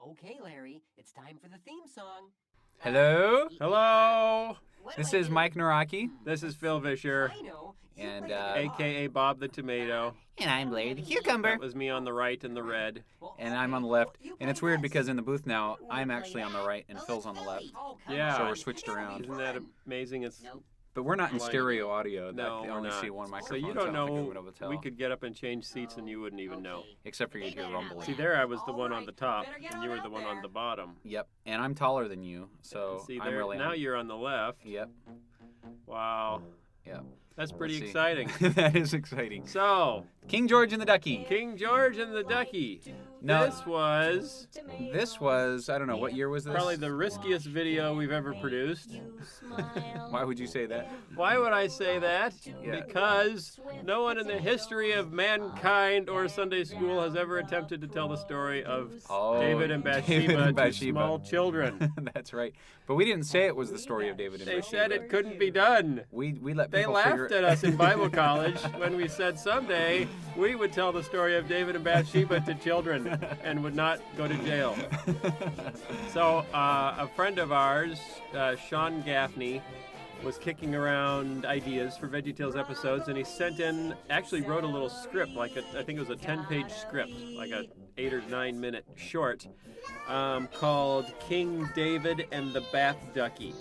Okay, Larry, it's time for the theme song. Hello? Hello. This is Mike Naraki. This is Phil Vischer, I know. And, a.k.a. Bob the Tomato. And I'm Larry the Cucumber. That was me on the right in the red. And I'm on the left. And it's weird because in the booth now, I'm actually on the right and Phil's on the left. Yeah. So we're switched around. Isn't that amazing? It's But we're not in Like- stereo audio. No, They we're only not. see one So microphone. you I don't think we know. would be able to tell. We could get up and change seats and you wouldn't even know. Except for you'd hear rumbling. See, there I was the one on the top and you were the one on the bottom. Yep. And I'm taller than you, so See, I'm there, really now on. you're on the left. Yep. Wow. Yep. That's pretty Let's see. exciting. That is exciting. So, King George and the Ducky. King George and the Ducky. No. This was I don't know, what year was this? probably the riskiest video we've ever produced. Why would you say that? Why would I say that? Yeah. Because no one in the history of mankind or Sunday school has ever attempted to tell the story of David and Bathsheba to small children. That's right. But we didn't say it was the story of David and They Bathsheba. said it couldn't be done. We let They people laughed figure at us in Bible college when we said someday we would tell the story of David and Bathsheba to children and would not go to jail. So a friend of ours, Sean Gaffney, was kicking around ideas for VeggieTales episodes, and he actually wrote a little script, I think it was a 10-page script, like a 8 or 9 minute short, called King David and the Bath Ducky.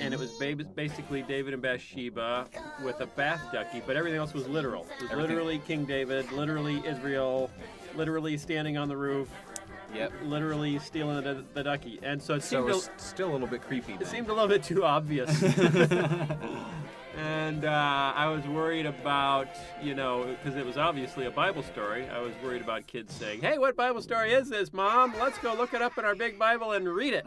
And it was basically David and Bathsheba with a bath ducky, but everything else was literal. It was literally King David, literally Israel, literally standing on the roof, Yep. literally stealing the ducky. And so it So seemed it's still a little bit creepy. it then. seemed a little bit too obvious. And I was worried about, because it was obviously a Bible story, I was worried about kids saying, "Hey, what Bible story is this, Mom? Let's go look it up in our big Bible and read it."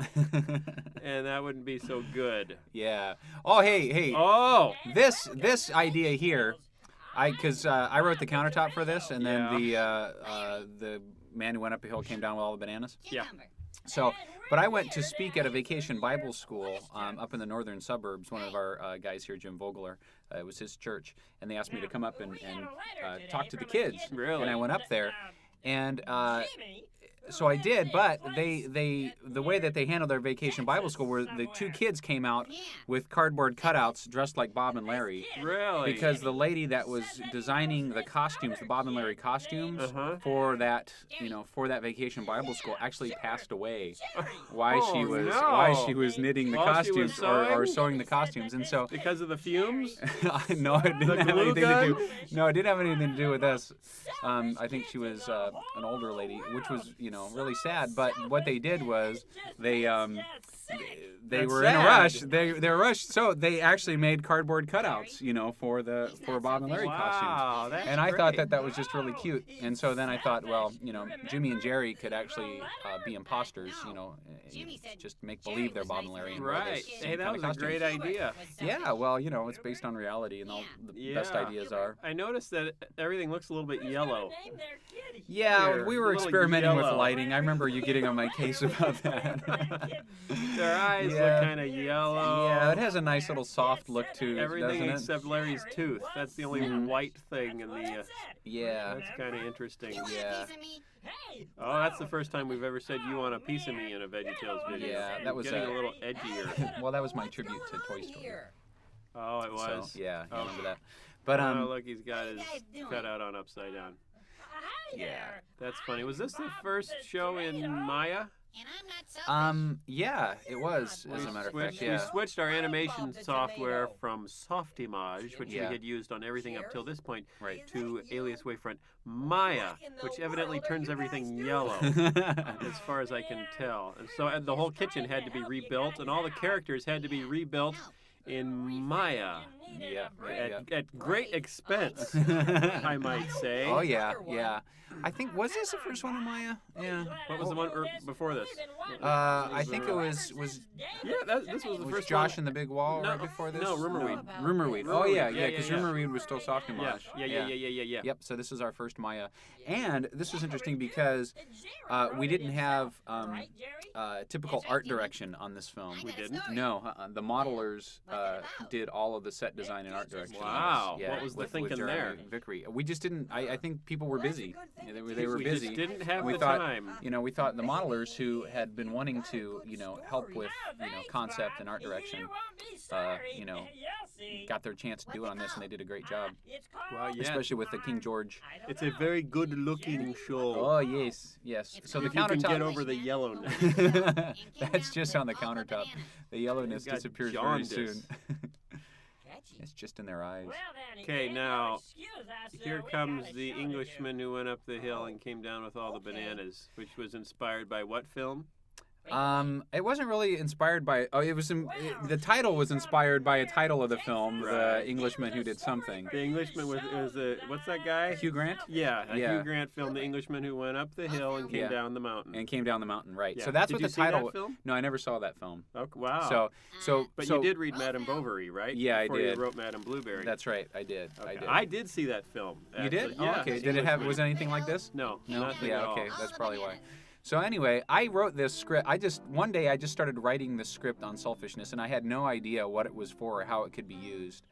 And that wouldn't be so good. Yeah. Oh, hey. Oh! This idea here, because I wrote the countertop for this, and then the man who went up a hill came down with all the bananas. Yeah. So, but I went to speak at a vacation Bible school up in the northern suburbs. One of our guys here, Jim Vogler, it was his church, and they asked me to come up and talk to the kids. Really? And I went up there, and so I did. But the way that they handled their vacation Bible school were the two kids came out with cardboard cutouts dressed like Bob and Larry. Really? Because the lady that was designing the costumes, the Bob and Larry costumes for that, for that vacation Bible school, actually passed away. Why she was knitting the While she was costumes or sewing? sewing the costumes, and so Because of the fumes? no, it didn't have glue anything gun? to do. No, it didn't have anything to do with us. I think she was an older lady, which was really sad. But what they did was they That's were in a sad. rush. They were rushed, so they actually made cardboard cutouts, for Bob and Larry costumes. Wow, that's And I thought great. that was just really cute. And so then I thought, well, Jimmy and Jerry could actually be imposters, just make believe they're Bob and Larry. And wear Right. those Hey, same that kind was of a great costumes. idea. Yeah, well, it's based on reality, and all the best Yeah. ideas are. I noticed that everything looks a little bit yellow. Yeah, Here, we a were little experimenting with yellow. lighting. I remember you getting on my case about that. Their eyes Yeah. look kind of yellow. Yeah, it has a nice little soft look to it, Everything doesn't it? except Larry's tooth. That's the only white thing in the. Yeah. That's kind of interesting. Yeah. Oh, that's the first time we've ever said "you want a piece of me" in a VeggieTales video. Yeah, that was getting a little edgier. Well, that was my tribute to Toy Story. Oh, it was. So, yeah, I Oh. remember that. But Oh, look, he's got his cutout on upside down. yeah. That's funny. Was this the first show in Maya? Yeah, it was, as a matter of fact, We yeah. switched our animation software from Softimage, which Yeah. we had used on everything up till this point, Right. to Alias Wavefront Maya, which evidently turns everything yellow, as far as I can tell. And so the whole kitchen had to be rebuilt, and all the characters had to be rebuilt in Maya. Yeah, right, At great expense, I might say. Oh, yeah, yeah. I think, was this the first one in Maya? Yeah. What was the one before this? I think it was Yeah, this was the was first Josh one. and the Big Wall No, right before this? no, Rumorweed. Rumorweed. Oh, yeah, Yeah, because yeah, yeah. Rumorweed was still soft and Yeah, Mosh. yeah. Yep, so this is our first Maya. And this was interesting because we didn't have typical art direction on this film. We didn't? No, the modelers did all of the set design and art direction. Wow. Yeah, What was the with thinking Jeremy there? Vickery. We just didn't. I think people were busy. They were We busy. just didn't have we the thought, time. we thought the modelers who had been wanting to, help with, concept and art direction, got their chance to do it on this, and they did a great job. Well, yeah. Especially with the King George. It's a very good-looking show. Oh yes. So the If you can countertop. get over the yellowness. That's just on the countertop. The yellowness They've got disappears jaundice. very soon. It's just in their eyes. Okay, now, here comes the Englishman who went up the hill and came down with all the bananas, which was inspired by what film? It wasn't really inspired by. Oh, the title was inspired by a title of the film, Right. The Englishman Who Did Something. The Englishman was what's that guy? Hugh Grant. Yeah, Yeah. Hugh Grant film, The Englishman Who Went Up the Hill and Came Yeah. Down the Mountain. And came down the mountain, right? Yeah. So that's Did what you the see title. that film? No, I never saw that film. Oh, wow. But you did read Madame Bovary, right? Yeah, I Before did. you wrote Madame Blueberry. That's right, I did. Okay. I I did see that film. You did? actually. Oh, Yeah. okay. Did it have? Was it anything like this? No, No. nothing Yeah. at all. Okay. That's probably why. So anyway, I wrote this script. One day I just started writing this script on selfishness, and I had no idea what it was for or how it could be used,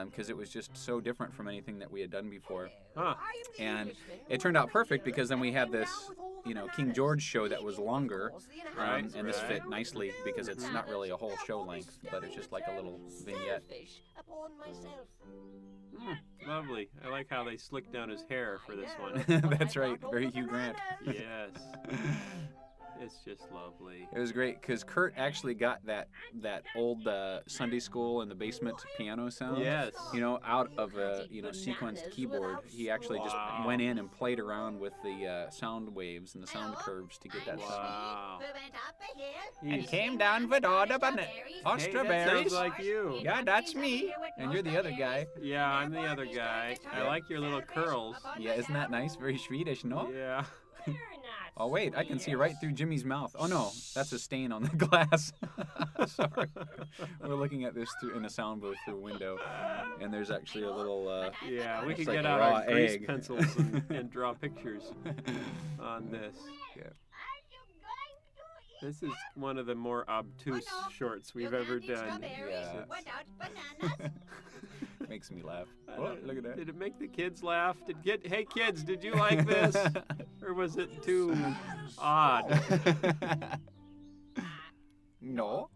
because it was just so different from anything that we had done before. Huh. And it turned out perfect because then we had this, King George show that was longer, Right, and this right. fit nicely because it's not really a whole show length, but it's just like a little vignette. Lovely. I like how they slicked down his hair for this one. That's right, very Hugh Grant. Yes. It's just lovely. It was great because Kurt actually got that old Sunday school in the basement piano sound. Yes. Out of a sequenced keyboard. He actually just Wow. went in and played around with the sound waves and the sound curves to get that sound. Wow. And came down with all the Hey, that strawberries. sounds like you. Yeah, that's me. And you're the other guy. Yeah, I'm the other guy. I like your little curls. Yeah, isn't that nice? Very Swedish, no? Yeah. Oh, wait, I can see right through Jimmy's mouth. Oh, no, that's a stain on the glass. Sorry. We're looking at this in a sound booth through a window, and there's actually a little... Yeah, we It's could like get a out raw our grease egg. pencils and draw pictures on this. Yeah. This is one of the more obtuse shorts we've ever done. Yeah. Makes me laugh. Oh, look at that. Did it make the kids laugh? Hey kids, did you like this? Or was it too odd? No.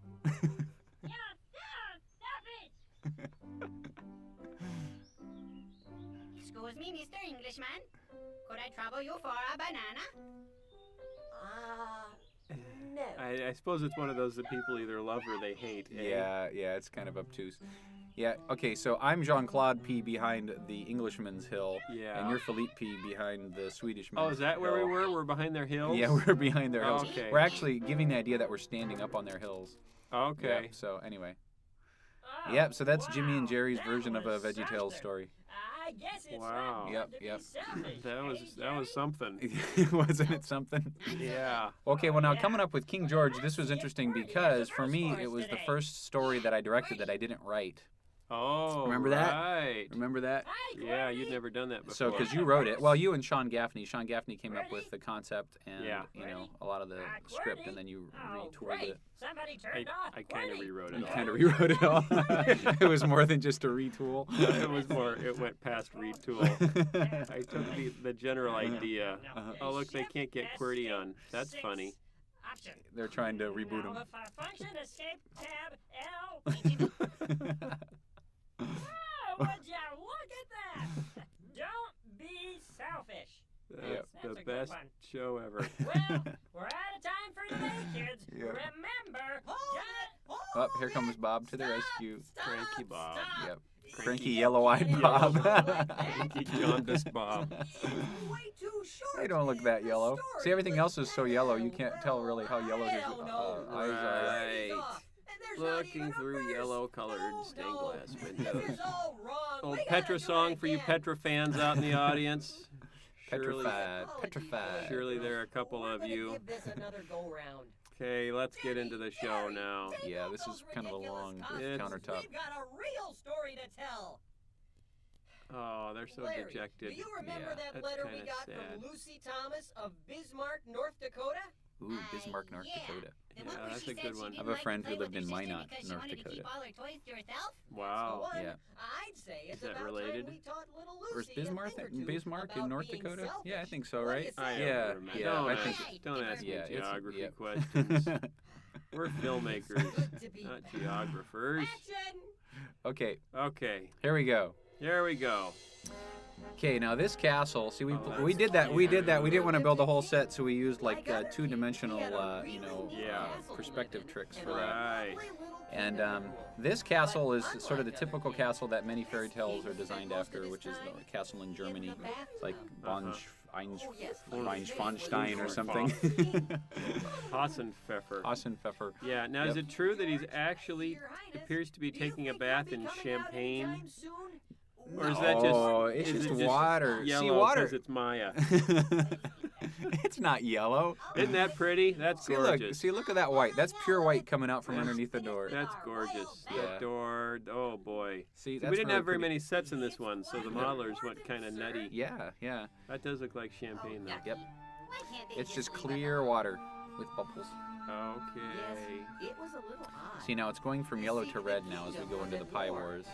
Excuse me, Mr. Englishman. Could I trouble you for a banana? No. I suppose it's one of those that people either love or they hate. Eh? Yeah, it's kind of obtuse. Yeah, okay, so I'm Jean-Claude P. behind the Englishman's hill, Yeah. and you're Philippe P. behind the Swedishman's Oh, is that where we hill. were? We're behind their hills? Yeah, we're behind their hills. Okay. We're actually giving the idea that we're standing up on their hills. Okay. Yep, so anyway. Yep, so that's Jimmy and Jerry's version of a VeggieTales story. I guess it's Wow. Yep, yep. That was something. Wasn't it something? Yeah. Okay, well now coming up with King George, this was interesting because for me it was the first story that I directed that I didn't write. Oh, Remember that? Right. Remember that? Yeah, you'd never done that before. So, because you wrote it, well, you and Sean Gaffney came up with the concept and Yeah. a lot of the script, and then you retooled it. Somebody turned off. I kind of rewrote it You all. kind of rewrote it all. It was more than just a retool. It was more, it went past retool. I took the general idea. Oh, look, they can't get QWERTY on. That's funny. Option. They're trying to reboot Now, him. if I function escape tab L. Oh, would ya look at that? Don't be selfish. Yep. The That's a good best one. show ever. Well, we're out of time for today, kids. Yeah. Remember, Oh, here comes Bob to the rescue. Cranky Bob. Yep. Cranky yellow-eyed Bob. Cranky jaundiced Bob. They don't look that yellow. See, everything else is so yellow, you can't tell really how yellow his eyes are. Right. Looking through yellow-colored stained glass windows. Old Petra song for you Petra fans out in the audience. Petrified. Surely there are a couple of you. Okay, let's get into the show now. Yeah, this is kind of a long It's- countertop. We've got a real story to tell. Oh, they're so Larry, dejected. do you remember Yeah, that that's letter we kinda got sad. from Lucy Thomas of Bismarck, North Dakota? Ooh, Bismarck, North Yeah. Dakota. The Yeah, one where that's she a said good she one. didn't I have a like to friend play who with lived her in sister Minot, because she North wanted to Dakota. keep all her toys to herself. Wow. Yeah. I'd say it's Is that about related? time we taught little Or is Lucy a Bismarck, thing or two Bismarck in about North being Dakota? selfish. Yeah, I think so, What do right? you I say? don't Yeah, remember. yeah, Don't I ask, think- don't ask me Yeah, it's- geography yep. questions. We're filmmakers, Good to be not back. geographers. Action! Okay, Okay, here we go. here we go. Okay, now this castle. See, Oh, we that's did that. We did that. We cute. didn't want to build the whole set, so we used like two-dimensional, Yeah. perspective tricks for that. Right. And this castle is sort of the typical castle that many fairy tales are designed after, which is the castle in Germany. It's like Weinstein or something. Hassenpfeffer. Hassenpfeffer. Yeah. Now, Yep. is it true that he's actually appears to be taking a bath in champagne, or is that just? Oh, it's is just it water. See, Yellow water. 'cause it's Maya. It's not yellow. Isn't that pretty? That's See, gorgeous. look at that white. That's pure white coming out from underneath the door. That's gorgeous. Yeah. That door. Oh boy. See, We that's didn't really have very pretty. many sets in this one, so the modelers went kind of nutty. Yeah, yeah. That does look like champagne, though. Yep. Why can't they It's just leave clear water with bubbles. Okay. It was a little odd. See, now it's going from yellow to red now as we go into the Pie Wars.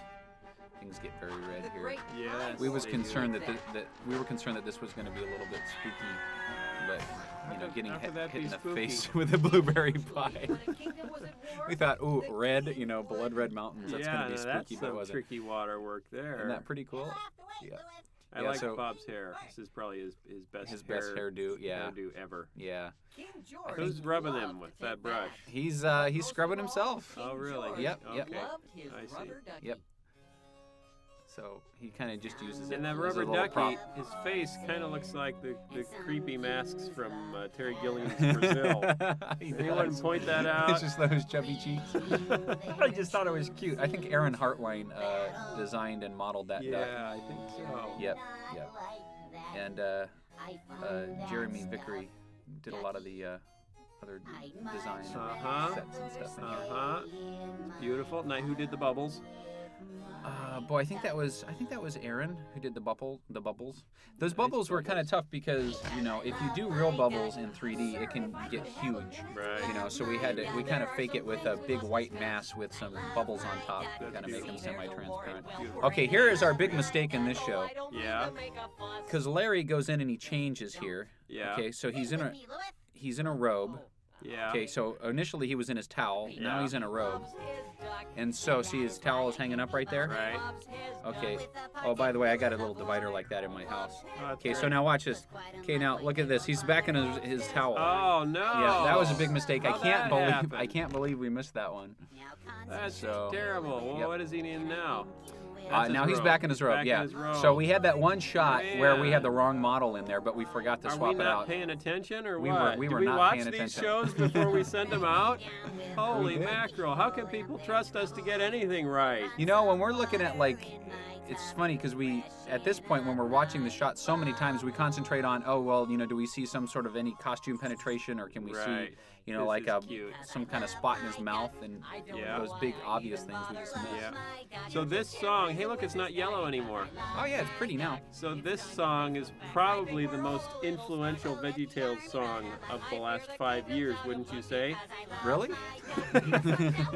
Things get very red here. Yes. We was they concerned do. that we were concerned that this was going to be a little bit spooky, but getting How could that hit be in the spooky? face with a blueberry pie. We thought, ooh, red, blood red mountains. That's yeah, going to be now spooky, that's but it some wasn't. tricky water work there. Isn't that pretty cool? Yeah. I Yeah, like so- Bob's hair. This is probably his best His best hairdo, yeah, hairdo ever. yeah. Who's rubbing him with that brush? He's scrubbing himself. Oh, really? Yep, yep. Okay. I see. Yep. So he kind of just uses it And that as a rubber little ducky, prop. his face kind of looks like the creepy masks from Terry Gilliam's Brazil. He Anyone does. point that out? It's just those chubby cheeks. I just thought it was cute. I think Aaron Hartwine designed and modeled that duck. Yeah, I think so. Yep, yep. And Jeremy Vickery did a lot of the other design Uh-huh. sets and stuff in here. Uh-huh. Beautiful. Now, who did the bubbles? Boy, I think that was Aaron who did the bubbles. Those bubbles were kind of tough because if you do real bubbles in 3D, it can get huge. Right. So we kind of fake it with a big white mass with some bubbles on top to kind of make them semi-transparent. Okay, here is our big mistake in this show, Yeah. because Larry goes in and he changes here. Yeah. Okay, so he's in a robe. Yeah. Okay, so initially he was in his towel. Now Yeah. he's in a robe. And so, see his towel is hanging up right there? Right. Okay. Oh, by the way, I got a little divider like that in my house. Oh, that's Okay, so great. now watch this. Okay, now look at this. He's back in his towel. Oh, no. Yeah, that was a big mistake. How'd that happen? I can't believe we missed that one. That's So- terrible. Well, Yep. what is he in now? That's his Now he's robe. back in his robe. Back in Yeah. his robe. So we had that one shot where we had the Man. wrong model in there, but we forgot to Are swap we it not out. paying attention or We what? were Do we not watch paying these attention. shows before we send them out? Holy did. mackerel. How can people trust us to get anything right? When we're looking at it's funny because at this point when we're watching the shot so many times, we concentrate on, do we see some sort of any costume penetration, or can we Right. see, This like is cute. some kind of spot in his mouth, and Yeah. those big obvious things we just missed. Yeah. So this song, hey look, it's not yellow anymore. Oh yeah, it's pretty now. So this song is probably the most influential VeggieTales song of the last 5 years, wouldn't you say? Really?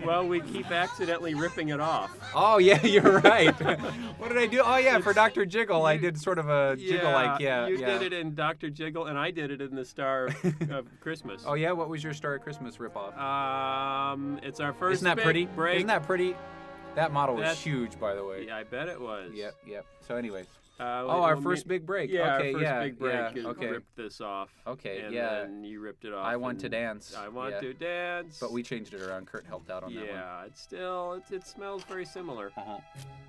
Well, we keep accidentally ripping it off. Oh yeah, you're right. What did I do? Oh yeah, for Dr. Jiggle, I did sort of a jiggle You did it in Dr. Jiggle, and I did it in the Star of Christmas. Oh yeah, what was your Star of Christmas ripoff? It's our first Isn't that big pretty? break. Isn't that pretty? That model was That's- huge, by the way. Yeah, I bet it was. Yep, yep. So anyway. Our first big break. Yeah, Okay, our first yeah, big break yeah, is okay. ripped this off. Okay, and yeah. then you ripped it off. I want to and dance. I want yeah. to dance. But we changed it around. Kurt helped out on that one. Yeah, it's still it smells very similar. Uh-huh.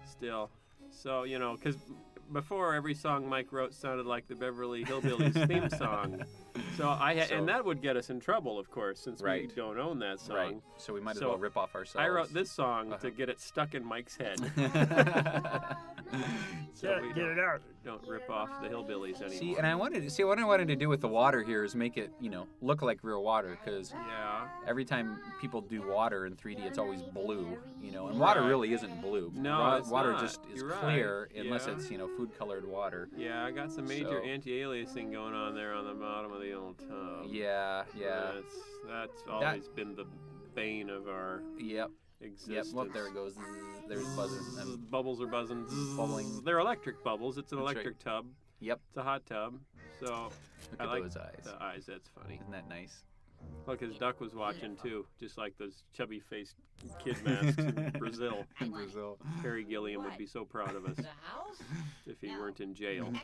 Still, so because before every song Mike wrote sounded like the Beverly Hillbillies theme song. So and that would get us in trouble, of course, since we Right. don't own that song. Right. So we might as So well rip off ourselves. I wrote this song Uh-huh. to get it stuck in Mike's head. So we Get it out. don't rip off the hillbillies anymore. See, and what I wanted to do with the water here is make it, look like real water, because Yeah. every time people do water in 3D, it's always blue, and water Right. really isn't blue. No, it's water not. just is You're right. clear unless Yeah. it's, food-colored water. Yeah, I got some major So- anti-aliasing going on there on the bottom of the ugly old tub. Yeah. That's always been the bane of our Yep. existence. Yep. Well, there it goes. Zzz, there's buzzing. Bubbles are buzzing. Zzz. Bubbling. They're electric bubbles. It's an That's electric tub. Yep. It's a hot tub. So Look I at like those eyes. the eyes. That's funny. Isn't that nice? Look, his duck was watching too, just like those chubby-faced kid masks in Brazil. In Brazil. Harry Gilliam would be so proud of us The house? if he weren't in jail. Ducky.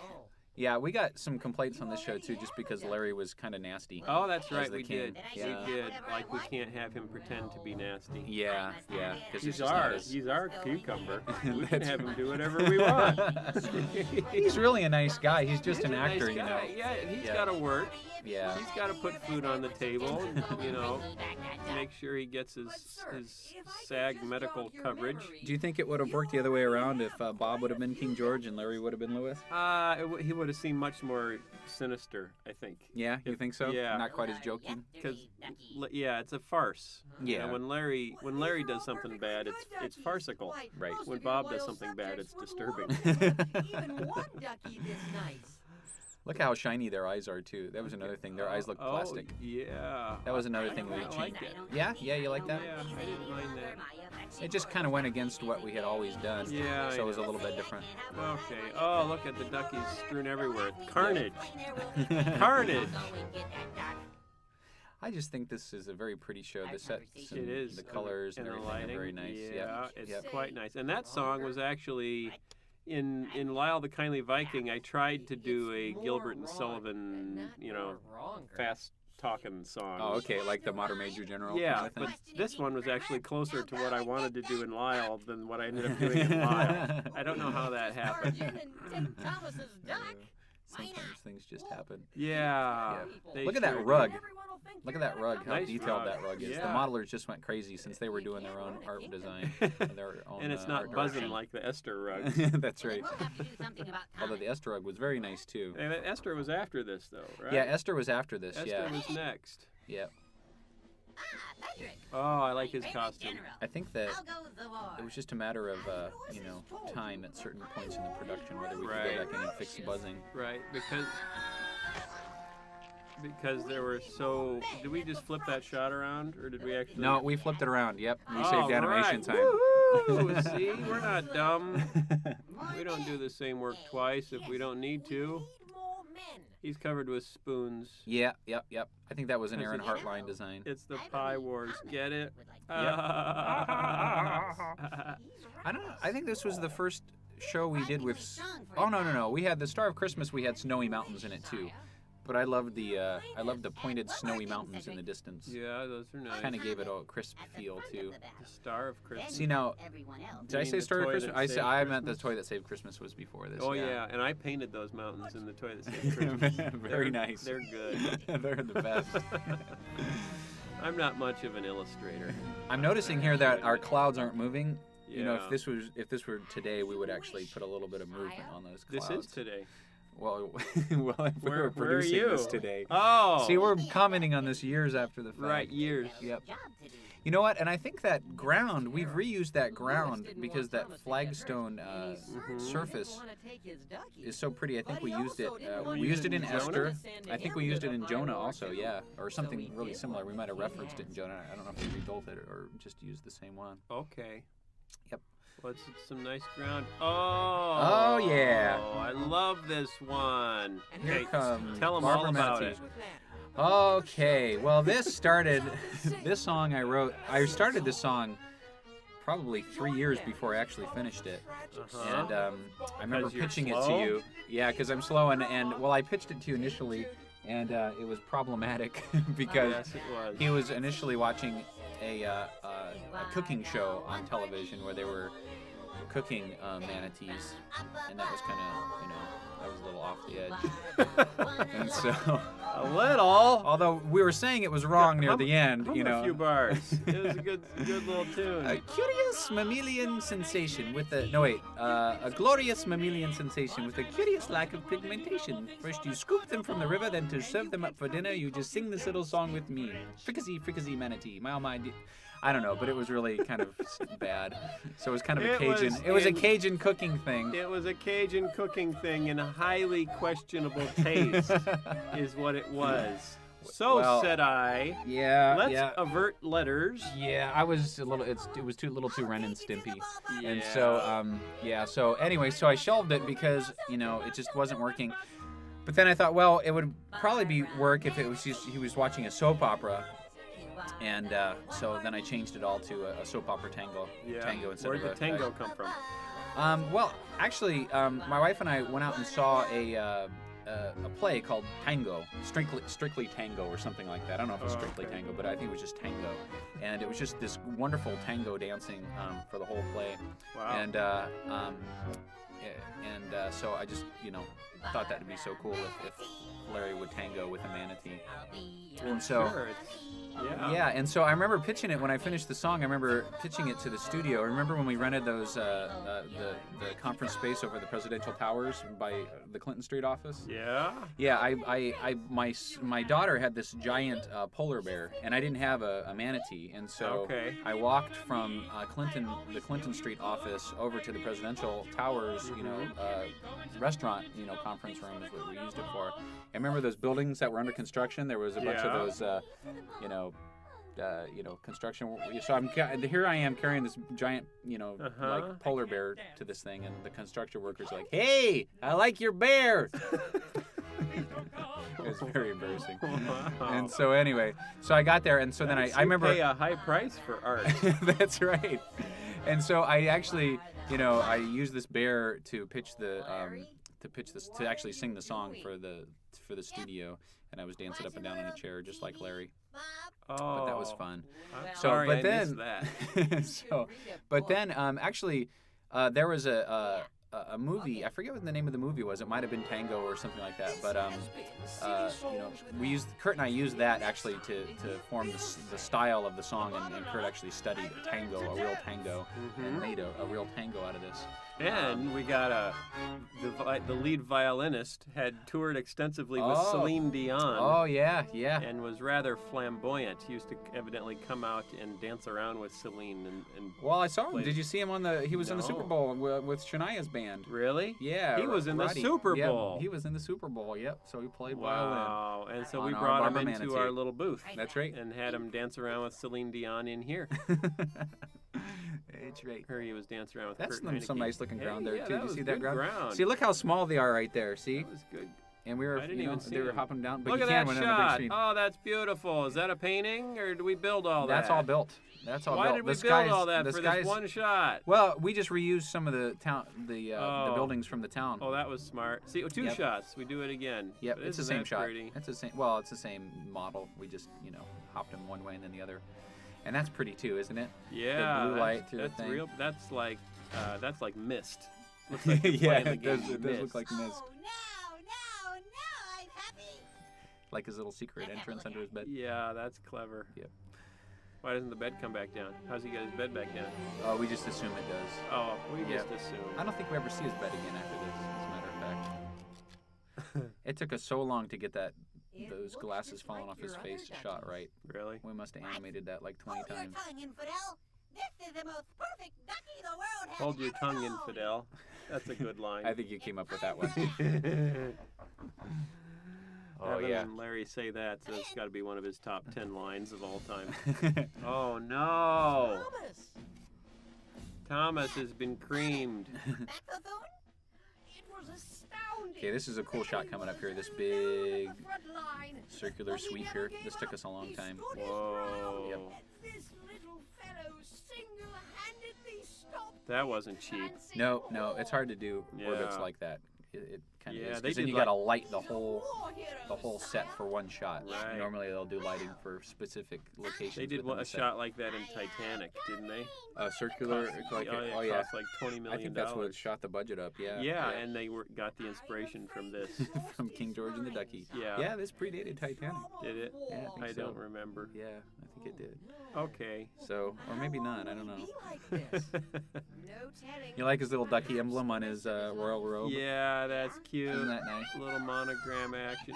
Oh. Yeah, we got some complaints on this show too, just because Larry was kind of nasty. Oh, that's right, the we king. did. Yeah. We did. Like, we can't have him pretend to be nasty. Yeah, because He's our cucumber. We can have him do whatever we want. He's really a nice guy. He's just He's an a nice actor, you know. guy. Yeah, he's Yeah. got to work. Yeah. He's got to put food on the table, you know, make sure he gets his SAG medical coverage. Do you think it would have worked the other way around if Bob would have been King George and Larry would have been Louis? He would have seemed much more sinister, I think. Yeah, you think so? Yeah. Not quite as joking. Because yeah, it's a farce. Yeah. When Larry does something bad, it's farcical. Right. When Bob does something bad, it's disturbing. Even one ducky this nice. Look how shiny their eyes are too. That was another thing. Their eyes look plastic. Oh, yeah. That was another thing we I like changed. it. Yeah, you like that? Yeah, I didn't mind that. It just kind of went against what we had always done. Yeah, So I it was a know. little bit different. Okay. Oh, look at the duckies strewn everywhere. Carnage. Carnage. I just think this is a very pretty show. The sets and It is. the colors and the everything lighting. are very nice. Yeah, Yep. it's Yep. quite nice. And that song was actually in Lyle the Kindly Viking. I tried to do a Gilbert and Sullivan, fast talking song. Oh, okay, like the Modern Major General. Yeah, kind of thing. but this one was actually closer to what I wanted to do in Lyle than what I ended up doing in Lyle. I don't know how that happened. Thomas's duck. Sometimes things just happen. Yeah. they Look at that sure rug. did. Look at that rug, how Nice detailed rug. that rug is. The Yeah. modelers just went crazy since they were doing their own art design. Their own, And it's art not buzzing direction. like the Esther rug. That's right. We'll have to do something about Although the Esther rug was very nice too. And Esther was after this, though, right? Yeah, Esther was after this. Esther Yeah. was next. Yeah. Oh, I like his costume. I think that I'll go with the war. it was just a matter of time at certain points in the production whether we could Right. go back in and fix the buzzing. Right, because there were so. Did we just flip that shot around, or did we actually? No, we flipped it around. Yep, we All saved animation right. time. Woo-hoo! See, we're not dumb. We don't do the same work twice if we don't need to. Need more men. He's covered with spoons. Yep. I think that was an Because Aaron it's- Hartline design. It's the Pie Wars. Get it? I don't know. I think this was the first show we did with. Oh no! We had the Star of Christmas. We had snowy mountains in it too. But I loved the pointed snowy mountains in the distance. Yeah, those are nice. Kind of gave it a crisp feel too. The Star of Christmas. See now, Everyone else. did I mean say the Star of toy Christmas? that I said saved I meant the Christmas? toy that saved Christmas was before this. Oh yeah, and I painted those mountains in the toy that saved Christmas. Very nice. They're good. They're the best. I'm not much of an illustrator. I'm noticing here that our clouds aren't moving. You know, Yeah. if this were today, we would actually put a little bit of movement on those clouds. This is today. Well, if we were Where are producing you? this today. Oh. See, we're commenting on this years after the fact. right years. Yep. Job to do. You know what? And I think that ground, we've reused that ground because that flagstone surface is so pretty. I think we used it. We used it in Esther. I think we used it in Jonah also, yeah. Or something really similar. We might have referenced it in Jonah. I don't know if we rebuilt it or just used the same one. Okay. Yep. Well, it's some nice ground. Oh. Oh, yeah. I love this one. Here Okay, comes tell them Barbara all about Manatee. it. Okay, well, this started, this song I started this song probably 3 years before I actually finished it. Uh-huh. And I remember 'Cause you're pitching it to slow? you. Yeah, because I'm slow, and well, I pitched it to you initially, and it was problematic because Yes, it was. he was initially watching a cooking show on television where they were cooking manatees, and that was kind of, that was a little off the edge. And so, A little. although we were saying it was wrong near the end, Hum a few know. bars. It was a good little tune. A curious mammalian sensation with a glorious mammalian sensation with a curious lack of pigmentation. First you scoop them from the river, then to serve them up for dinner, you just sing this little song with me. Fricassee, fricassee, manatee. My, oh my. I don't know, but it was really kind of bad. So it was kind of a It Cajun. was It was a in- Cajun cooking thing. It was a Cajun cooking thing in a highly questionable taste, is what it was. So Well, said I, Yeah. let's avert letters. Yeah, I was a little. It was too little too Ren and Stimpy, and Yeah. so So anyway, so I shelved it because it just wasn't working. But then I thought, well, it would probably be work if it was he was watching a soap opera, and so then I changed it all to a soap opera tango instead Where'd of the tango come from? Well, actually, my wife and I went out and saw a play called Tango, Strictly Tango or something like that. I don't know if it was Strictly okay. Tango, but I think it was just Tango. And it was just this wonderful tango dancing for the whole play. Wow. And so I just, thought that would be so cool if Larry would tango with a manatee. And so, Sure, yeah, and so I remember pitching it when I finished the song. I remember pitching it to the studio. I remember when we rented those the conference space over the presidential towers by the Clinton Street office. Yeah. Yeah, my daughter had this giant polar bear, and I didn't have a manatee, and so Okay. I walked from the Clinton Street office over to the presidential towers, restaurant, conference room is what we used it for. I remember those buildings that were under construction. There was a bunch of those, construction. So here I am carrying this giant, like polar bear to this thing, and the construction workers are like, "Hey, I like your bear." It was very embarrassing. Wow. And so anyway, so I got there, and so then I remember. You pay a high price for art. That's right. And so I actually, I used this bear to pitch to actually sing the song for the studio, and I was dancing up and down in a chair just like Larry. Oh, But that was fun. I'm So, sorry, but I then, missed that. actually, there was a movie. I forget what the name of the movie was. It might have been Tango or something like that. But Kurt and I used that actually to form the style of the song, and Kurt actually studied tango, a real tango, and made a real tango out of this. And we got the lead violinist had toured extensively with Oh. Celine Dion. Oh yeah. And was rather flamboyant. He used to evidently come out and dance around with Celine and Well, I saw him. played- Did you see him he was in the Super No. Bowl with Shania's band. Really? Yeah. He was in the Roddy. Super Yep, Bowl. he was in the Super Bowl. Yep. So he played violin. Wow. And so On we our brought him Barber into Manatee. our little booth That's right. and had him dance around with Celine Dion in here. It's right. Here he was dancing around with That's Kurt some Heineke. nice looking ground Hey, there yeah, too. that Do you was see that good ground? See, look how small they are right there. See, That was good. and we were, I didn't even see they were them. hopping down. But Look you at can that when on the big shot. screen. Oh, that's beautiful. Is that a painting, or do we build all that? That's all built. That's all Why built. did we The build skies- all that the for skies- this one shot? Well, we just reused some of the Oh. buildings from the town. Oh, that was smart. See, two Yep. shots. We do it again. Yep, But it's the isn't same that shot. pretty? It's the same. Well, it's the same model. We just hopped them one way and then the other, and that's pretty too, isn't it? Yeah, blue light through the that's thing. real. That's like mist. Looks like you're Yeah, playing the it game does. It does look Myst. like mist, Oh, now I'm happy. like his little secret entrance under his bed. Yeah, that's clever. Yep. Why doesn't the bed come back down? How's he get his bed back down? Oh, we just assume it does. Oh, we Yeah. just assume. I don't think we ever see his bed again after this, as a matter of fact. It took us so long to get those glasses falling off his face shot right. Really? We must have animated that like 20 Hold your times. tongue, infidel. This is the most perfect ducky the world has Hold your ever tongue, known. infidel. That's a good line. I think you came up with that one. Oh, Evan yeah. and Larry say that, so it's got to be one of his top 10 lines of all time. Oh no! Thomas has been creamed. Back so soon? It was astounding. Okay, this is a cool shot coming up here. This big On the front line. circular sweep here. This took us a long time. Whoa. Yep. This little fellow single-handedly stopped. That wasn't cheap. No, it's hard to do orbits Yeah. like that. It kind of Yeah, is. they Because then did you like- gotta light the whole set for one shot. Right. Normally they'll do lighting for specific locations. They did within a the set. shot like that in Titanic, didn't they? Circular, Cost- like oh, oh yeah, yeah. cost like $20 million. I think that's what shot the budget up. Yeah. Yeah, and they got the inspiration from this. From King George and the Ducky. Yeah. Yeah, this predated Titanic. Did it? Yeah, I think I so. don't remember. Yeah, I think it did. Okay. So, or maybe not. I don't know. No telling. You like his little ducky emblem on his royal robe? Yeah, that's cute. Isn't that nice? Little monogram action.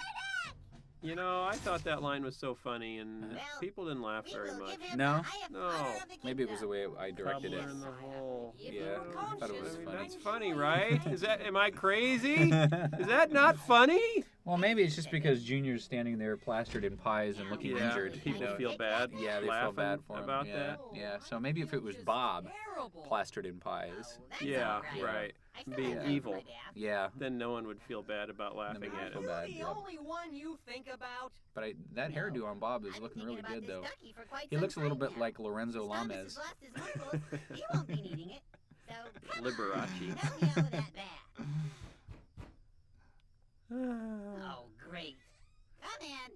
You know, I thought that line was so funny, and Well, people didn't laugh We very will much. give him No? the highest No. honor of the Maybe it was the kingdom. way I directed it. Cobbler in the hole. If Yeah, you were I thought it was conscious, I mean, funny. that's funny, right? Am I crazy? Is that not funny? Well, maybe it's just because Junior's standing there plastered in pies and looking Yeah, injured. people you know? feel bad. Yeah, they feel laughing bad for him. about yeah, that. Yeah, so maybe if it was Which is Bob terrible. plastered in pies. Oh, that's Yeah, all right. right. I still Being have time evil. for a nap. Yeah, Then no one would feel bad about laughing Nobody at would feel him. bad. the yeah. only one you think about? But that hairdo on Bob is I've been looking thinking really about good, this though. Ducky for quite He some looks a little time bit now. like Lorenzo As Thomas Lames. has lost his muscles, he won't be needing it. So, come Liberace. on, help me out with that bat. Oh, great. Come in.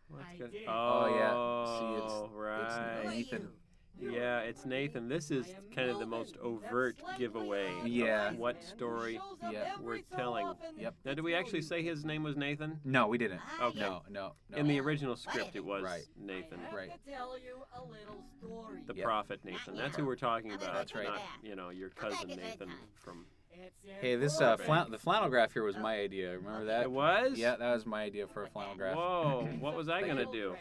What's I good? did. Oh, yeah. See, it's right. Who are Nathan. you? Yeah, it's Nathan. This is kind of the most overt giveaway. of Yeah. What story Yeah. we're telling. Yep. Now, did we actually say his name was Nathan? No, we didn't. Okay. No, no, no. In the original script, it was Right. Nathan. Right. To tell you a little story. The Yep. prophet Nathan. That's who we're talking about. That's right. Not, your cousin Nathan from. It's Hey, this important. the flannel graph here was my idea. Remember that? It was? Yeah, that was my idea for a flannel graph. Whoa, what was I going to do?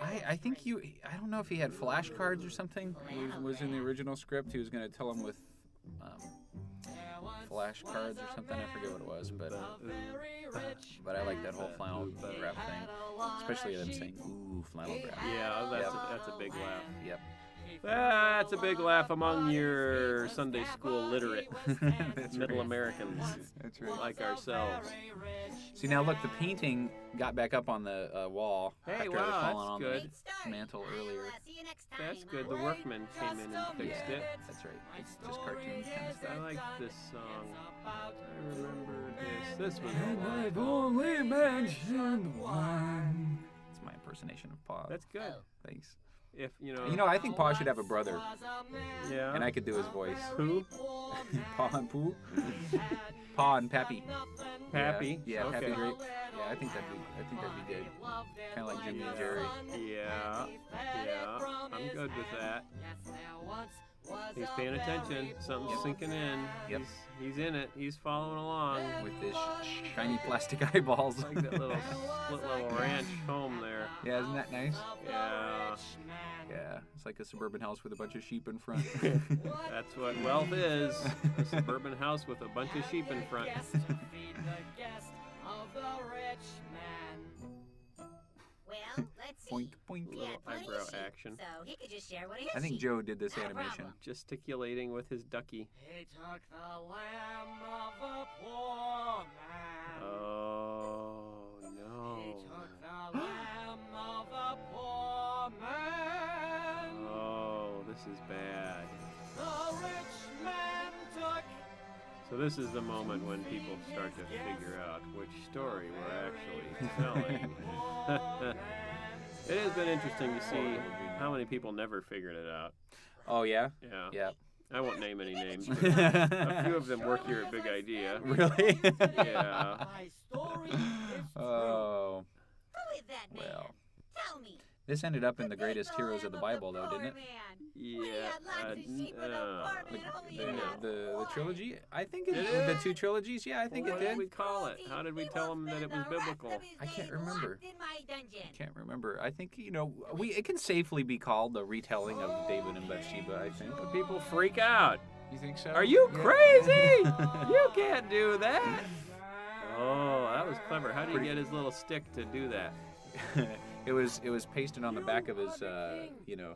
I think I don't know if he had flashcards or something. It was in the original script. He was going to tell him with flashcards or something. I forget what it was, but I like that whole flannel graph thing, especially them saying "ooh, flannel graph." Yeah, Yep. that's a big laugh. Yep. That's a big laugh among your Sunday school literate That's middle right. Americans That's right. like ourselves. See, now look, the painting got back up on the wall Hey, after it wow, had fallen that's on good. Great start. mantle I'll, earlier. see you next time. That's good. huh? The workmen came in and the fixed yeah, it. that's right. It's just cartoon kind of I stuff. like this song. I remember this. This was I've only mentioned one. It's my impersonation of Pa. That's good. Thanks. If I think Pa should have a brother, yeah. and I could do his voice. Who? Pa and Pooh. Pa and Pappy. Pappy. Yeah, Okay. Pappy Grape. Yeah, I think that'd be good. Kind of like Jimmy and Jerry. Yeah. I'm good with that. He's paying attention. Something's sinking in. Yep. He's in it. He's following along. With his shiny plastic eyeballs. Like that little split level ranch home there. Yeah, isn't that nice? Yeah. Yeah, it's like a suburban house with a bunch of sheep in front. That's what wealth is. A suburban house with a bunch of sheep in front. Well, let's see. Poink, poink. He Little had plenty eyebrow of sheep, action. So he could just share what his I think sheep. Joe did this No animation. problem. Gesticulating with his ducky. He took the lamb of a poor man. Oh, He no. took the lamb of a poor man. Oh, this is bad. The rich man took. So this is the moment when people start to figure out which story we're actually telling. It has been interesting to see how many people never figured it out. Oh, yeah? Yeah. Yeah. I won't name any names, but a few of them work here at Big Idea. Really? Yeah. My story is true. Oh, Who is that man? well. Tell me. This ended up in the greatest heroes of the Bible, though, didn't it? Yeah. The trilogy? I think it Did did. The it? 2 trilogies? Yeah, I think What it did did. we call it? How did we tell them that it was biblical? I can't remember. In my dungeon. Can't remember. I think, it can safely be called a retelling of David and Bathsheba, I think. People freak out. You think so? Are you Yeah. crazy? You can't do that. Oh, that was clever. How do you Pretty- get his little stick to do that? It was pasted on the back of his, thing,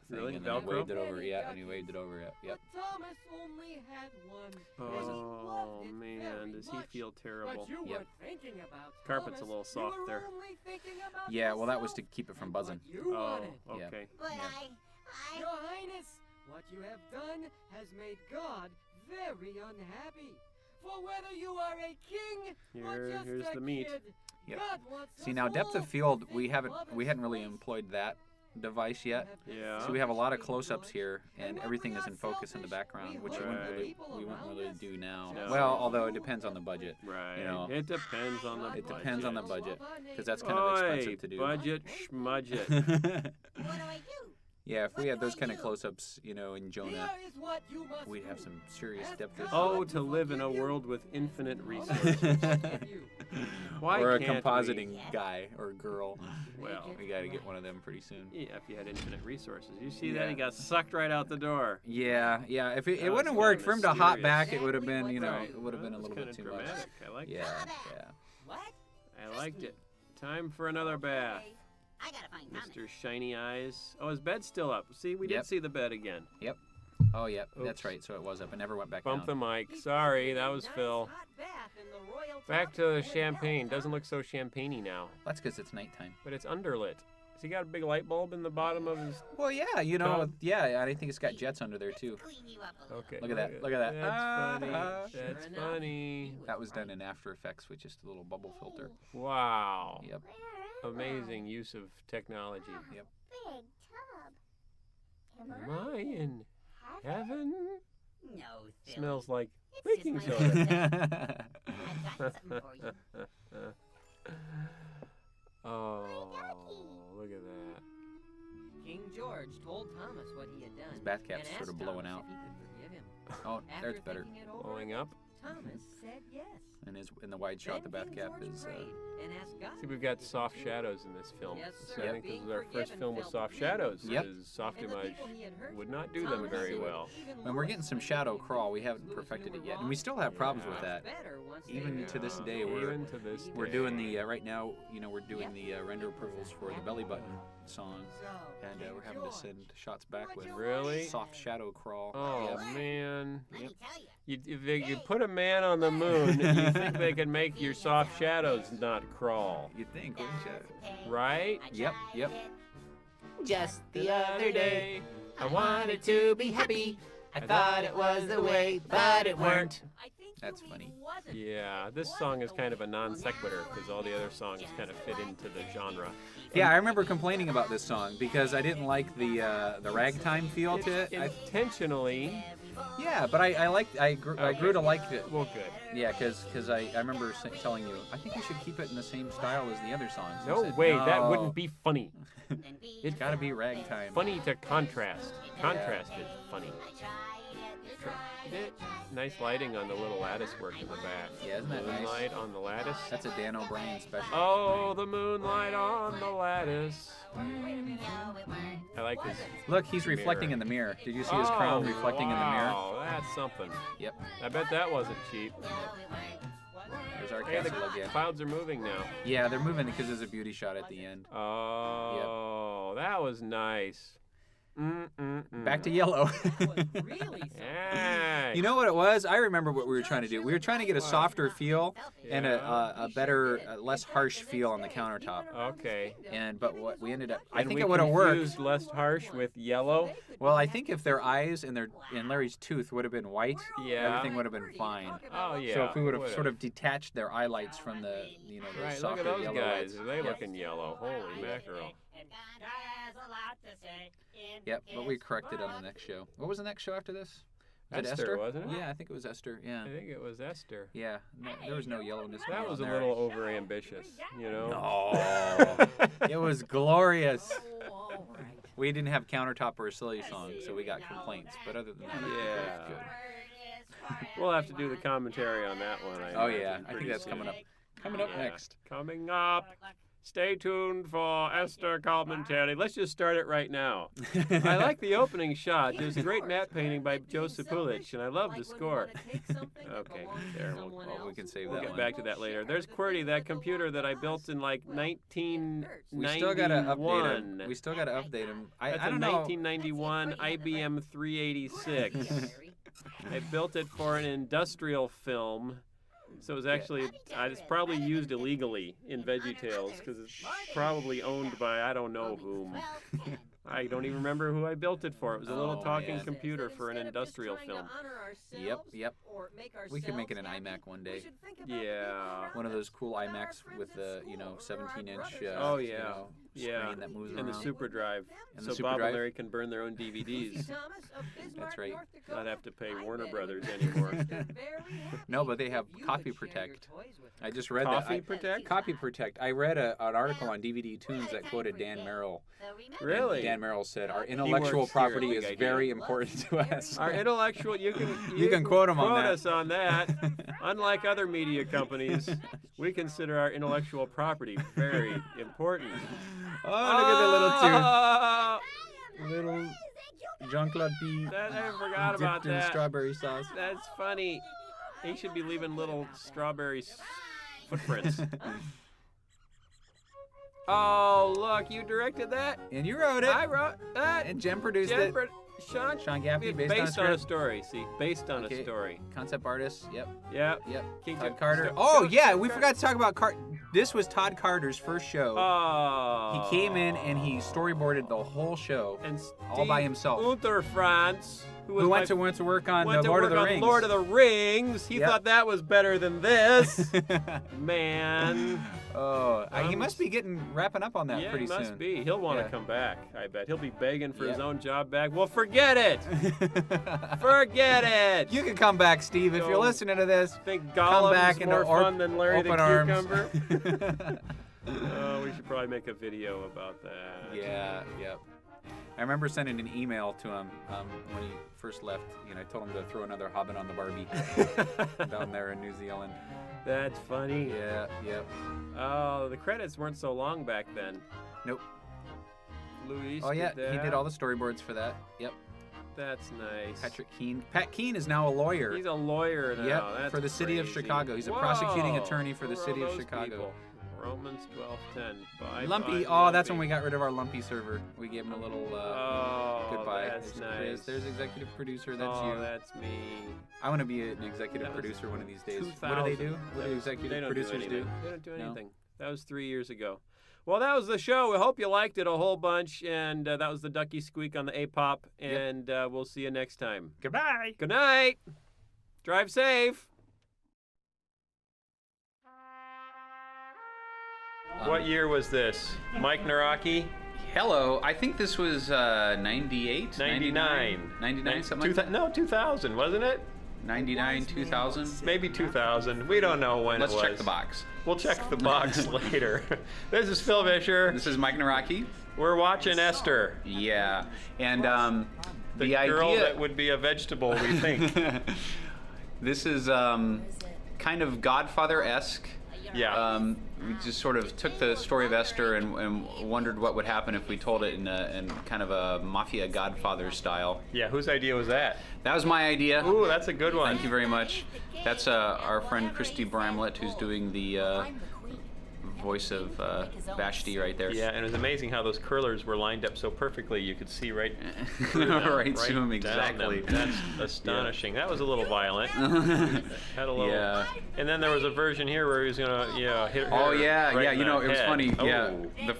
Really? and then he Velcro? waved it over. Yeah, and he waved it over. Yep. But Thomas only had one. Oh, man, does he feel terrible? But you Yep. weren't thinking about Carpet's a Thomas. little soft You were there. only thinking about Yeah, well, that was to yourself keep it from and buzzing. what you Oh, wanted. okay. But Yeah. Your Highness, what you have done has made God very unhappy. For whether you are a king or just Here's a the meat. kid, Yep. God wants See, us now depth all of field, to we think hadn't of we His hadn't really ways. employed that device yet. Yeah. So we have a lot of close-ups here, and And when everything we is are in focus in the selfish, background, we which hurt Right. we wouldn't really do now. No. Well, although it depends on the budget. Right. You know. It depends on the It budget. depends on the budget, because that's kind of Oi, expensive to do. budget schmudget. what do I do? Yeah, if we had those kind of close-ups, you know, in Jonah, Here is what you must we'd have do. some serious depth issues. Oh, to live in a world with infinite resources. Why Or a can't compositing guy or girl. Well, We got to get one of them pretty soon. yeah, if you had infinite resources. You see that? Yeah. He got sucked right out the door. Yeah. If it That wouldn't have was worked kinda for him to hop mysterious. back, it would have been, you know, Right. it would have been a Well, little that's bit too kinda much. dramatic. I like Yeah, that. yeah. What? I liked it. Time for another bath. Okay. I gotta find Thomas. Mr. Shiny Eyes. Oh, his bed's still up. See, we did Yep. see the bed again. Oh, yeah, that's Oops. right. So it was up. It never went back Bump down. the mic. Sorry, that was Phil. Back to the champagne. Doesn't look so champagne-y now, That's because it's nighttime. but it's underlit. Has he got a big light bulb in the bottom of his... Well, yeah, you know, Tub? yeah, I think it's got jets under there, too. Clean you up a little. Okay. Look at that, look at that. That's funny. Ah. That's Sure enough, funny. That was done in After Effects with just a little bubble filter. Wow. Yep. Amazing use of technology. Yep. Big tub. Am I in heaven? No, Phil. Smells like It's baking just my soda. I've got something for you. Oh, look at that. King George told Thomas what he had done. His bath cap's and sort of asked blowing Thomas out. if he could forgive him. Oh, there it's After better. thinking it over, Blowing up. Thomas said yes. And in the wide shot, the Then bath King cap George is. prayed and asked God See, we've to got forgive soft him. shadows in this film. Yes, So sir. I think this Being was our first forgiven film with felt soft good. shadows. Yep. Because soft And the image people he had hurt, would not do them Thomas very said well. even And we're more getting some so shadow because crawl. We haven't Louis perfected knew it yet, wrong and we still have problems Yeah. with that. better once they Even knew to this wrong. day, we're Even to this we're day. doing the right now. You know, we're doing the render approvals for the belly button song, and we're having to send shots back with Really? soft shadow crawl. Oh Yep. man. Let me tell you. If they could put a man on the moon, you think they could make your soft shadows not crawl, You'd think, wouldn't you? right? Yep, yep. Just the other day, I wanted to be happy. I thought it was the way, but it weren't. I think That's Louis funny. wasn't. Yeah, this song is kind of a non sequitur because all the other songs kind of fit into the genre. Yeah, I remember complaining about this song because I didn't like the ragtime feel to it. Intentionally, Yeah, but I grew to like it. well, good. Yeah, because I remember telling you, I think we should keep it in the same style as the other songs. You No said, way, that "No, wouldn't be funny. Then be It's got to be ragtime. Funny to contrast. Contrast is funny. Nice lighting on the little lattice work in the back. Yeah, isn't that nice? Moonlight on the lattice. That's a Dan O'Brien special. Oh, the moonlight on the lattice. I like his. Look, he's reflecting mirror. in the mirror. Did you see his crown reflecting in the mirror? Oh, that's something. Yep. I bet that wasn't cheap. There's our Hey, the castle again. clouds are moving now. Yeah, they're moving because there's a beauty shot at the end. Oh, that was nice. Back to yellow. Really Yeah. You know what it was? I remember what we were trying to do. We were trying to get a softer feel and a better, less harsh feel on the countertop. Okay. But what we ended up, I And think we it would have worked. confused less harsh with yellow. Well, I think if their eyes and Larry's tooth would have been white, Yeah. everything would have been fine. Oh yeah. So if we would have would've. sort of detached their eyelights from the, the Right. Look softer at those yellow guys. lights. They Yep. looking yellow. Holy mackerel. Yep, but we corrected on the next show. What was the next show after this? Was it Esther, Esther? wasn't it? Yeah, I think it was Esther. Yeah. I think it was Esther. Yeah. No, there was no yellowness. That going was a on there. little over ambitious, you know. No. It was glorious. We didn't have countertop or a silly song, so we got complaints. But other than that, Yeah. it was good. We'll have to do the commentary on that one. Oh yeah, imagine, I think pretty that's soon. coming up. Coming up Yeah. next. Coming up. Stay tuned for Esther commentary. Let's just start it right now. I like the opening shot. There's a great matte painting by Joe Sapulich, and I love the score. Okay, there, we can save We'll that get one. back to that later. There's QWERTY, that computer that I built in like We 1991. still gotta update him. We still gotta update him. That's I a don't know. 1991 IBM 386. I built it for an industrial film. So it was actually, it's probably used illegally in VeggieTales because it's probably owned by I don't know whom. I don't even remember who I built it for. It was a little Oh, talking man. computer for an industrial film. Yep. We could make it an iMac one day. Yeah. One of those cool iMacs with the 17-inch. Oh, yeah. screen that moves and around. the super drive. And so the super Bob drive. and Larry can burn their own DVDs. That's right. Not have to pay Warner Brothers anymore. No, but they have Copy Protect. I just read Coffee that. Protect? Copy Protect. I read an article on DVD Tunes that quoted Dan Merrill. Really? Dan Merrill said, "Our intellectual works here at property Big is Idea. very important to us." Our intellectual, you can quote him on that. us on that. Unlike other media companies, we consider our intellectual property very important. Oh, look at the little Jean-Claude P. I forgot about dipped in that. strawberry sauce. That's funny. He should be leaving little strawberry footprints. Oh, look, you directed that? And you wrote it. I wrote that. And Jem produced it. Sean Gaffney, based based on on a story. See, based on Okay. a story. Concept artist. Yep. Yep. Yep. King Todd Jim- Carter. Sto- Oh, Sto- yeah. Sto- We forgot to talk about This was Todd Carter's first show. Oh. He came in and he storyboarded the whole show and all by Steve himself. Unterfranz, who Who went went to work on went the to Lord work of the on Rings. Lord of the Rings. He Yep. thought that was better than this. Man. Oh, he must be wrapping up on that Yeah, pretty he must soon. be. He'll want to Yeah. come back, I bet. He'll be begging for his Yep. own job back. Well, forget it. Forget it. You can come back, Steve, if you're So, listening to this. Think Come Gollum's back into more fun than Larry the open arms. Cucumber? Oh, we should probably make a video about that. Yeah, yep. I remember sending an email to him when he first left. I told him to throw another Hobbit on the Barbie down there in New Zealand. That's funny. Yeah, yep. Oh, the credits weren't so long back then. Nope. Luis Oh yeah, did he that. did all the storyboards for that. Yep. That's nice. Patrick Keane. Pat Keane is now a lawyer. He's a lawyer now. Yep, That's for the city of crazy. Chicago. He's a Whoa, prosecuting attorney for the who are city of those Chicago. people? Romans 12:10. Bye. Lumpy. Bye, Oh, that's when Lumpy. we got rid of our Lumpy server. We gave him a little Oh, goodbye. that's There's nice. Chris. There's executive producer. That's oh, you. that's me. I want to be an executive That was producer one of these days. 2000. What do they do? What That do was- executive they don't producers do? do? Anything. They don't do No? anything. That was 3 years ago. Well, that was the show. We hope you liked it a whole bunch, and that was the Ducky Squeak on the A-Pop, and we'll see you next time. Goodbye. Good night. Drive safe. What year was this? Mike Naraki? Hello. I think this was 98, 99. 99, something like that. No, 2000, wasn't it? 99, 2000. Maybe 2000. We don't know when Let's it was. check the box. We'll check the box later. This is Phil Vischer. This is Mike Naraki. We're watching Esther. Yeah, and The the girl idea. that would be a vegetable, we think. This is kind of Godfather-esque. Yeah. We just sort of took the story of Esther and wondered what would happen if we told it in kind of a mafia Godfather style. Yeah, whose idea was that? That was my idea. Ooh, that's a good one. Thank you very much. That's our friend Christy Bramlett, who's doing the voice of Vashti right there. Yeah, and it was amazing how those curlers were lined up so perfectly. You could see right through them, Right to them, down exactly. them. That's astonishing. That was a little violent. Had a little. Yeah. And then there was a version here where he was gonna, hit her. Oh yeah, right yeah. in You know, the it was head. funny. Oh. Yeah,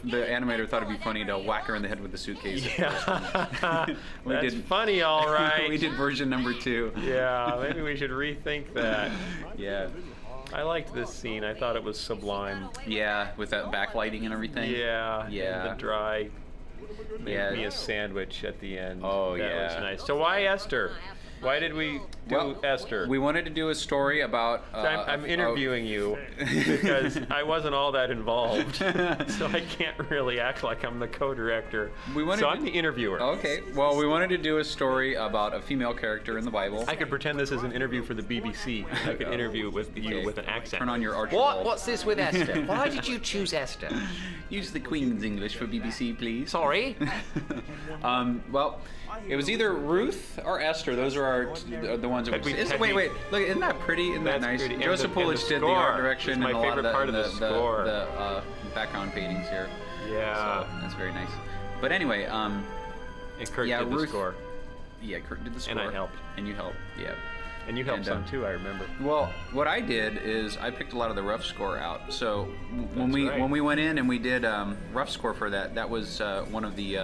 the animator thought it'd be funny to whack her in the head with the suitcase. Yeah. We That's did- funny, all right. We did version number 2. Yeah, maybe we should rethink that. Yeah. I liked this scene. I thought it was sublime. Yeah, with that backlighting and everything. Yeah. Yeah. The dry. Make Yeah. me a sandwich at the end. Oh, that yeah. was nice. So why Esther? Why did we do Well, Esther? We wanted to do a story about. So I'm interviewing you because I wasn't all that involved, so I can't really act like I'm the co-director. We wanted so to- I'm the interviewer. Okay. Well, we wanted to do a story about a female character in the Bible. I could pretend this is an interview for the BBC. I could interview with you Okay. with an accent. Turn on your Archibald. What's this with Esther? Why did you choose Esther? Use the Queen's English for BBC, please. Sorry? Well, it was either Ruth or Esther. Those are the ones that Had we- we. had Wait, we- wait. Look, isn't that pretty? Isn't that That's nice? pretty. And Joseph the- and Pulich the did the score art direction is my and a lot favorite of part of the score. the background paintings here. Yeah. So that's very nice. But anyway, And Kurt yeah, did the Ruth- score. yeah, Kurt did the score. And I helped. And you helped. Yeah. And you helped And, some too, I remember. Well, what I did is I picked a lot of the rough score out. So when That's right. we went in and we did rough score for that, that was one of the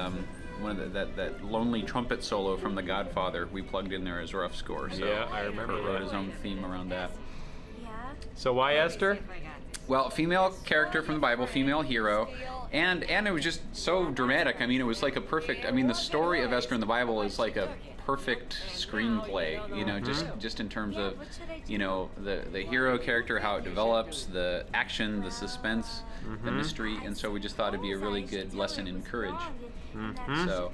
that lonely trumpet solo from The Godfather. We plugged in there as rough score. So Yeah, I remember Kurt wrote that. his own theme around that. So why Esther? Well, female character from the Bible, female hero, And it was just so dramatic. I mean, it was like a perfect. I mean, the story of Esther in the Bible is like a perfect screenplay. You know, just in terms of, you know, the hero character, how it develops, the action, the suspense, the mystery, and so we just thought it'd be a really good lesson in courage. So.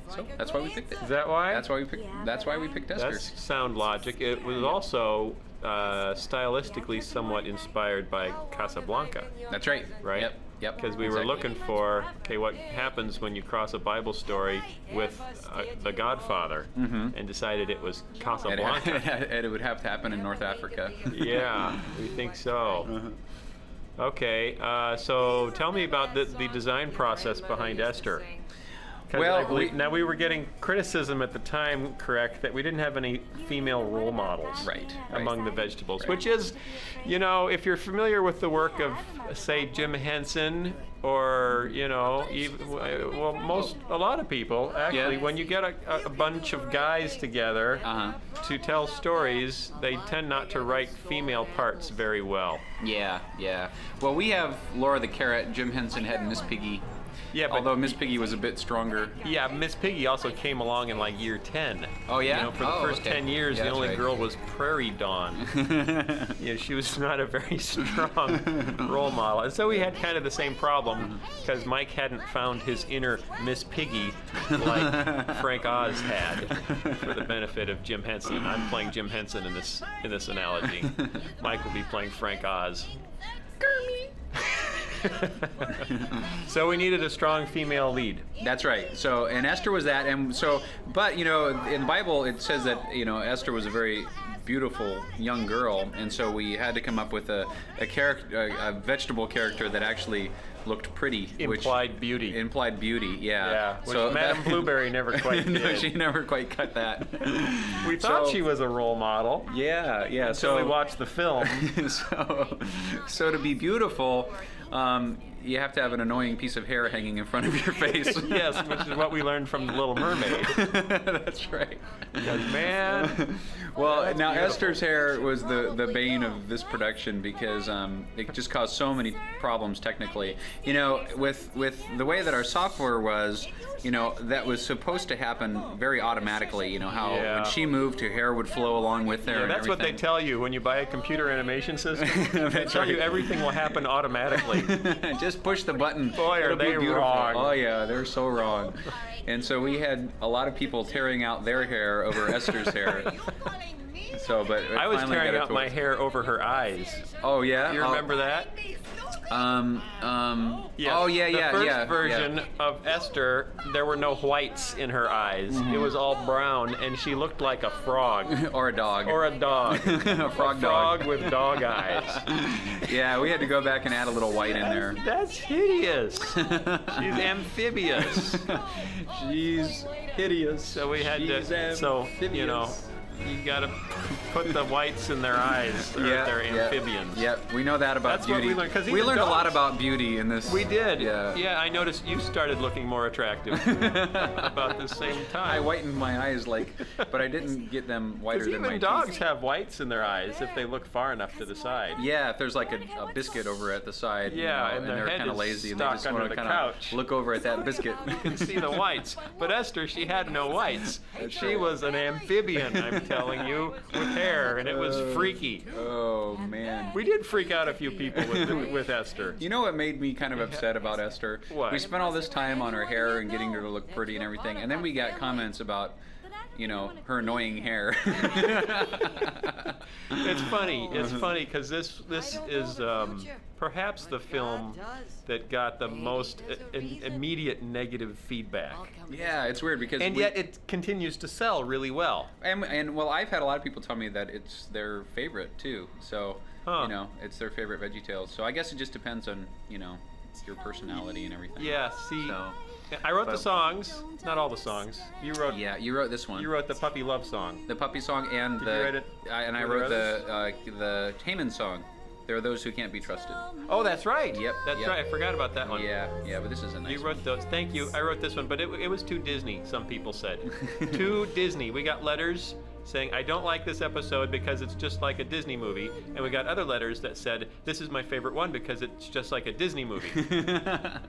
So that's why we picked it. Is that why? That's why we picked. That's why we picked Esther. That's sound logic. It was also stylistically somewhat inspired by Casablanca. That's right. Right? Yep. Because we were looking for, okay, what happens when you cross a Bible story with The Godfather, and decided it was Casablanca. And it would have to happen in North Africa. Yeah, we think so. Okay, so tell me about the design process behind Esther. Well, now we were getting criticism at the time, correct, that we didn't have any female role models among the vegetables, which is, you know, if you're familiar with the work of, say, Jim Henson, or, you know, a lot of people, actually, when you get a bunch of guys together to tell stories, they tend not to write female parts very well. Yeah. Well, we have Laura the Carrot. Jim Henson had Miss Piggy. Yeah, but although Miss Piggy was a bit stronger. Yeah, Miss Piggy also came along in like year 10. Oh yeah. You know, for the first 10 years, the only girl was Prairie Dawn. You know, she was not a very strong role model, and so we had kind of the same problem because Mike hadn't found his inner Miss Piggy like Frank Oz had. For the benefit of Jim Henson, I'm playing Jim Henson in this analogy. Mike will be playing Frank Oz. So we needed a strong female lead. That's right. So, and Esther was that, and so, but you know, in the Bible it says that, you know, Esther was a very beautiful young girl, and so we had to come up with a vegetable character that actually looked pretty. Implied beauty, yeah. Which so Madame Blueberry never quite did. No, she never quite cut that. We thought she was a role model. Yeah. Until we watched the film. So to be beautiful, you have to have an annoying piece of hair hanging in front of your face. Yes, which is what we learned from The Little Mermaid. That's right. Because, man. Well, now beautiful. Esther's hair was the bane of this production because it just caused so many problems technically. You know, with the way that our software was, you know, that was supposed to happen very automatically. You know, how when she moved, her hair would flow along with her. Yeah, and that's what they tell you when you buy a computer animation system. They tell you everything will happen automatically. Just push the button. Boy, are they wrong. Oh yeah, they're so wrong. And so we had a lot of people tearing out their hair over Esther's hair. So, but I was tearing out my hair over her eyes. Oh yeah. You remember that? Yes. Oh yeah, the first version of Esther, there were no whites in her eyes. It was all brown, and she looked like a frog. Or a dog. A frog with dog eyes. Yeah, we had to go back and add a little white in there. That's hideous. She's amphibious. She's hideous. So we had you know, you gotta put the whites in their eyes. They're amphibians. Yep, we know that about That's beauty. What we learned. 'Cause we learned a lot about beauty in this. We did. Yeah, I noticed you started looking more attractive about the same time. I whitened my eyes, but I didn't get them whiter than my teeth. Even dogs have whites in their eyes if they look far enough to the side. Yeah, if there's like a biscuit over at the side. Yeah, you know, and they're kind of lazy and they just want to kind of look over at that biscuit. You can see the whites. But Esther, she had no whites. She was an amphibian, I'm telling you, with hair, and it was freaky. Oh man. We did freak out a few people with Esther. You know what made me kind of upset about Esther? What? We spent all this time on her hair and getting her to look pretty and everything, and then we got comments about, you know, her annoying hair. It's funny. It's funny because this is perhaps the film that got the most immediate negative feedback. Yeah, it's weird because yet it continues to sell really well. And well, I've had a lot of people tell me that it's their favorite too. So you know, it's their favorite VeggieTales. So I guess it just depends on, you know, your personality and everything. Yeah. See. So, I wrote the songs, not all the songs. You wrote. Yeah, you wrote this one. You wrote the puppy love song. The puppy song and Did you write it? I wrote the Haman song. There are those who can't be trusted. Oh, that's right. Yep. That's right. I forgot about that one. Yeah, but this is a nice You wrote those. Thank you. I wrote this one, but it was too Disney, some people said. Too Disney. We got letters saying, I don't like this episode because it's just like a Disney movie. And we got other letters that said, this is my favorite one because it's just like a Disney movie.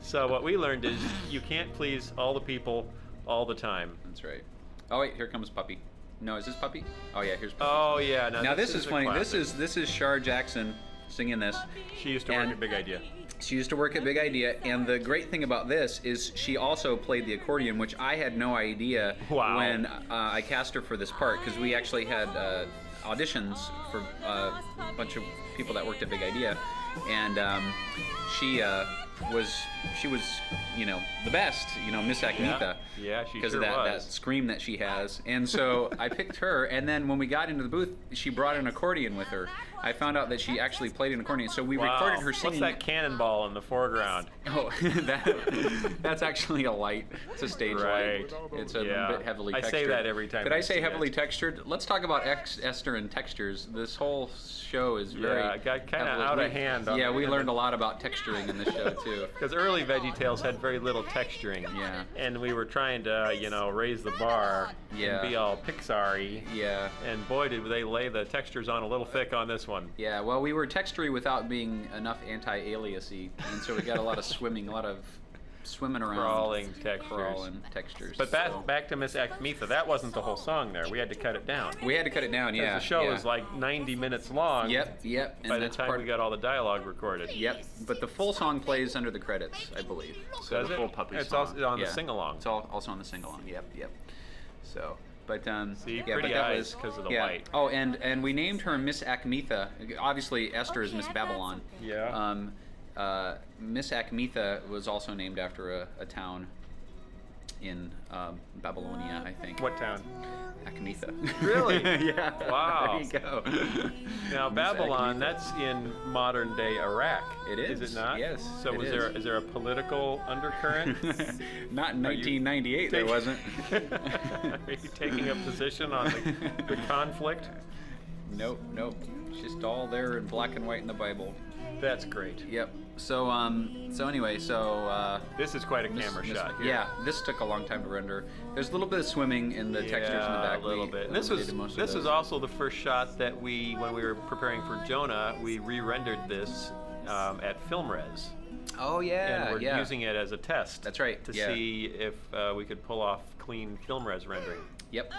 So what we learned is you can't please all the people all the time. That's right. Oh wait, here comes Puppy. No, is this Puppy? Oh yeah, here's Puppy. Oh yeah. Now this is a funny. classic. This is Shar Jackson singing this. She used to work at Big Idea. She used to work at Big Idea, and the great thing about this is she also played the accordion, which I had no idea when I cast her for this part, because we actually had auditions for a bunch of people that worked at Big Idea, and she was the best, Miss Akmitha. Yeah, she because sure of that was. scream that she has. And so I picked her, and then when we got into the booth, she brought an accordion with her. I found out that she actually played an accordion, so we recorded her singing. What's that cannonball in the foreground? Oh, that's actually a light. It's a stage light. It's a bit heavily textured. I say that every time. Did I say heavily textured? Let's talk about Esther and textures. This whole show is very got kind of out of hand. Yeah, we learned a lot about texturing in this show too. Because early VeggieTales had very little texturing. Yeah. And we were trying to, raise the bar and be all Pixar-y. Yeah. And boy, did they lay the textures on a little thick on this one. Yeah, well, we were textury without being enough anti-aliasy, and so we got a lot of swimming around. Crawling textures. But back to Miss Akmitha, that wasn't the whole song there. We had to cut it down. We had to cut it down, yeah. The show was like 90 minutes long. Yep. And by the time we got all the dialogue recorded. Yep, but the full song plays under the credits, I believe. So Does the it? full Puppy It's song. also on the sing-along. It's also on the sing-along, yep. So, but See, yeah, pretty but that eyes was, because of the yeah. light. Oh, and we named her Miss Akmitha. Obviously, Esther is Miss Babylon. Yeah. Miss Akmitha was also named after a town in Babylonia, I think. What town? Akmitha. Really? Yeah. Wow. There you go. Now Babylon, that's in modern day Iraq. It is. Is it not? Yes. So it is there a political undercurrent? Not in 1998. There wasn't. Are you taking a position on the conflict? Nope. It's just all there in black and white in the Bible. That's great. Yep. So anyway, this is quite a camera shot here. Yeah, this took a long time to render. There's a little bit of swimming in the textures in the back. A little bit. This was also the first shot that when we were preparing for Jonah, we re-rendered this at FilmRes. Oh yeah, and we're using it as a test. That's right. To see if we could pull off clean FilmRes rendering. Yep.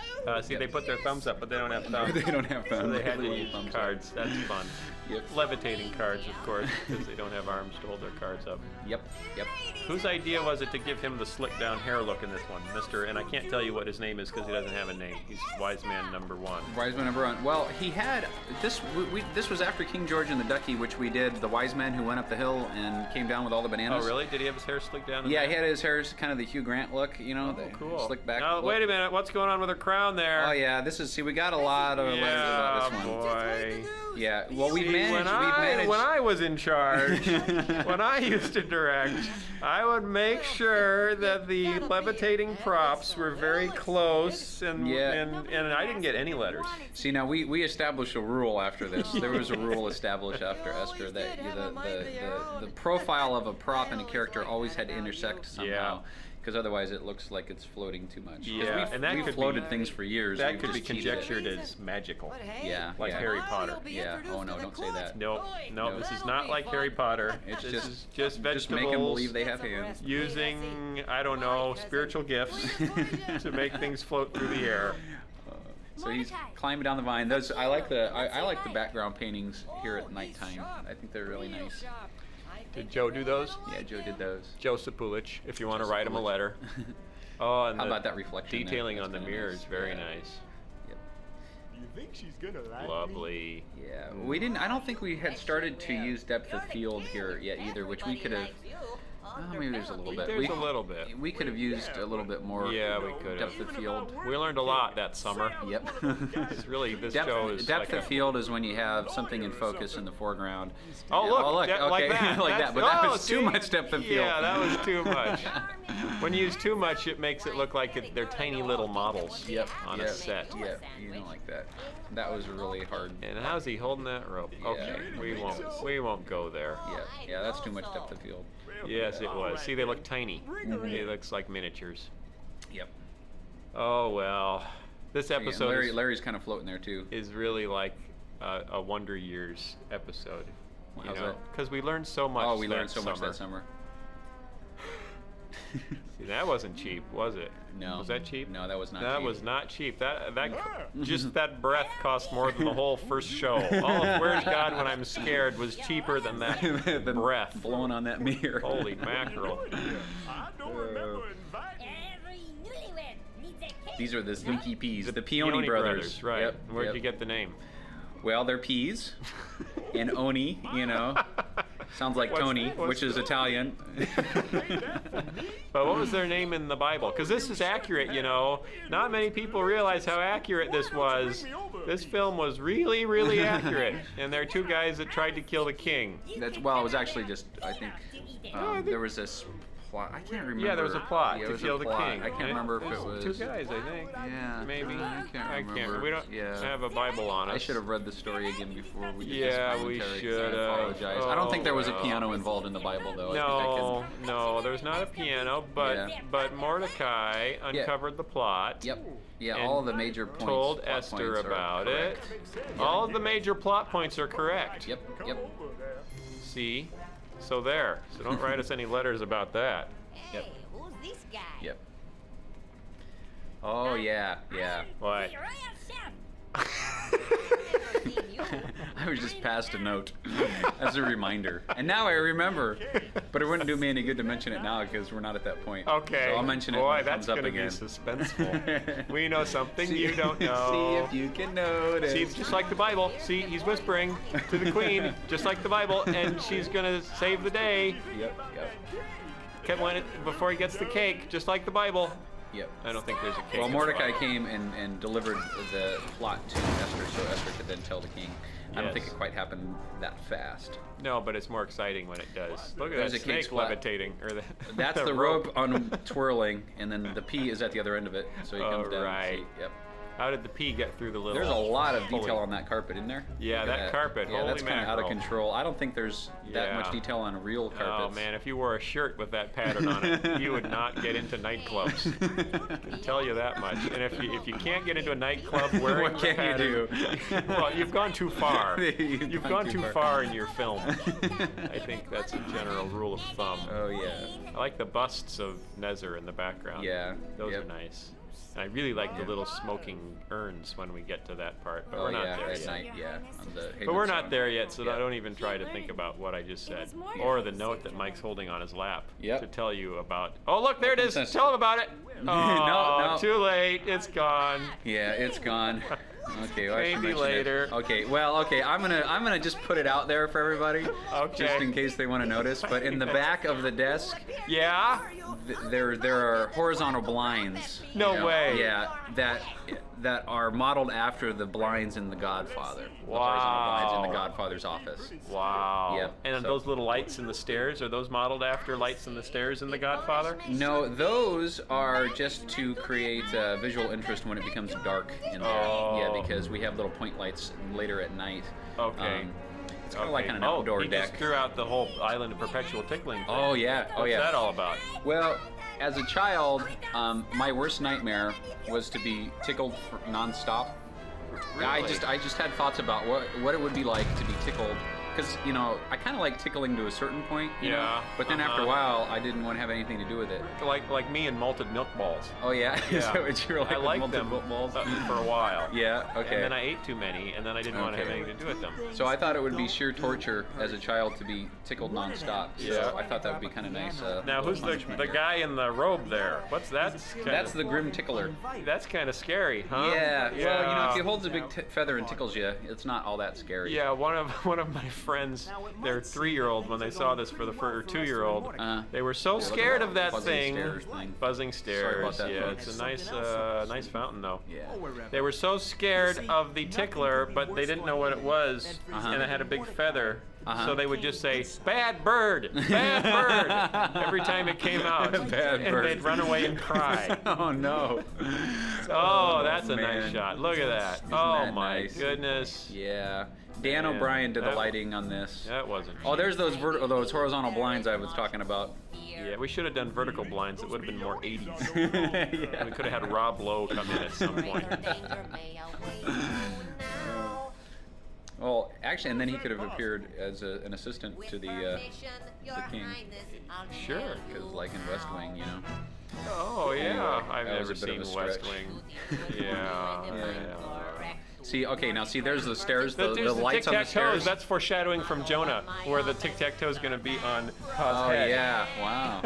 They put their thumbs up, but they don't have thumbs. They don't have thumbs. So they had to use cards. That's fun. Yep. Levitating cards, of course, because they don't have arms to hold their cards up. Yep. Whose idea was it to give him the slick down hair look in this one, Mr. And I can't tell you what his name is because he doesn't have a name. He's Wise Man number 1. Wise Man number 1. Well, he had this. This was after King George and the Ducky, which we did. The Wise Man who went up the hill and came down with all the bananas. Oh, really? Did he have his hair slicked down? Yeah, he had his hair kind of the Hugh Grant look, the cool. slick back. Now, look. wait a minute. What's going on with her crown there? Oh yeah, we got a lot of letters about this one. Boy. Yeah, well we've managed. When I was in charge, when I used to direct, I would make sure that the levitating props were very close, and I didn't get any letters. See, now we established a rule after this. There was a rule established after Esther that the profile of a prop and a character always had to intersect somehow. Yeah. Because otherwise it looks like it's floating too much. Yeah, and that we've could floated things for years. That We've could be just cheated it. conjectured as magical. Yeah, like yeah. Harry Potter. Yeah. Oh no, don't say that. No, this is not like Harry Potter. It's just vegetables. Just make them believe they have hands. Using, I don't know, spiritual gifts to make things float through the air. So he's climbing down the vine. I like the background paintings here at nighttime. I think they're really nice. Did Joe do those? Yeah, Joe did those. Joe Sapulich, if you want to write him a letter. Oh, and how about that reflection? Detailing on the mirrors, very nice. Yep. You think she's gonna like Lovely. Yeah, we didn't. I don't think we had started to use depth of field here yet either, which we could have. Maybe there's a little bit. There's a little bit. We could have used a little bit more. Yeah, we could have. Depth of field. We learned a lot that summer. Yep. It's really this depth, show is depth like of field is when you have something in focus in the foreground. Oh look, okay, like that. like that. But that was too much depth of field. Yeah, that was too much. When you use too much, it makes it look like they're tiny little models on a set. Yeah, you don't like that. That was really hard. And how's he holding that rope? Okay, we won't go there. Yeah, that's too much depth of field. Yes, it was. See, they look tiny. It looks like miniatures. Yep. Oh well. This And episode Larry's kind of floating there too. is really like a Wonder Years episode. How's that? Because we learned so much. Oh, we learned so much that summer. See, that wasn't cheap, was it? No. Was that cheap? No, that was not cheap. That was not cheap. That just that breath cost more than the whole first show. All of Where's God When I'm Scared was cheaper than that breath. Blowing on that mirror. Holy mackerel. I don't remember inviting. Every newlywed needs a cake. These are the Slinky Peas, the Peony brothers. Right. Yep, Where'd yep. you get the name? Well, they're peas. And Oni, sounds like Tony, which is Italian. But what was their name in the Bible? Because this is accurate, Not many people realize how accurate this was. This film was really, really accurate. And there are two guys that tried to kill the king. It was actually just, I think, there was this plot. I can't remember. Yeah, there was a plot Yeah, to was kill a the plot. king. I can't remember if it was two guys, I think. Yeah, Maybe. I can't remember. We don't have a Bible on us. I should have read the story again before we did Yeah, this we commentary, should so I have. apologize. I don't think there was a Oh, piano involved in the Bible, though. No, there was not a piano, but Mordecai uncovered the plot. Yep. Yeah, and all of the major points. Told plot Esther points are about it. correct. All of the major plot points are correct. Yep. See? So there. So don't write us any letters about that. Hey, who's this guy? Yep. Oh, yeah. What? The royal chef. I was just passed a note as a reminder. And now I remember. But it wouldn't do me any good to mention it now because we're not at that point. Okay. So I'll mention it Boy, when it that's comes up gonna again. be suspenseful. We know something you don't know. See if you can notice. See, just like the Bible. See, he's whispering to the queen, just like the Bible, and she's gonna save the day. Yep. Before he gets the cake, just like the Bible. Yep. I don't think there's a cake. Well, in Mordecai the Bible. came and delivered the plot to Esther, so Esther could then tell the king. I don't think Yes. it quite happened that fast. No, but it's more exciting when it does. Look at There's that a cake snake splat. levitating, or That's the rope twirling, and then the pea is at the other end of it, so he comes down. Right. See, yep. How did the pea get through the little? There's a lot of Holy- detail on that carpet, isn't there? Yeah, Look at that carpet, Yeah, holy that's kind of out of mackerel. control. I don't think there's that Yeah. much detail on real carpets. Oh man, if you wore a shirt with that pattern on it, you would not get into nightclubs. I can tell you that much. And if you can't get into a nightclub wearing What the can you pattern, do? well, you've gone too far. You've gone too far in your film. I think that's a general rule of thumb. Oh yeah. I like the busts of Nezer in the background. Yeah. Those Yep. are nice. And I really like the little smoking urns when we get to that part, but Oh we're not yeah, there at yet. night, yeah. On the But we're Haven not song. there yet, so Yeah. I don't even try to think about what I just said. Or the note that Mike's holding on his lap Yep. to tell you about. Oh, look, there it is. Princess. Tell him about it. Oh, No. too late. It's gone. Yeah, it's gone. Okay, well, I should Maybe mention it. later. Okay, I'm gonna just put it out there for everybody, Okay. just in case they want to notice. But in the back of the desk, Yeah? there are horizontal blinds. No way. Yeah, that are modeled after the blinds in The Godfather. The Wow. horizontal blinds in The Godfather's office. Wow. Yep, And so- those little lights in the stairs, are those modeled after lights in the stairs in The Godfather? No, those are just to create visual interest when it becomes dark in there. Oh. Yeah, because we have little point lights later at night. Okay. It's kind of like on an outdoor he deck. just threw out the whole island of perpetual tickling. Oh yeah, oh What's yeah. that all about? Well, as a child, my worst nightmare was to be tickled nonstop. I Really? just had thoughts about what it would be like to be tickled. Because, I kind of like tickling to a certain point, you know? Yeah, But then after a uh-huh. while, I didn't want to have anything to do with it. Like me and malted milk balls. Oh, yeah? Is Yeah. that what you're like I with liked multiple them balls? for a while. Yeah, okay. And then I ate too many, and then I didn't want to have Okay. anything to do with them. So I thought it would be sheer torture as a child to be tickled nonstop. Yeah. So I thought that would be kind of nice. Now, who's the guy in the robe there? What's that? That's the Grim Tickler. That's kind of scary, huh? Yeah. Well, if he holds a big feather and tickles you, it's not all that scary. Yeah, one of my friends, their 3-year-old, when they saw this for the first 2-year-old, they were so scared of that buzzing thing. stairs thing. Buzzing Sorry stairs. about that, Yeah, folks. it's a nice fountain though. Yeah. They were so scared of the tickler, but they didn't know what it was, Uh-huh. and it had a big feather. Uh-huh. So they would just say, "Bad bird, bad bird," every time it came out, Bad and bird. they'd run away and cry. Oh no. Oh, that's a man. nice shot. Look at that. Isn't Oh that my nice? goodness. Yeah. Dan Yeah, O'Brien did the that- lighting on this. That wasn't. Oh, there's those horizontal blinds I was talking about. Yeah, we should have done vertical blinds. It would have been more 80s. Yeah. We could have had Rob Lowe come in at some point. Well, actually, and then he could have appeared as an assistant to the king. Sure. Because, like in West Wing, you know. Oh yeah, I've That was never a bit seen of a West stretch. Wing. Yeah. See, okay, now see, there's the stairs, the There's the lights on the tic-tac-toes. stairs. That's foreshadowing from Jonah, where the tic-tac-toe is going to be on Pa's Oh head. yeah, wow.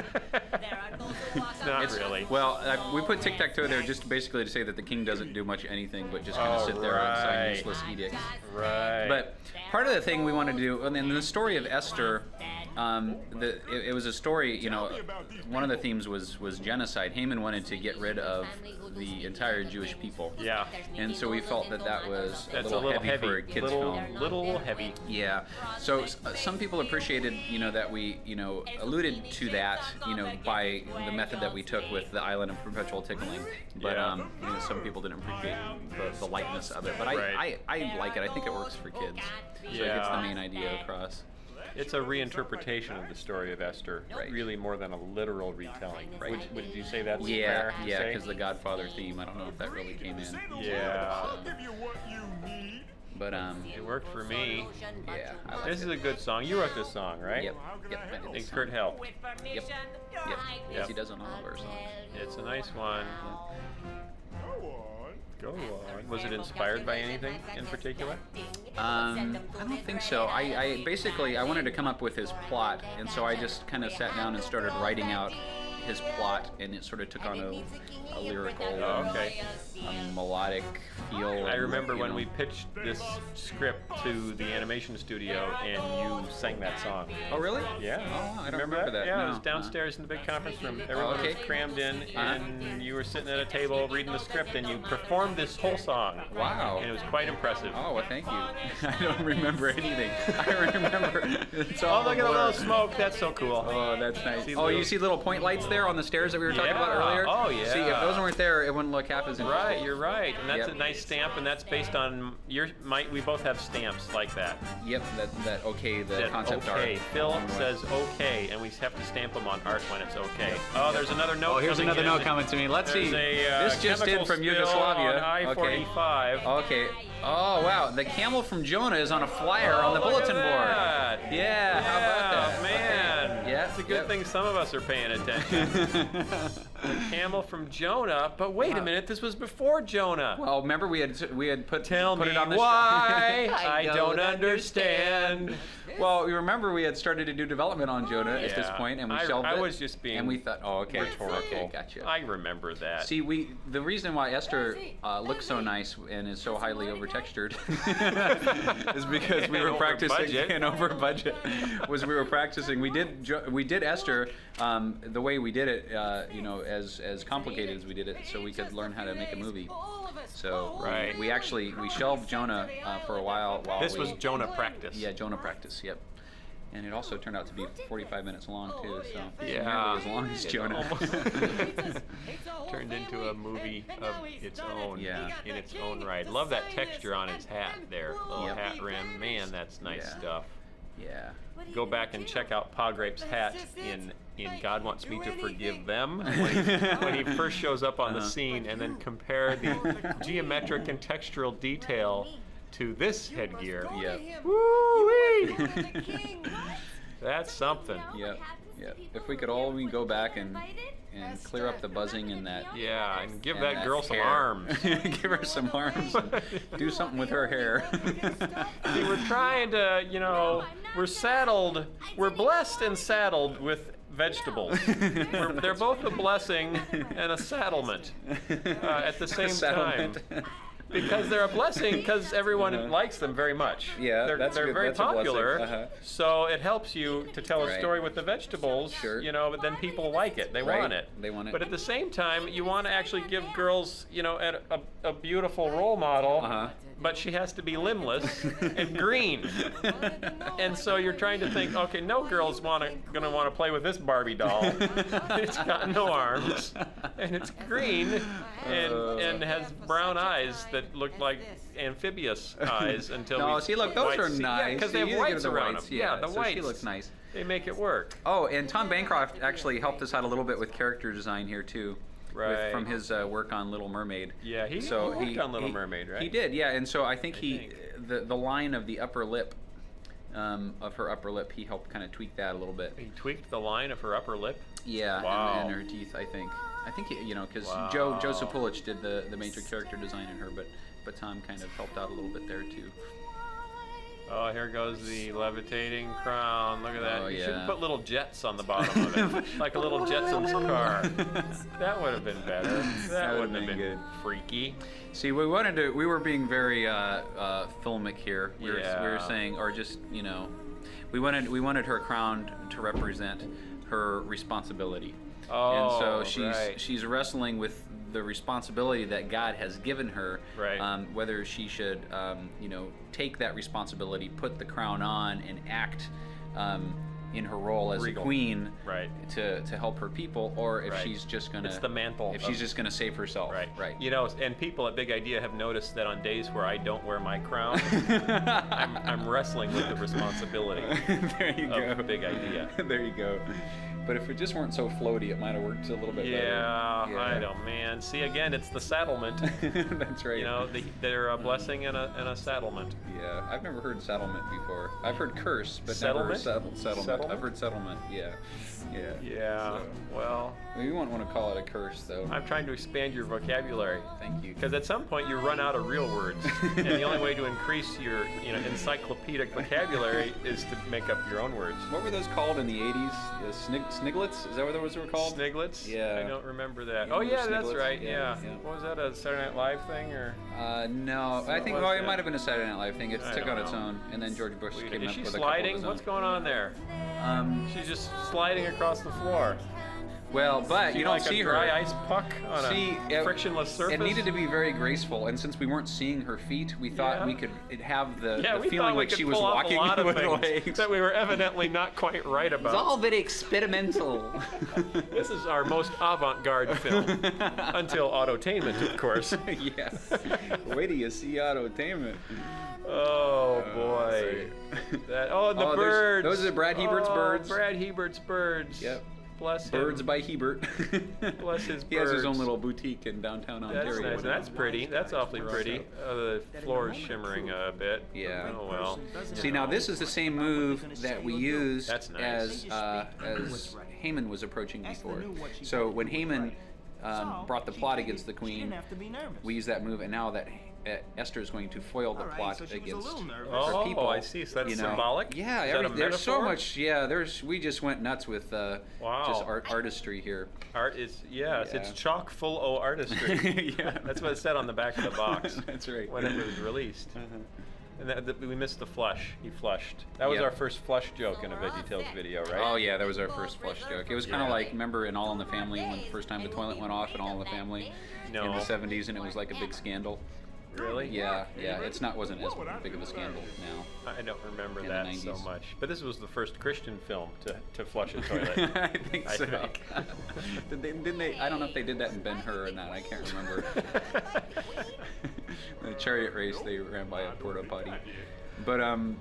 Not really. Well, we put tic-tac-toe there just basically to say that the king doesn't do much anything but just kind of Oh, sit there and sign right. useless edicts. Right. But part of the thing we wanted to do, and in the story of Esther, it was a story, you know, one of the themes was genocide. Haman wanted to get rid of the entire Jewish people. Yeah. And so we felt that that was That's a little heavy for a kid's film. Little heavy. Yeah. So some people appreciated, you know, that we, you know, alluded to that, you know, by the method that we took with the island of perpetual tickling. But Yeah. you know, some people didn't appreciate the lightness of it. But I like it. I think it works for kids. So it gets the Yeah. main idea across. It's a reinterpretation of the story of Esther, really more than a literal retelling. Right. Would you say that's Yeah, fair to yeah, say? because the Godfather theme, I don't know if that really came in. Yeah. I'll give you what you need. But It worked for me. yeah, I like This it. is a good song. You wrote this song, right? Yep, yep, I did And this Kurt song. helped. Yep, yep, as he does on all of our songs. It's a nice one. Go on. Go on. Was it inspired by anything in particular? I don't think so. I basically I wanted to come up with his plot, and so I just kind of sat down and started writing out his plot, and it sort of took on a lyrical, Oh, okay. a melodic feel. I and, remember you when know. we pitched this script to the animation studio and you sang that song. Oh really? Yeah. Oh, I don't remember that. Yeah, no. it was downstairs in the big conference room. Everyone okay. was crammed in, Uh-huh. and you were sitting at a table reading the script, and you performed this whole song. Wow. And it was quite impressive. Oh well, thank you. I don't remember anything. I remember. It's Oh, all look at a the little blur. smoke. That's so cool. Oh, that's nice. See Oh, little- you see little point lights there on the stairs that we were talking about Yeah. earlier? Oh, See, if yeah. those weren't there, it wouldn't look half as interesting. Right, you're right, and that's Yep. a nice stamp, and that's based on we both have stamps like that. Yep, that okay, the That concept okay. art. Phil along the way. says okay, and we have to stamp them on art when it's okay. Oh, there's another note. Oh, here's coming another in. note coming to me. Let's There's see. A, This just in chemical from spill Yugoslavia. on I-45. Okay. Oh wow, the camel from Jonah is on a flyer on the look bulletin at board. that. Yeah, how about that? Man. Yeah, It's a good yep. thing some of us are paying attention. The camel from Jonah, but wait a minute, this was before Jonah. Well, remember we had put Tell put me it on the why I I don't understand. Well, you remember we had started to do development on Jonah at this Yeah. point, and we I- shelved I it. was just being and we thought, oh, okay, Rhetorical. okay, gotcha. I remember that. See, the reason why Esther looks so nice and is so highly over-textured is because we And were over practicing budget. and over budget. Was we were practicing. We did Esther the way we did it, you know, as complicated as we did it, so we could learn how to make a movie. So Right. we shelved Jonah for a while This we, was Jonah practice. Yeah, Jonah practice. Yep. And it also turned out to be 45 minutes long too, so Yeah. nearly as long as It Jonah. almost turned into a movie of its own. Yeah. In its own right. Love that texture on his hat there. Little Yep. hat rim. Man, that's nice Yeah. stuff. Yeah. Go back and check out Pa Grape's hat in God Wants Me to Forgive Them when he first shows up on the scene, and then compare the geometric and textural detail to this headgear. Yeah. Woo-wee! That's something. Yep. Yep. If we could all go back and clear up the buzzing in that. Yeah, and give and that girl some hair. arms. Give her some arms. And do something with her hair. See, we're trying to, you know, we're blessed and saddled with vegetables. They're both a blessing and a saddlement at the same time. Settlement. Because they're a blessing because everyone likes them very much. Yeah, they're, that's they're good. very That's a blessing. popular. Uh-huh. So it helps you to tell a Right. story with the vegetables, Sure. you know, but then people like it. They Right. want it. They want it. But at the same time, you want to actually give girls, you know, a beautiful role model Uh-huh. but she has to be limbless and green. And so you're trying to think, okay, no girl's gonna want to play with this Barbie doll. It's got no arms, and it's green, and has brown eyes that look like amphibious eyes until No, we see, look, those white are see. nice. Yeah, because they See, have you get whites the around whites, them. yeah, the so whites. she looks nice. They make it work. Oh, and Tom Bancroft actually helped us out a little bit with character design here too. Right. From his work on Little Mermaid. Yeah, he so worked on Little Mermaid, right? He did, yeah. And so I think the line of the upper lip, of her upper lip, he helped kind of tweak that a little bit. He tweaked the line of her upper lip? Yeah, Wow. and her teeth, I think. Because Wow. Joe Sapulich did the major character design in her, but Tom kind of helped out a little bit there too. Oh, here goes the levitating crown. Look at that. Oh, You yeah. should put little jets on the bottom of it, like a little Jetsons car. That would have been better. That wouldn't have been good. freaky. See, we were being very filmic here. We Yeah. were saying, or just, we wanted her crown to represent her responsibility. Oh, and so she's wrestling with the responsibility that God has given her. Right. Whether she should, take that responsibility, put the crown on, and act in her role as Regal. a queen, Right. to help her people, or if Right. she's just gonna. It's the mantle. If she's just gonna save herself. Right. Right. And people at Big Idea have noticed that on days where I don't wear my crown, I'm wrestling with the responsibility There you go. of Big Idea. There you go. But if it just weren't so floaty, it might have worked a little bit better. Yeah, I don't, man. See, again, it's the saddlement. That's right. They're a blessing and a settlement. Yeah, I've never heard settlement before. I've heard curse, but Settlement? never settlement. Settlement? I've heard settlement. Yeah. Yeah. So, Well, you won't want to call it a curse, though. I'm trying to expand your vocabulary. Thank you. Because at some point you run out of real words, and the only way to increase your, encyclopedic vocabulary is to make up your own words. What were those called in the 80s? The sniglets? Is that what those were called? Sniglets? Yeah. I don't remember that. You Oh remember yeah, that's Sniglets? right. Yeah, Yeah. yeah. What was that? A Saturday Night Live thing or? No. I think was it that? might have been a Saturday Night Live thing. It I took don't on its know. own, and then George Bush came Is up she with a sliding? couple of What's his own. going on there? She's just sliding across the floor. Well, but you don't like see a her. dry ice puck on a frictionless surface. It needed to be very graceful, and since we weren't seeing her feet, we thought Yeah. we could have the we feeling thought we like could she was pull off walking a lot of with things legs. that we were evidently not quite right It's about. all very experimental. This is our most avant-garde film, until Autotainment, of course. Yeah. Wait till you see Autotainment. Oh boy. And the birds. Those are Brad Hebert's birds. Brad Hebert's birds. Yep. Bless him. Birds by Hebert. Bless his He has his own birds. little boutique in downtown That's Ontario. nice. That's pretty. That's awfully pretty. The floor is shimmering a bit. Yeah. Oh well. See, now this is the same move that we used That's nice. as Haman was approaching before. So when Haman brought the plot against the queen, we used that move, and now that Esther is going to foil the plot against her people. I see. So that's symbolic? Yeah, Is that a there's so metaphor? much. Yeah, we just went nuts with just artistry here. Art is it's Yeah. chock full o' artistry. Yeah. That's what it said on the back of the box. That's right. When it was released. And we missed the flush. He flushed. That was Yep. our first flush joke in a VeggieTales video, right? Oh yeah, that was our first flush joke. It was kind of like, remember in All in the Family when the first time the toilet went off in All in the Family in No. the 70s, and it was like a big scandal. Really? Yeah, it wasn't as big of a scandal now. I don't remember In the that so 90s. much. But this was the first Christian film to flush a toilet. I think I so. think. Didn't they? I don't know if they did that in Ben-Hur or not. I can't remember. The chariot race, they ran by a porta potty. But and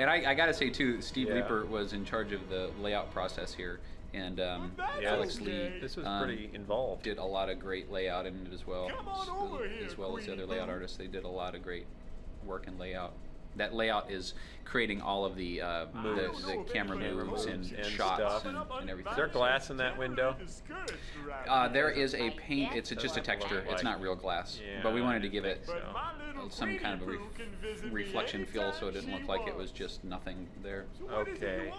I gotta say too, Steve Yeah. Leeper was in charge of the layout process here, and Yeah, Alex Lee. This was pretty involved. Did a lot of great layout in it as well, Come on over here, as well as the other Queen layout Boo. artists. They did a lot of great work in layout. That layout is creating all of the camera moves and shots stuff. and everything. Is there glass in that window? There is a paint. It's just a texture. It's not real glass. Yeah, But we wanted to I give it think so. some kind of a reflection feel, so it didn't look like it was just nothing there. Okay.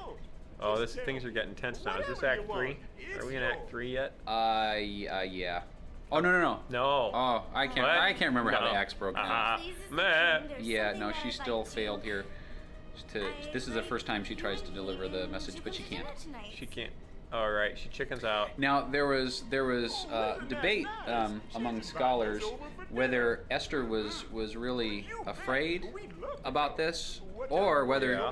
Oh, things are getting tense now. Is this Act 3? Are we in Act 3 yet? Yeah. Oh no. No. Oh, I can't remember how the acts broke down. Meh. Yeah, no, she still failed here. This is the first time she tries to deliver the message, but she can't. She can't. All right, she chickens out. Now there was debate among scholars whether Esther was really afraid about this, or whether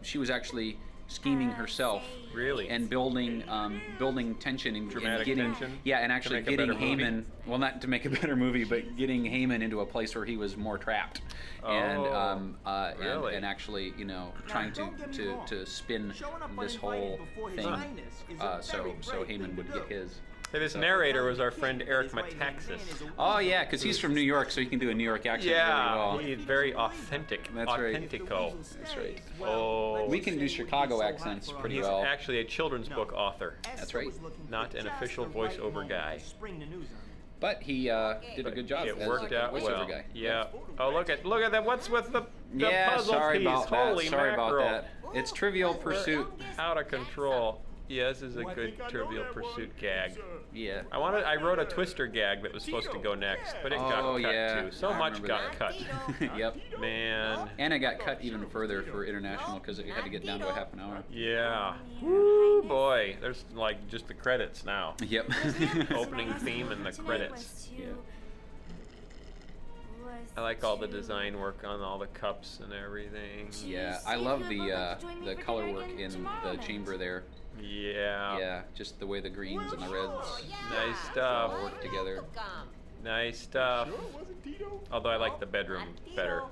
she was actually scheming herself. Really? And building tension and Dramatic getting tension? and actually To make a getting better movie? Haman. Well, not to make a better movie, but getting Haman into a place where he was more trapped, Really? and actually, trying to spin this whole thing, so Haman would get his. Hey, this narrator was our friend Eric Metaxas. Oh yeah, because he's from New York, so he can do a New York accent really well. He's very authentic. That's right. Authentico. That's right. Oh. We can do Chicago accents pretty He's well. actually a children's book author, That's right. not an official voiceover guy. But he did a good job. It as worked a out voiceover well. guy. Yeah. Oh, look at that. What's with the puzzle sorry piece? about Holy that. Sorry mackerel. about that. It's Trivial Pursuit. Out of control. Yeah, this is a good Trivial Pursuit gag. Yeah. I wrote a Twister gag that was supposed to go next, but it got cut yeah. too. So I much remember got cut. Yep. Man. And it got cut even further for international because it had to get down to a half an hour. Yeah. Woo, boy. There's like just the credits now. Yep. Opening theme and the credits. Yeah. I like all the design work on all the cups and everything. Yeah, I love the color work in the chamber there. Yeah. Yeah, just the way the greens and the reds Nice stuff. all work together. Nice stuff. Although I like the bedroom better.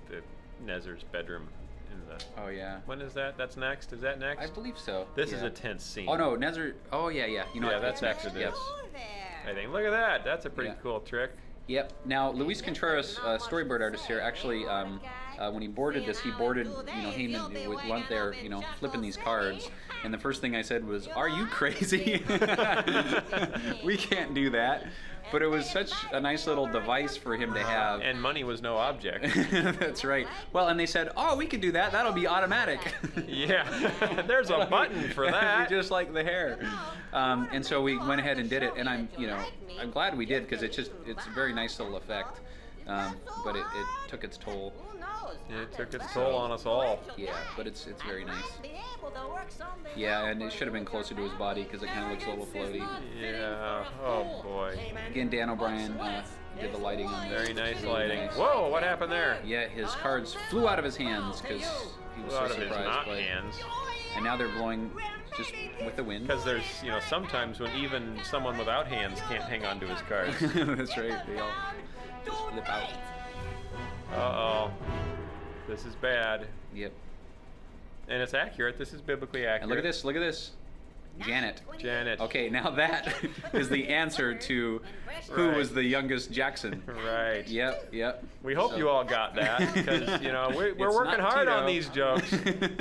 The Nezer's bedroom in the. Oh yeah. When is that? That's next? Is that next? I believe so. This is Yeah. a tense scene. Oh no, Nezer. Oh yeah, yeah. You know Yeah, what? that's next. Exodus. Yep. I think. Look at that. That's a pretty Yeah. cool trick. Yep. Now Luis Contreras, storyboard artist here, actually, when he boarded this, he boarded, Haman with Lunt there, flipping these cards, and the first thing I said was, "Are you crazy? We can't do that." But it was such a nice little device for him to have. And money was no object. That's right. Well, and they said, "Oh, we can do that. That'll be automatic." Yeah. There's a button for that. Just like the hair. And so we went ahead and did it, and I'm glad we did because it's a very nice little effect. But it took its toll. It took its toll on us all. Yeah, but it's very nice. Yeah, and it should have been closer to his body because it kind of looks a little floaty. Yeah. Oh boy. Again, Dan O'Brien did the lighting on this. Very nice Really lighting. nice. Whoa! What happened there? Yeah, his cards flew out of his hands because he was Out so of his surprised. not But, hands. and now they're blowing just with the wind. Because there's, sometimes when even someone without hands can't hang on to his cards. That's right. They all just flip out. Uh-oh. This is bad. Yep. And it's accurate. This is biblically accurate. And look at this. Look at this. Janet. Janet. Okay, now that is the answer to who was the youngest Jackson. Right. Yep. We hope you all got that because, we're It's working not hard Tito. on these jokes.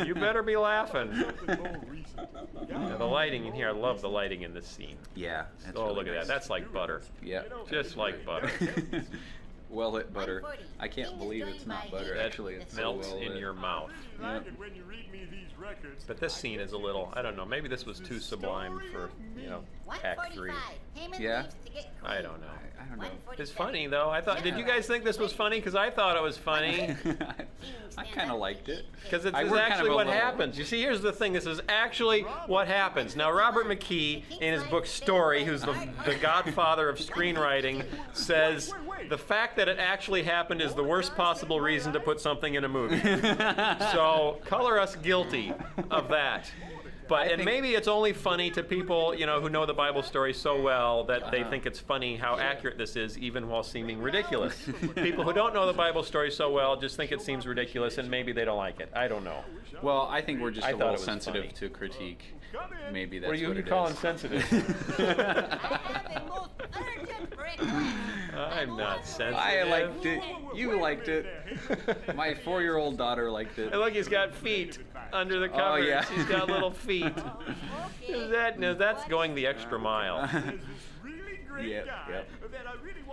You better be laughing. Yeah, the lighting in here, I love the lighting in this scene. Yeah. That's Oh, really look at nice. that. That's like butter. Yeah. Just like butter. Well lit butter. I can't believe it's not butter. That Actually, it's melts so well in lit. your mouth. Yep. When you read me these records, But this scene is a little, I don't know, maybe this was too sublime for, Act 3. Yeah. I don't know. I don't know. It's funny though. Did you guys think this was funny? Because I thought it was funny. I kind of liked it. Because this I is worked kind actually of a what little- happens. You see, here's the thing. This is actually what happens. Now, Robert McKee, in his book Story, who's the godfather of screenwriting, says the fact that it actually happened is the worst possible reason to put something in a movie. So, color us guilty of that. And maybe it's only funny to people, who know the Bible story so well that they think it's funny how accurate this is, even while seeming ridiculous. People who don't know the Bible story so well just think it seems ridiculous, and maybe they don't like it. I don't know. Well, I think we're just I a thought little it was sensitive funny. to critique. Maybe that's What are you it calling is. sensitive? I'm not sensitive. I liked it. You liked it. My 4-year-old daughter liked it. And look, he's got feet under the Oh, covers. yeah. He's got little feet. That's going the extra mile. Yep.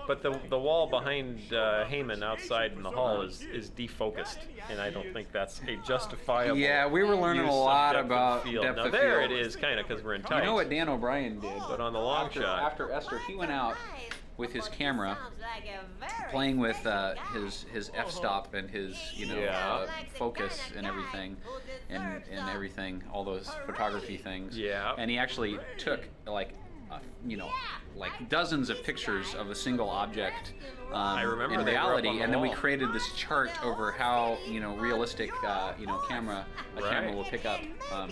But the wall behind Haman outside in the hall is defocused, and I don't think that's a justifiable. Yeah, we were learning use a of lot depth of about field. depth Now of there field. it is, kind of, because we're in tight. You know what Dan O'Brien did? But on the long shot, After Esther, he went out with his camera, playing with his f-stop and his Yeah. focus and everything, and everything, all those photography things. Yeah. And he actually took like like dozens of pictures of a single object I remember in they were up reality, on the and then we wall. created this chart over how realistic camera will pick up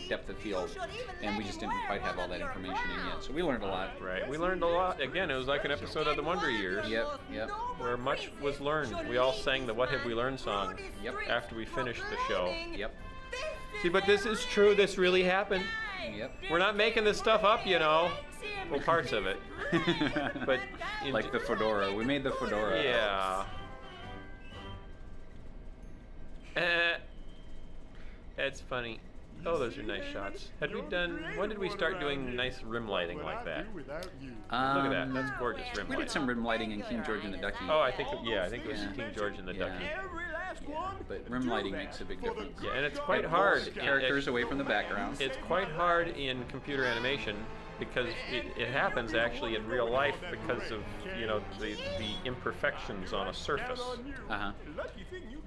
depth of field, and we just didn't quite have all that information in yet. So we learned a lot. Right. We learned a lot. Again, it was like an episode of the Wonder Years. Yep. Where much was learned. We all sang the What Have We Learned song Yep. after we finished the show. Yep. See, but this is true. This really happened. Yep. We're not making this stuff up, Well, parts of it. But Like the fedora. We made the fedora. yeah. That's funny. Oh, those are nice shots. When did we start doing nice rim lighting like that? Do without you. Look at that. That's gorgeous rim We lighting. did some rim lighting in King George and the Ducky. Oh, I think it was Yeah. King George and the Yeah. Ducky. But rim lighting makes a big difference. Yeah, and it's quite hard. Characters away from the background. It's quite hard in computer animation because it happens actually in real life because of the imperfections on a surface. Uh-huh.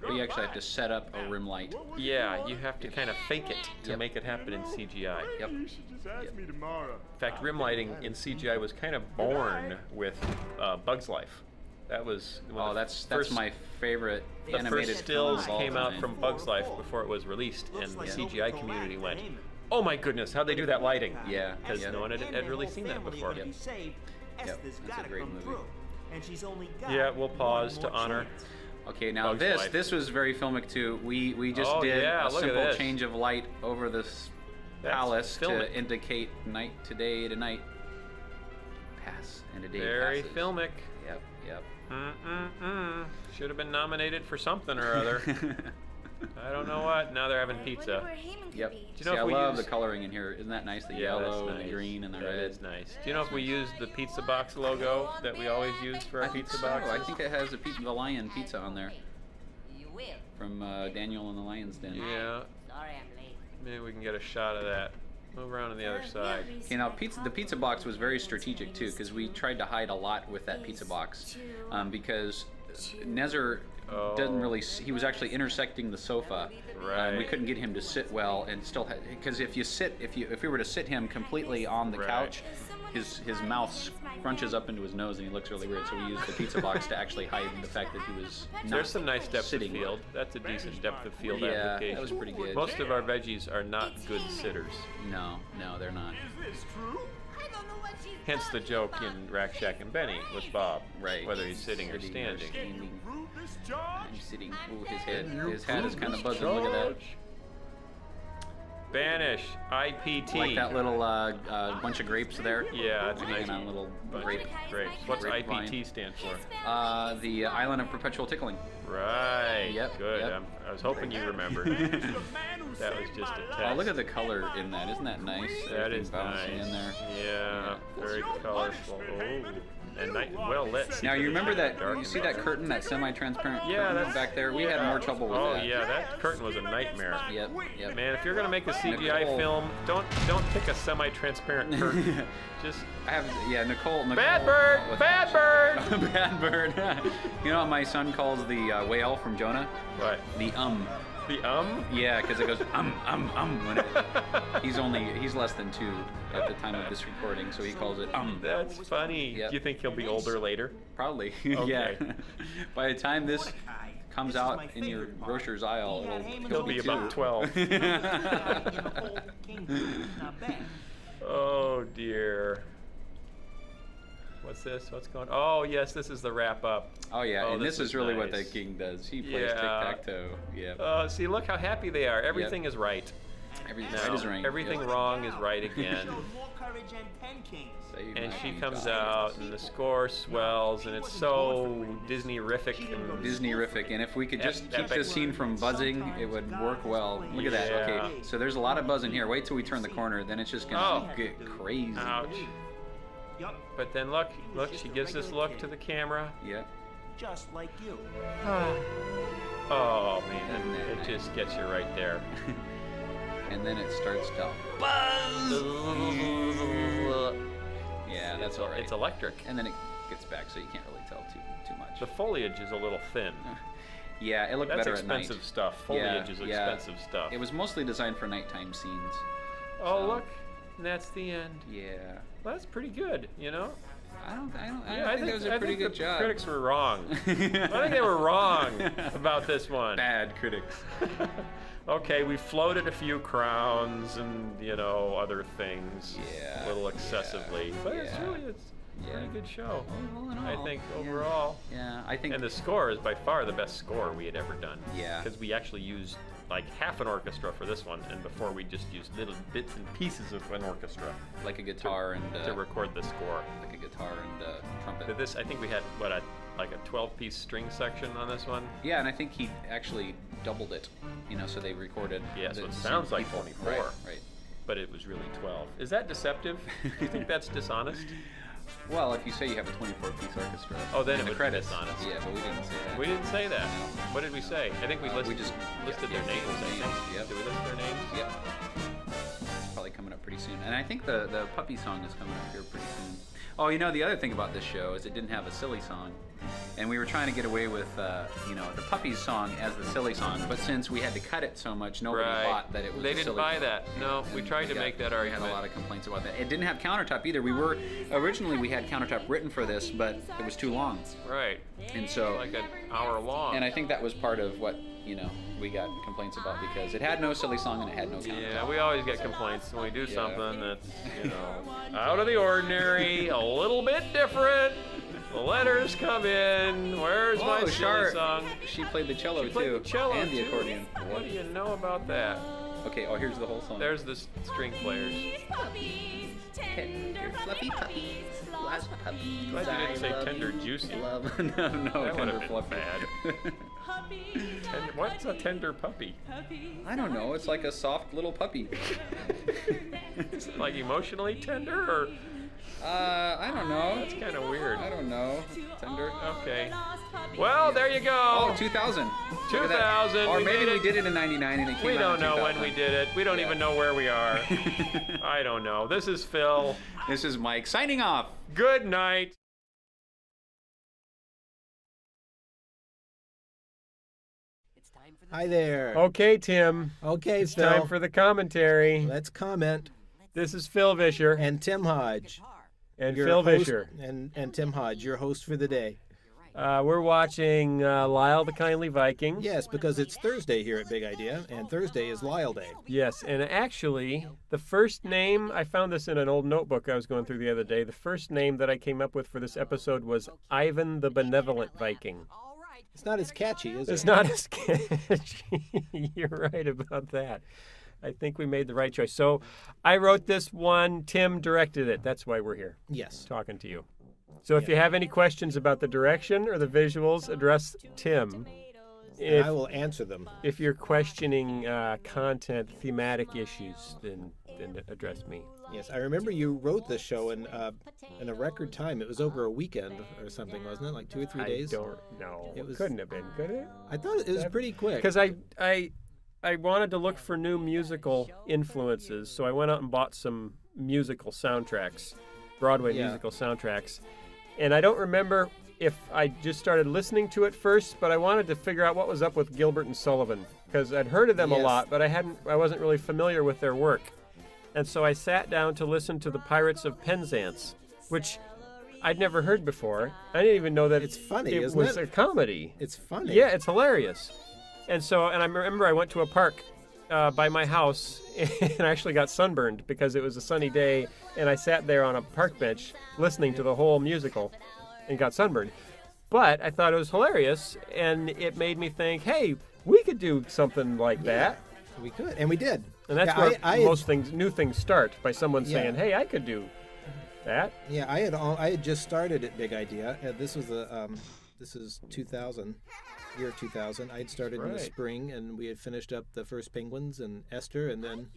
But you actually have to set up a rim light. Yeah, you have to kind of fake it to Yep. make it happen in CGI. Yep. You should just ask me tomorrow. In fact, rim lighting in CGI was kind of born with Bug's Life. That was one Oh, of the that's first, my favorite the animated first stills film of all came out time. from Bug's Life before it was released, and the CGI community went, "Oh my goodness, how'd they do that lighting?" Yeah. Because Yep. no one had really seen that before. Yep. That's a great movie. Yeah, we'll pause to honor. Okay, now Bug's Life. this was very filmic too. We just Oh, did yeah, a look at simple this. change of light over this That's palace filmic. to indicate night to day to night. Pass and a day Very passes. filmic. Yep. Should have been nominated for something or other. I don't know what. Now they're having pizza. Yep. Do you know See, if I we love use- the coloring in here. Isn't that nice? The Yeah, yellow that's and the nice. green and the That red. is nice. Do you know if we used the pizza box logo that we always use for our pizza boxes? I think it has the Lion pizza on there You will. from Daniel and the Lion's Den. Yeah. Sorry I'm late. Maybe we can get a shot of that. Move around to the other side. Okay, now the pizza box was very strategic too, because we tried to hide a lot with that pizza box, because Nezer doesn't really. He was actually intersecting the sofa. Right. We couldn't get him to sit well, and still because if we were to sit him completely on the Right. couch, his mouth scrunches up into his nose and he looks really weird. So we used the pizza box to actually hide the fact that he was not There's some nice depth sitting of field. That's a decent depth of field Yeah, application. that was pretty good. Most of our veggies are not good sitters. No, they're not. Is this true? I don't know what she's Hence the joke in Rack Shack and Benny with Bob. Right. Whether he's sitting or standing. Prove this charge? I'm sitting. Ooh, his hat is kind of buzzing. Look at that. Banish. IPT. Like that little bunch of grapes there. Yeah, that's a hanging nice on a little bunch grape. of grapes. What's grapevine. IPT stand for? The Island of Perpetual Tickling. Right. Yep, Good. yep. I was hoping you remembered. That was just a test. Oh, look at the color in that. Isn't that nice? That Everything is bouncing nice. in there. Yeah, very colorful. Oh, and well lit. Now you remember that? Dark You and see that dark. curtain, that semi-transparent Yeah, curtain that's back there? We had more trouble with Oh that. yeah, that curtain was a nightmare. Yep. Yep. Man, if you're gonna make a CGI Nicole. film, don't pick a semi-transparent curtain. Just I have. Yeah, Nicole. Bad bird, what- bad bird. Bad bird. You know what my son calls the whale from Jonah? What? The The Yeah, because it goes when he's less than 2 at the time of this recording, so he calls it That's funny. Yep. Do you think he'll be older later? Probably. Okay. Yeah. By the time this comes out in your grocer's aisle, He'll be about 12. Oh dear. What's this? What's going? Oh yes, this is the wrap up. Oh yeah, Oh, and this is really what the nice. king does. He plays Yeah. tic-tac-toe. Yeah. See, look how happy they are. Everything is right. Everything Now, right is right. everything Yep. wrong is right again. Save And my she king, comes Joshua. out, and the score swells, and it's so Disney-rific. And Disney-rific, and if we could just keep Epic. this scene from buzzing, it would work well. Look at that. Yeah. Okay, so there's a lot of buzz in here. Wait till we turn the corner, then it's just gonna Oh. get crazy. Ouch. But then look, she gives this look to the camera. Yeah. Just like you. Oh man, Isn't that it nice? just gets you right there. And then it starts to Yeah, that's all right. It's electric. And then it gets back, so you can't really tell too much. The foliage is a little thin. Yeah, it looked That's better at night. expensive stuff. Foliage is Yeah, expensive stuff. It was mostly designed for nighttime scenes. Oh so- look, and that's the end. Yeah. Well, that's pretty good, you know? I think that was a pretty good the job. Critics were wrong. I think they were wrong about this one. Bad critics. Okay, we floated a few crowns and, other things. Yeah. A little excessively. But it's a pretty good show. All in all, I think overall. Yeah, I think. And the score is by far the best score we had ever done. Yeah. Because we actually used like half an orchestra for this one, and before we just used little bits and pieces of an orchestra. Like a guitar to record the score. Like a guitar and trumpet. But this, I think we had like a 12-piece string section on this one. Yeah, and I think he actually doubled it. So they recorded. Yeah, so it sounds like 24. Right. But it was really 12. Is that deceptive? Do you think that's dishonest? Well, if you say you have a 24-piece orchestra. Oh, then in it the would be credits. dishonest. Yeah, but we didn't say that. We didn't say that. What did we say? I think we just listed their names. I think. Yep. Did we list their names? Yep. It's probably coming up pretty soon. And I think the puppy song is coming up here pretty soon. Oh, the other thing about this show is it didn't have a silly song. And we were trying to get away with, the puppies song as the silly song. But since we had to cut it so much, nobody thought that it was They a didn't silly buy song. that. No, we tried to make that argument. We had a lot of complaints about that. It didn't have countertop either. Originally we had countertop written for this, but it was too long. Right. And so. Like an hour long. And I think that was part of what, we got complaints about because it had no silly song and it had no countertop. Yeah, we always get complaints when we do something that's, out of the ordinary, a little bit different. The letters come in. Where's my silly song? She played the cello She played too. the cello and the too. accordion. What do you know about that? Okay, here's the whole song. There's the string players. Tender fluffy puppies, lost puppies. Glad you didn't say tender juicy. No, That would tender have been fluffy. bad. What's a tender puppy? I don't know. It's like a soft little puppy. Is it like emotionally tender or? I don't know. That's kind of weird. I don't know. Tender. Okay. Well, there you go. Oh, 2000. 2000. Or we maybe made we it. did it in 99 and it came We out don't in know 2000. when we did it. We don't even know where we are. I don't know. This is Phil. This is Mike signing off. Good night. Hi there. Okay, Tim. Okay, It's Phil. time for the commentary. Let's comment. This is Phil Vischer And Tim Hodge. and your Phil host- Vischer. And Tim Hodge, your host for the day. We're watching Lyle the Kindly Viking. Yes, because it's Thursday here at Big Idea, and Thursday is Lyle Day. Yes, and actually, the first name, I found this in an old notebook I was going through the other day. The first name that I came up with for this episode was Ivan the Benevolent Viking. It's not as catchy, is it? It's not as catchy. You're right about that. I think we made the right choice. So I wrote this one. Tim directed it. That's why we're here Yes. talking to you. So if you have any questions about the direction or the visuals, address Tim. And I will answer them. If you're questioning content, thematic issues, then address me. Yes, I remember you wrote this show in a record time. It was over a weekend or something, wasn't it? Like 2 or 3 days? I don't know. It was- Couldn't have been, could it? I thought it was pretty quick. Because I wanted to look for new musical influences, so I went out and bought some musical soundtracks, Broadway musical soundtracks. And I don't remember if I just started listening to it first, but I wanted to figure out what was up with Gilbert and Sullivan, because I'd heard of them a Yes. lot, but I wasn't really familiar with their work. And so I sat down to listen to The Pirates of Penzance, which I'd never heard before. I didn't even know that It's funny, it isn't was it? a comedy. It's funny. Yeah, it's hilarious. And I remember I went to a park by my house and I actually got sunburned because it was a sunny day and I sat there on a park bench listening to the whole musical and got sunburned. But I thought it was hilarious and it made me think, hey, we could do something like that. We could, and we did. And that's Yeah, where most new things start, by someone Yeah. saying, hey, I could do that. Yeah, I had just started at Big Idea. This was this is 2000, year 2000. I had started in the Right. spring, and we had finished up the first Penguins and Esther, and then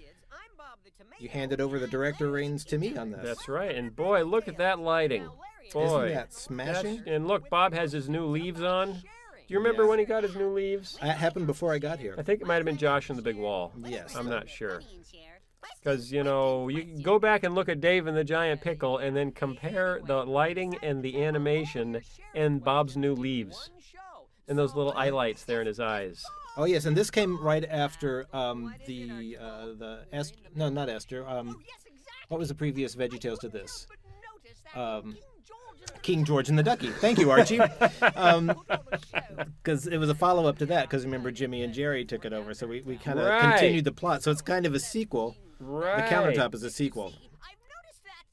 you handed over the director reins to me on this. That's right. And boy, look at that lighting. Boy, Isn't that smashing? and look, Bob has his new leaves on. Do you remember when he got his new leaves? That happened before I got here. I think it might have been Josh and the Big Wall. Yes. I'm not sure. Because, you can go back and look at Dave and the Giant Pickle and then compare the lighting and the animation and Bob's new leaves. And those little eye lights there in his eyes. Oh yes, and this came right after the Esther. No, not Esther. What was the previous VeggieTales to this? King George and the Ducky. Thank you, Archie. Because it was a follow-up to that. Because remember, Jimmy and Jerry took it over, so we kind of continued the plot. So it's kind of a sequel. Right. The Countertop is a sequel.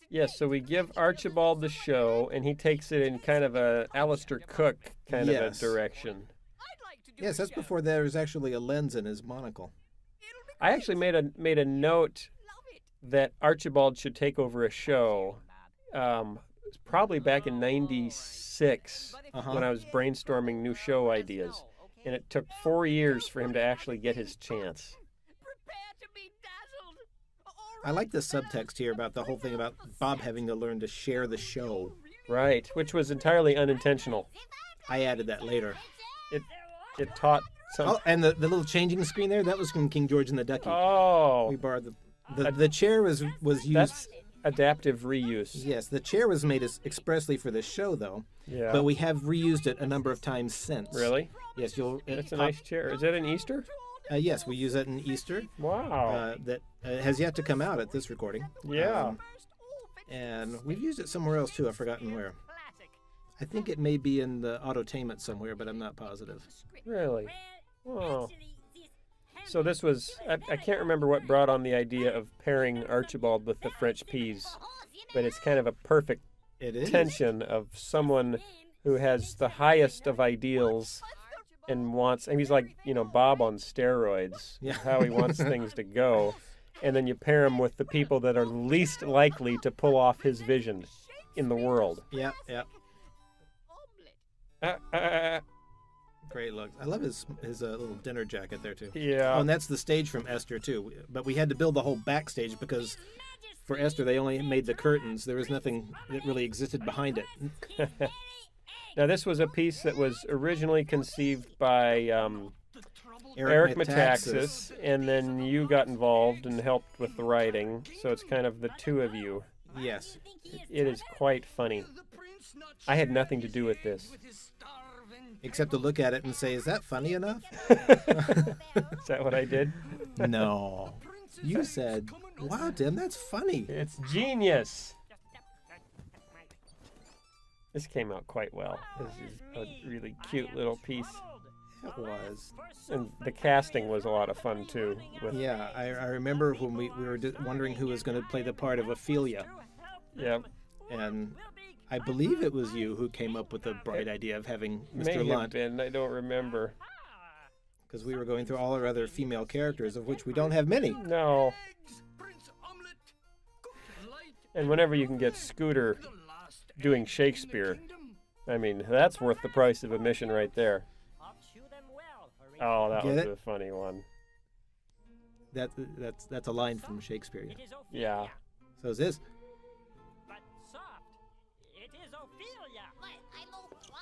Yes, so we give Archibald the show, and he takes it in kind of a Alistair Cook kind of a direction. Yes, that's before there was actually a lens in his monocle. I actually made a note that Archibald should take over a show. Probably back in '96 when I was brainstorming new show ideas, and it took 4 years for him to actually get his chance. I like the subtext here about the whole thing about Bob having to learn to share the show. Right, which was entirely unintentional. I added that later. It taught some. Oh, and the little changing screen there, that was from King George and the Ducky. Oh. We borrowed the chair was used. That's adaptive reuse. Yes, the chair was made expressly for this show, though. Yeah. But we have reused it a number of times since. Really? Yes, It's a nice chair. Is that an Easter? Yes, we use that in Easter. Wow. That has yet to come out at this recording. Yeah. And we've used it somewhere else too. I've forgotten where. I think it may be in the Autotainment somewhere, but I'm not positive. Really? Oh. So this was, I can't remember what brought on the idea of pairing Archibald with the French peas, but it's kind of a perfect tension of someone who has the highest of ideals and he's like, Bob on steroids, how he wants things to go. And then you pair him with the people that are least likely to pull off his vision in the world. Yeah. Great look. I love his little dinner jacket there too. Yeah. Oh, and that's the stage from Esther too. But we had to build the whole backstage because for Esther they only made the curtains. There was nothing that really existed behind it. Now this was a piece that was originally conceived by Eric Metaxas, and then you got involved and helped with the writing. So it's kind of the two of you. Yes. It is quite funny. I had nothing to do with this. Except to look at it and say, is that funny enough? Is that what I did? No. You said, wow, Tim, that's funny. It's genius. This came out quite well. This is a really cute little piece. It was. And the casting was a lot of fun, too. Yeah, I remember when we were wondering who was going to play the part of Ophelia. Yep. And I believe it was you who came up with the bright idea of having Mr. May Lunt. have been. I don't remember. Because we were going through all our other female characters, of which we don't have many. No. And whenever you can get Scooter doing Shakespeare, I mean, that's worth the price of admission right there. Oh, that was a funny one. That's a line from Shakespeare. Yeah. So is this.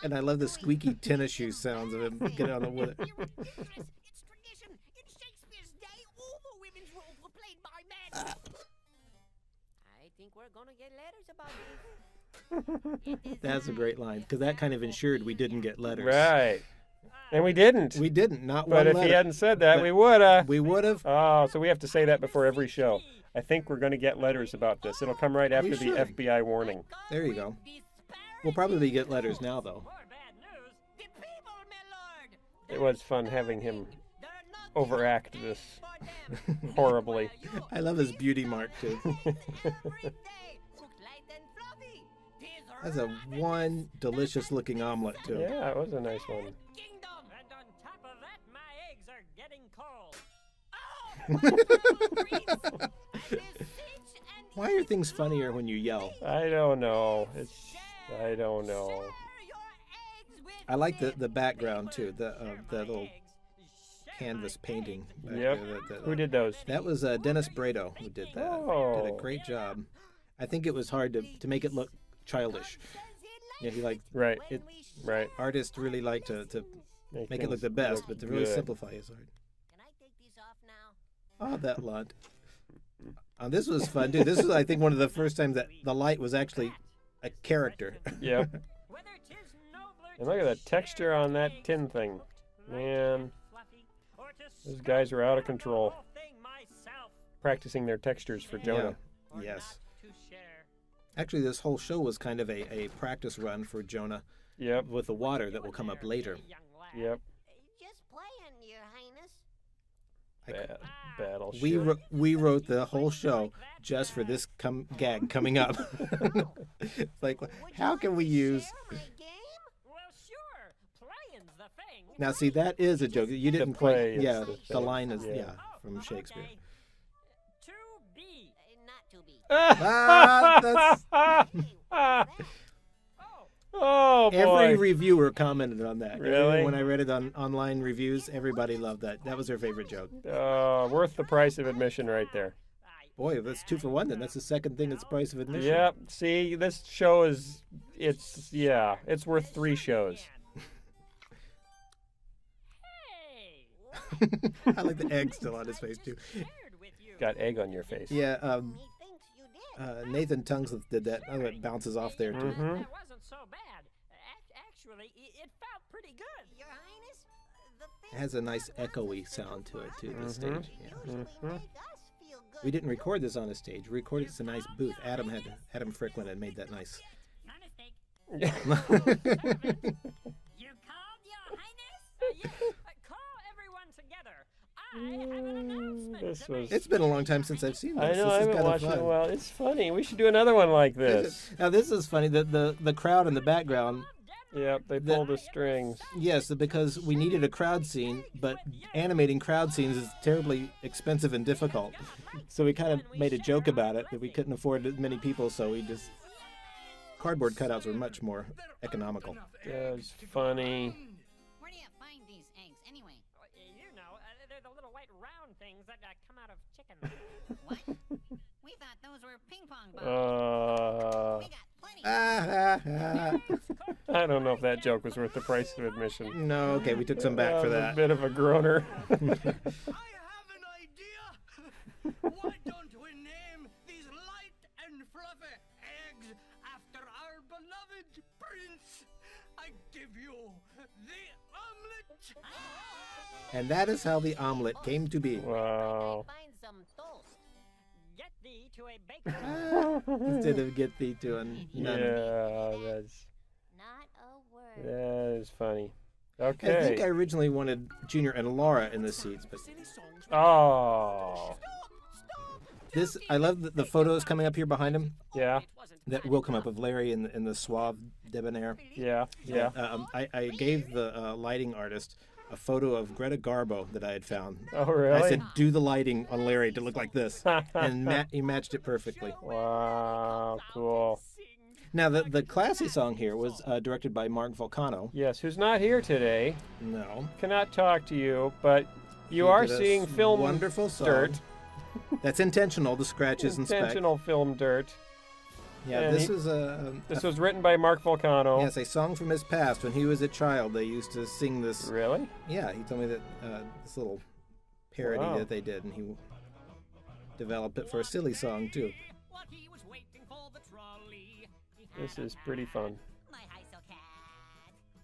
And I love the squeaky tennis shoe sounds of him getting on the wood. It's tradition. In Shakespeare's day, all the women's roles were played by men. I think we're gonna get letters about this. That's a great line, because that kind of ensured we didn't get letters. Right. And we didn't. We didn't, not but one if letter. he hadn't said that, we would have. We would have. Oh, so we have to say that before every show. I think we're going to get letters about this. It'll come right after the FBI warning. There you go. We'll probably get letters now, though. It was fun having him overact this horribly. I love his beauty mark, too. That's a one delicious-looking omelet, too. Yeah, it was a nice one. And on top of that, my eggs are getting cold. Why are things funnier when you yell? I don't know. I don't know. I like the background, too. The little canvas painting. Yep. Who did those? That was Dennis Brado who did that. Oh. Did a great job. I think it was hard to make it look childish. Yeah, he liked right. Right. Artists really like to make it look the best, but to really simplify is hard. Can I take these off now? Oh, that Lunt. This was fun, too. This was, I think, one of the first times that the light was actually a character. Yep. And look at the texture on that tin thing. Man, those guys are out of control. Practicing their textures for Jonah. Yes. Actually, this whole show was kind of a practice run for Jonah Yep. with the water that will come up later. Yep. Just playing, Your Highness. Battleship. We wrote the whole show just for this gag coming up. It's like, how can we use... Share my game? Well, sure. Playing's the thing. Now, see, that is a joke. You didn't play is Yeah, the the thing. line is, Yeah. from Shakespeare. Okay. To be. Not to be. That's... Oh, boy. Every reviewer commented on that. Really? When I read it on online reviews, everybody loved that. That was their favorite joke. Worth the price of admission right there. Boy, if that's 2 for 1, then that's the second thing that's the price of admission. Yep. See, this show is, it's worth 3 shows. Hey. I like the egg still on his face, too. Shared with you. Got egg on your face. Yeah, He thinks you did. Nathan Tungsleth did that. Oh, it bounces off there, too. Mm-hmm. That wasn't so bad. Actually, it felt pretty good. Your Highness, the It has a nice echoey sound to it, too, the stage. Yeah. usually make us feel good. We didn't record this on a stage. We recorded this in a nice booth. Adam Fricklin had made that nice. Not a mistake. Yeah. You called, Your Highness? Yes. Call everyone together. I have an announcement This to was- make. It's been a long time since I've seen this. I know, This I is haven't kind of watched it in a fun. while. It's funny. We should do another one like this. Now, this is funny. The crowd in the background, Yep, they pulled the strings. yes, because we needed a crowd scene, but animating crowd scenes is terribly expensive and difficult. So we kind of made a joke about it, that we couldn't afford as many people, so we just... Cardboard cutouts were much more economical. That was funny. Where do you find these eggs anyway? You know, they're the little white round things that come out of chicken. What? We thought those were ping pong balls. We got plenty. I don't know if that joke was worth the price of admission. No, okay, we took some back for was that. A bit of a groaner. I have an idea. Why don't we name these light and fluffy eggs after our beloved prince? I give you the omelet. And that is how the omelet came to be. Wow. Find some toast. Get thee to a baker. Instead of get thee to a none. Yeah, that's Not a word. that is funny. I think I Okay. originally wanted Junior and Laura in the seats, but Oh, this, I love the photos coming up here behind him. yeah, That will come up of Larry in the suave debonair. yeah. I gave the lighting artist a photo of Greta Garbo that I had found. Oh, really? I said, do the lighting on Larry to look like this. And he matched it perfectly. Wow, cool. Now, the classy song here was directed by Mark Volcano. Yes, who's not here today? No. Cannot talk to you, but you He are did a seeing film wonderful song. dirt. That's intentional, the scratches and speck. Intentional film dirt. Yeah, and this he- is This was written by Mark Volcano. yes, a song from his past. When he was a child, they used to sing this. Really? Yeah, he told me that this little parody Wow. that they did, and he developed it for a silly song, too. While he was waiting for the trolley, he had This is a pretty fun. My Heisel cat.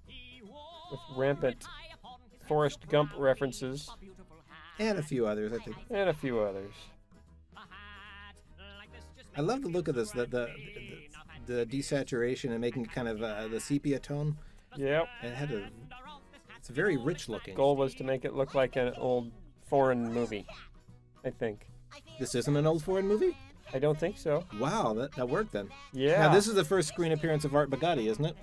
He wore With rampant high upon his head Forrest a Gump proudly references. a beautiful hat. And a few others, I think. And a few others. A hat like this just I love the look of this, the desaturation and making it kind of the sepia tone. Yep. It had it's very rich looking. Goal was to make it look like an old foreign movie, I think. This isn't an old foreign movie? I don't think so. Wow, that worked then. Yeah. Now, this is the first screen appearance of Art Bugatti, isn't it?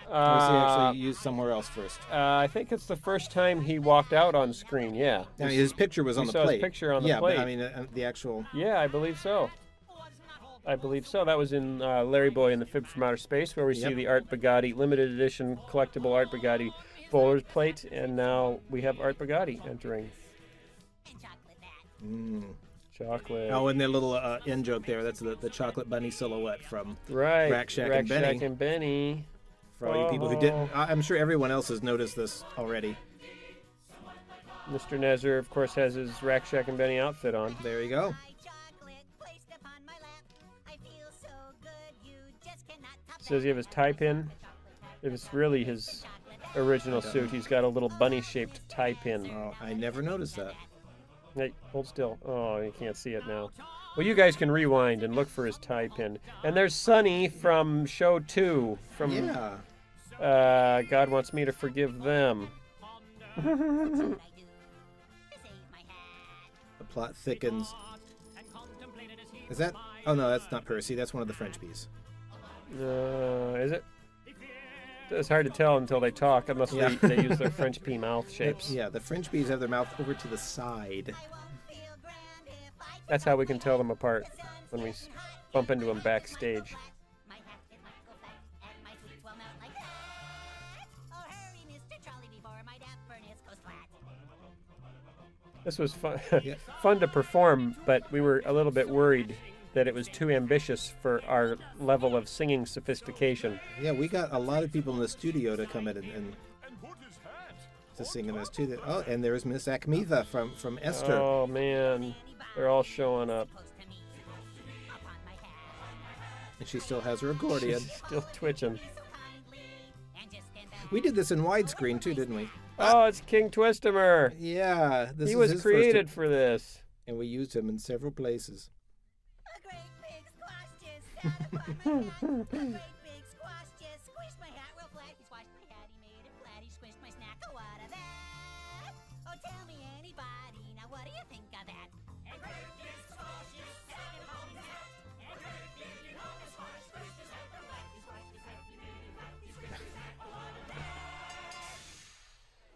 Or was he actually used somewhere else first? I think it's the first time he walked out on screen, yeah. I mean, his picture was on we the saw his plate. picture on the yeah, plate. but I mean, the actual... Yeah, I believe so. I believe so. That was in Larry Boy and the Fib from Outer Space, where we see Yep. the Art Bugatti, limited edition collectible Art Bugatti bowler's plate, and now we have Art Bugatti entering. Chocolate. Oh, and their little end joke there. That's the chocolate bunny silhouette from Right. Rack Shack and Benny. Shack and Benny. For all you people who didn't. I'm sure everyone else has noticed this already. Mr. Nezzer, of course, has his Rack Shack and Benny outfit on. There you go. Says he have his tie pin. If it's really his original suit, he's got a little bunny-shaped tie pin. Oh, I never noticed that. Hey, hold still. Oh, you can't see it now. Well, you guys can rewind and look for his tie pin. And there's Sonny from show 2. From God Wants Me to Forgive Them. The plot thickens. Is that? Oh no, that's not Percy. That's one of the French bees. Is it? It's hard to tell until they talk, unless they use their French pea mouth shapes. Yeah, the French bees have their mouth over to the side. That's how we can tell them apart when we bump into them backstage. This was fun, fun to perform, but we were a little bit worried that it was too ambitious for our level of singing sophistication. Yeah, we got a lot of people in the studio to come in and to sing in this too. Oh, and there's Miss Akhmitha from Esther. Oh man, they're all showing up. And she still has her accordion. She's still twitching. We did this in widescreen too, didn't we? Oh, it's King Twistimer. Yeah, he was created for this. And we used him in several places.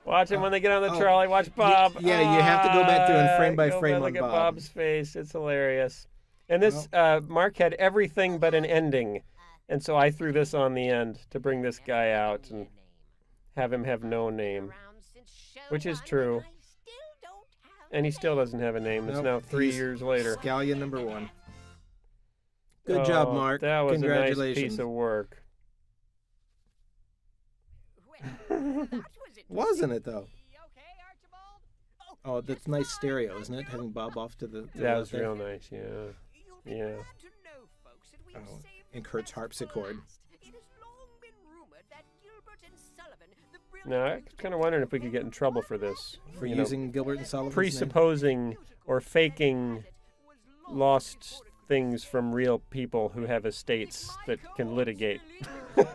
Watch him when they get on the trolley. Watch Bob. Yeah, you have to go back through and frame by frame on look Bob. Look at Bob's face. It's hilarious. And this Mark had everything but an ending, and so I threw this on the end to bring this guy out and have him have no name, which is true. And he still doesn't have a name. It's now 3 years later. Scallion number 1. Good job, Mark. That was Congratulations. a nice piece of work. Wasn't it though? Oh, that's nice stereo, isn't it? Having Bob off to the. That was real nice. Yeah. Yeah. Oh, and Kurt's harpsichord. Now, I was kind of wondering if we could get in trouble for this. For using Gilbert and Sullivan's presupposing or faking lost things from real people who have estates that can litigate.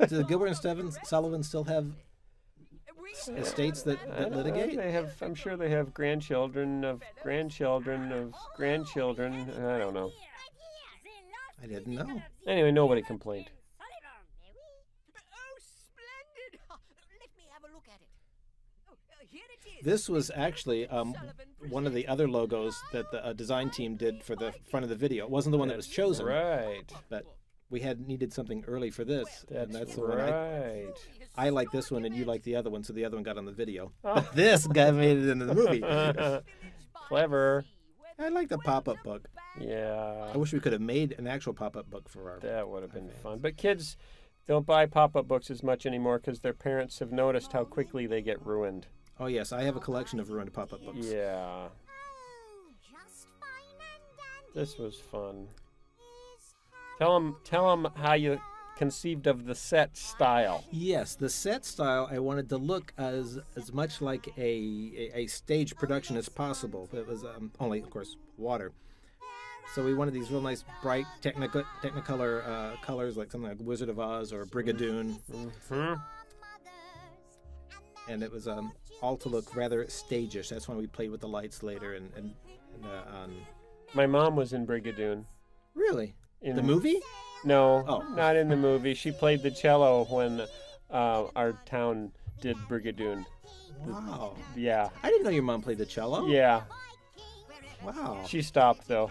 Do Gilbert and Sullivan still have estates that litigate? They have. I'm sure they have grandchildren of grandchildren of grandchildren. I don't know. I didn't know. Anyway, nobody complained. This was actually one of the other logos that the design team did for the front of the video. It wasn't the one that was chosen. Right. But we needed something early for this. That's the right. one I like this one and you like the other one, so the other one got on the video. But this guy made it into the movie. Clever. I like the pop-up book. Yeah. I wish we could have made an actual pop-up book for our... That would have been fun. But kids don't buy pop-up books as much anymore because their parents have noticed how quickly they get ruined. Oh, yes. I have a collection of ruined pop-up books. Yeah. This was fun. Tell them how you conceived of the set style. Yes, the set style, I wanted to look as much like a stage production as possible. It was only, of course, water. So we wanted these real nice, bright Technicolor colors, like something like Wizard of Oz or Brigadoon. Mm-hmm. And it was all to look rather stageish. That's why we played with the lights later. My mom was in Brigadoon. Really? In the movie? No, not in the movie. She played the cello when our town did Brigadoon. Wow. Yeah. I didn't know your mom played the cello. Yeah. Wow. She stopped, though.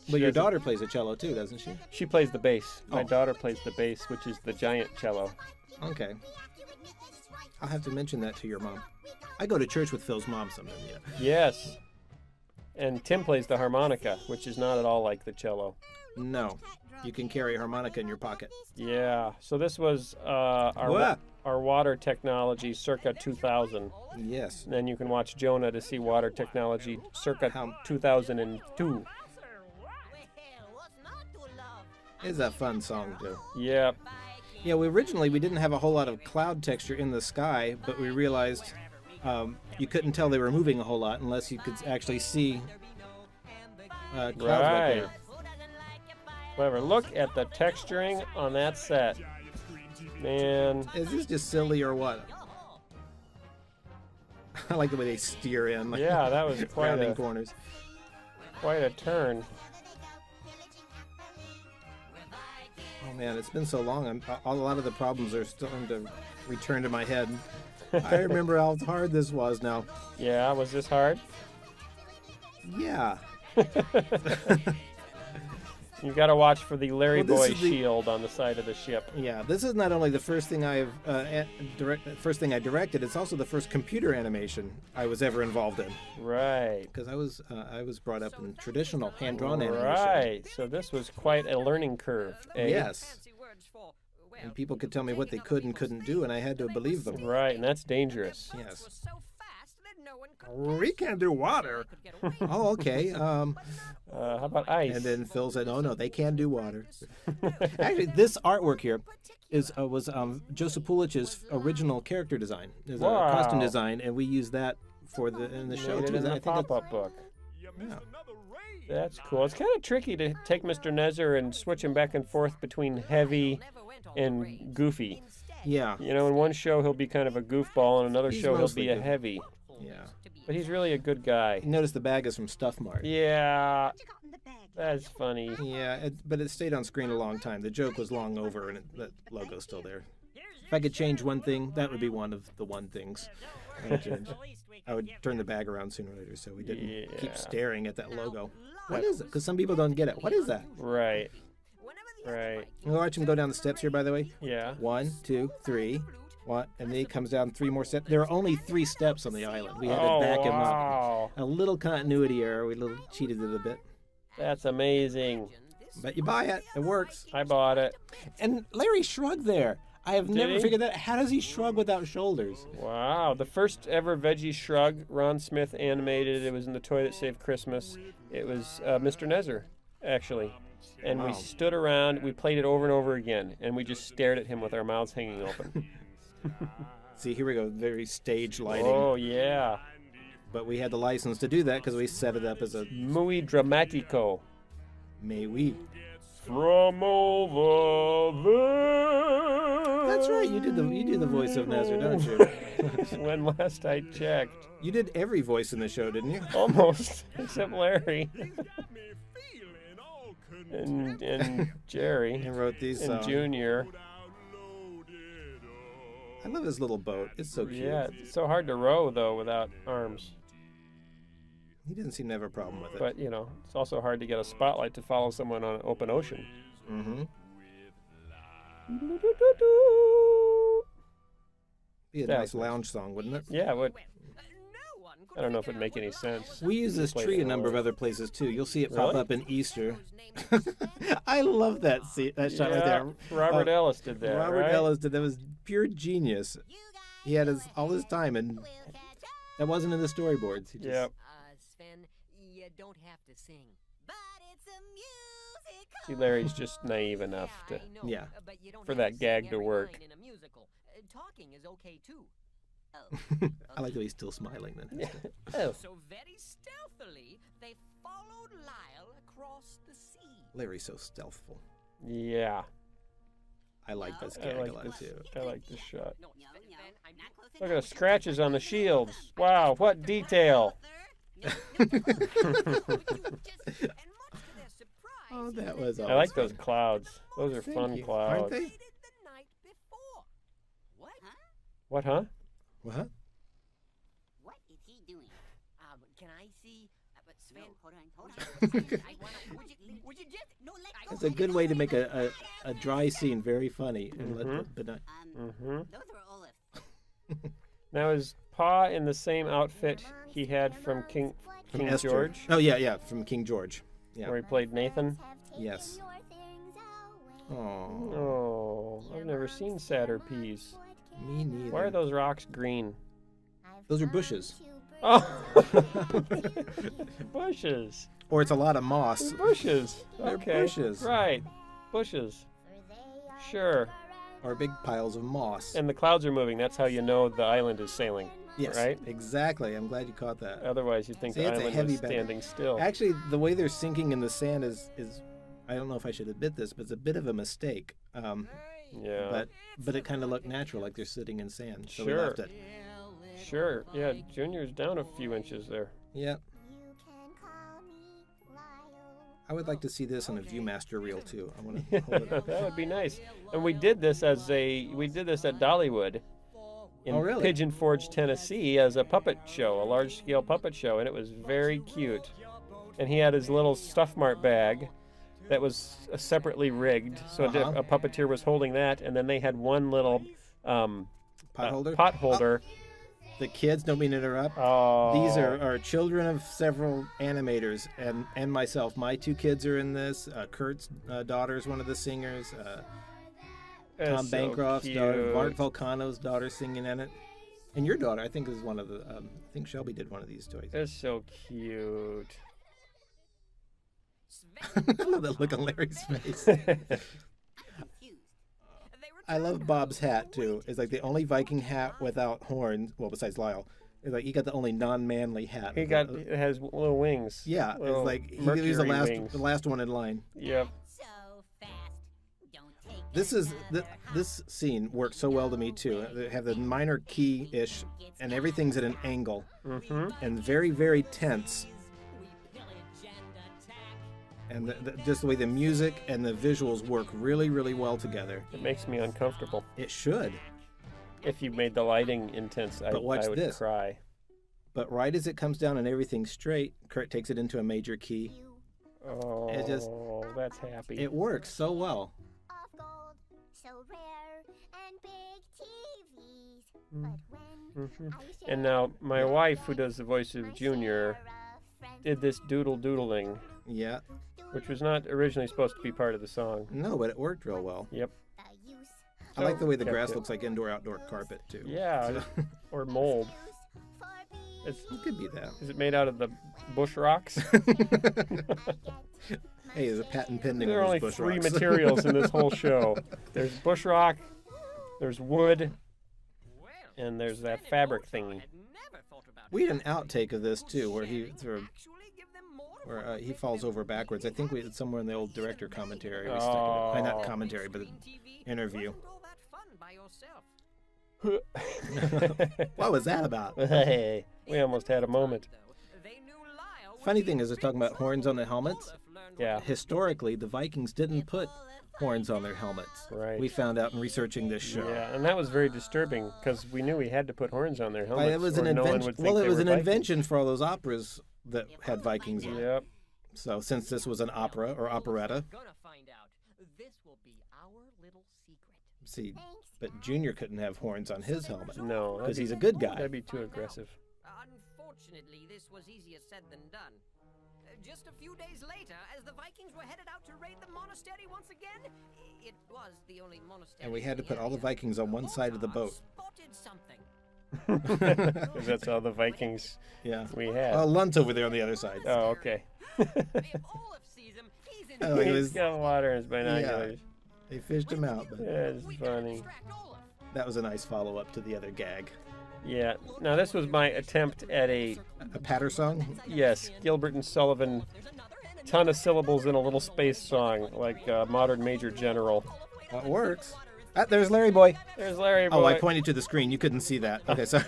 But your daughter plays the cello, too, doesn't she? She plays the bass. My daughter plays the bass, which is the giant cello. Okay. I'll have to mention that to your mom. I go to church with Phil's mom sometimes, yeah. Yes. And Tim plays the harmonica, which is not at all like the cello. No. You can carry a harmonica in your pocket. Yeah. So this was our water technology circa 2000. Yes. And then you can watch Jonah to see water technology circa 2002. It's a fun song, too. Yep. Yeah, originally we didn't have a whole lot of cloud texture in the sky, but we realized you couldn't tell they were moving a whole lot unless you could actually see clouds right there. clever. Look at the texturing on that set. Man. Is this just silly or what? I like the way they steer in. Like, Yeah, that was quite rounding a corners. turn. Oh man, it's been so long. A lot of the problems are starting to return to my head. I remember how hard this was now. Yeah, was this hard? Yeah. You got to watch for the Larry Well, this Boy is the- shield on the side of the ship. Yeah, this is not only the first thing I directed. It's also the first computer animation I was ever involved in. Right. Because I was brought up in traditional hand-drawn animation. Right. So this was quite a learning curve. Eh? Yes. And people could tell me what they could and couldn't do, and I had to believe them. Right, and that's dangerous. Yes. We We can't do water. Oh, okay. How about ice? And then Phil said, "Oh no, they can do water." Actually, this artwork here was Joseph Pulich's original character design, his Wow. costume design, and we used that in the show Made it too. in I the think it's- pop-up book. yeah. That's cool. It's kind of tricky to take Mr. Nezer and switch him back and forth between heavy and goofy. Yeah, You know, in one show he'll be kind of a goofball, in another He's show he'll mostly be a goofy. heavy. yeah. But he's really a good guy. Notice the bag is from Stuff Mart. Yeah, that's funny. Yeah, but it stayed on screen a long time. The joke was long over, and that logo's still there. If I could change one thing, that would be one of the one things I would change. I would turn the bag around sooner or later so we didn't Yeah. keep staring at that logo. What is it? Because some people don't get it. What is that? Right, right. You watch him go down the steps here, by the way. Yeah. 1, 2, 3. One, and then he comes down 3 more steps. There are only 3 steps on the island. We had to Oh, back him up. wow. A little continuity error. We cheated it a bit. That's amazing. But you buy it. It works. I bought it. And Larry shrugged there. I have never he? figured that. How does he shrug without shoulders? Wow. The first ever Veggie Shrug, Ron Smith animated. It was in The Toy That Saved Christmas. It was Mr. Nezer, actually. And we Wow. stood around, we played it over and over again, and we just stared at him with our mouths hanging open. See, here we go. Very stage lighting. Oh, yeah. But we had the license to do that because we set it up as a Muy dramatico. may we. From over there. That's right. You do the voice of Nezer, don't you? When last I checked. You did every voice in the show, didn't you? Almost, except Larry. and Jerry. I wrote these And songs. Junior. I love his little boat. It's so cute. Yeah, it's so hard to row, though, without arms. He didn't seem to have a problem with it. But, you know, it's also hard to get a spotlight to follow someone on an open ocean. Mm-hmm. Be a That nice was nice. lounge song, wouldn't it? Yeah, it would. I don't know if it'd make any sense. We use this Play tree it a number of low. other places too. You'll see it pop Really? up in Easter. I love that shot right there. Robert Ellis did that, Robert right? Ellis did that. Was pure genius. He had all his time, and that wasn't in the storyboards. He just, Yep. Sven, you don't have to sing. But it's a musical. See, Larry's just naive enough to... I know, Yeah. But you don't for have that to gag sing to every work. line in a musical. Talking is okay too. I like the way he's still smiling then. Oh. So very stealthily, they followed Lyle across the sea. Larry's so stealthful. Yeah. I like this I gag a like lot this. too. I like this shot. No, No, Sven, no, I'm not close Look at enough. the scratches on the shields. Wow, what detail. Oh, that was awesome. I like those clouds. Those are Thank fun you. clouds. Aren't they? the night before. What? What, huh? What? What is he doing? Can I see? But Sven, Hold on. I wanna. Would you just? No, let go. That's a good way to make a dry scene very funny. And Mhm. but not, Mm-hmm. Those were olives. Now, is Pa in the same outfit he had from King Esther. George, Oh yeah, from King George. Yeah. where he played Nathan? Yes. Oh, Oh, I've never seen sadder peas. me neither. Why are those rocks green? Those are bushes. Oh, bushes. Or it's a lot of moss. Bushes. They're Okay. bushes. Right. Bushes. Sure. Or big piles of moss. And the clouds are moving. That's how you know the island is sailing. Yes, Right? exactly. I'm glad you caught that. Otherwise, you'd think See, the it's a island heavy was bag. standing still. Actually, the way they're sinking in the sand is I don't know if I should admit this, but it's a bit of a mistake. Yeah. But it kind of looked natural, like they're sitting in sand. So we Sure. left it. Sure. Yeah, Junior's down a few inches there. Yeah. You can call me Lyle. I would like to see this on a ViewMaster reel too. I want to hold it. That would be nice. And we did this at Dollywood in Oh, really? Pigeon Forge, Tennessee, as a puppet show, a large-scale puppet show, and it was very cute. And he had his little Stuff Mart bag that was separately rigged, so a puppeteer was holding that, and then they had one little Pot holder. The kids, don't mean to interrupt. Oh. These are children of several animators and myself. My 2 kids are in this. Kurt's daughter is one of the singers. Tom so Bancroft's daughter, cute. Mark Volcano's daughter singing in it. And your daughter, I think, is one of the. I think Shelby did one of these toys. It's so cute. I love that look on Larry's face. I love Bob's hat too. It's like the only Viking hat without horns. Well, besides Lyle, it's like he got the only non-manly hat. It has little wings. Yeah, Little it's like he was Mercury wings. the last one in line. Yep. So fast. Don't take This scene works so well to me too. They have the minor key-ish, and everything's at an angle, and very, very tense. And just the way the music and the visuals work really, really well together. It makes me uncomfortable. It should. If you made the lighting intense, I watch would this. cry. But right as it comes down and everything's straight, Kurt takes it into a major key. Oh, It just- that's happy. It works so well. off gold, so rare and big TVs. But when I share And now my wife, who does the voice of Junior, did this doodling, Yeah. which was not originally supposed to be part of the song. No, but it worked real well. Yep. the use I like the way the Kept grass it. looks like indoor-outdoor carpet too. Yeah, or mold. for It's, It could be that. is it made out of the bush rocks? Hey, there's a patent pending There are on only those bush 3 rocks. materials in this whole show. There's bush rock, there's wood, and there's that fabric thingy. We had an outtake of this too, where he falls over backwards. I think it's somewhere in the old director commentary. We stuck it. Not commentary, but interview. What was that about? Hey, we almost had a moment. Funny thing is, they're talking about horns on the helmets. Yeah. Historically, the Vikings didn't put horns on their helmets. Right. We found out in researching this show. Yeah, and that was very disturbing because we knew we had to put horns on their helmets. It was an or no one invention. would think Well, it they was were an Vikings. invention for all those operas that had Vikings in it. Yep. So since this was an opera or operetta, Gonna find out. This will be our little secret. see, but Junior couldn't have horns on his helmet No, because he's a good guy. That'd be too aggressive. Unfortunately, this was easier said than done. Just a few days later, as the Vikings were headed out to raid the monastery once again, it was the only monastery. And we had to in put all the area. Vikings on one side of the boat. Spotted something. 'Cause that's all the Vikings Yeah. we had. Oh, Lunt's over there on the other side. Oh, okay. If Olaf sees him, he's in. Oh, it He's was, got water in his binoculars. they fished him out, but That's funny. Extract Olaf. that was a nice follow-up to the other gag. Yeah. Now this was my attempt at a A patter song? yes Gilbert and Sullivan ton of syllables in a little space song like Modern Major General. That works. Ah, there's Larry Boy. There's Larry Boy. Oh, I pointed to the screen. You couldn't see that. Okay, sorry.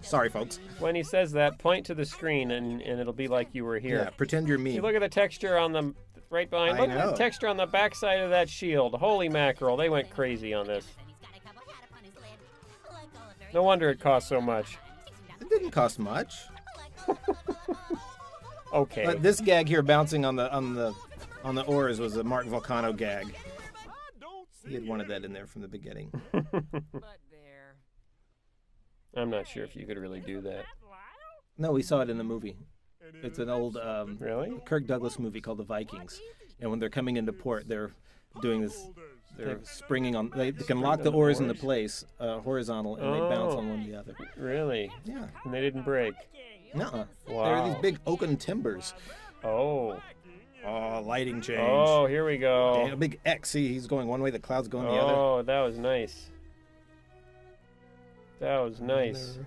Sorry, folks. When he says that, point to the screen and it'll be like you were here. Yeah, pretend you're me. You look at the texture on the right behind. I Look at know. the texture on the backside of that shield. Holy mackerel, they went crazy on this. No wonder it cost so much. It didn't cost much. Okay. This gag here, bouncing on the oars, was a Mark Volcano gag. He had wanted that in there from the beginning. But there. I'm not sure if you could really do that. No, we saw it in the movie. It's an old Really? Kirk Douglas movie called The Vikings. And when they're coming into port, they're doing this. They're springing on. They can lock the oars into place horizontal, and they bounce on one to the other. Really? Yeah. And they didn't break. Nuh-uh. Wow. They're these big oaken timbers. Oh. Oh, lighting change. Oh, here we And go. a big X. See, he's going one way, the cloud's going the other. Oh, that was nice. That was nice.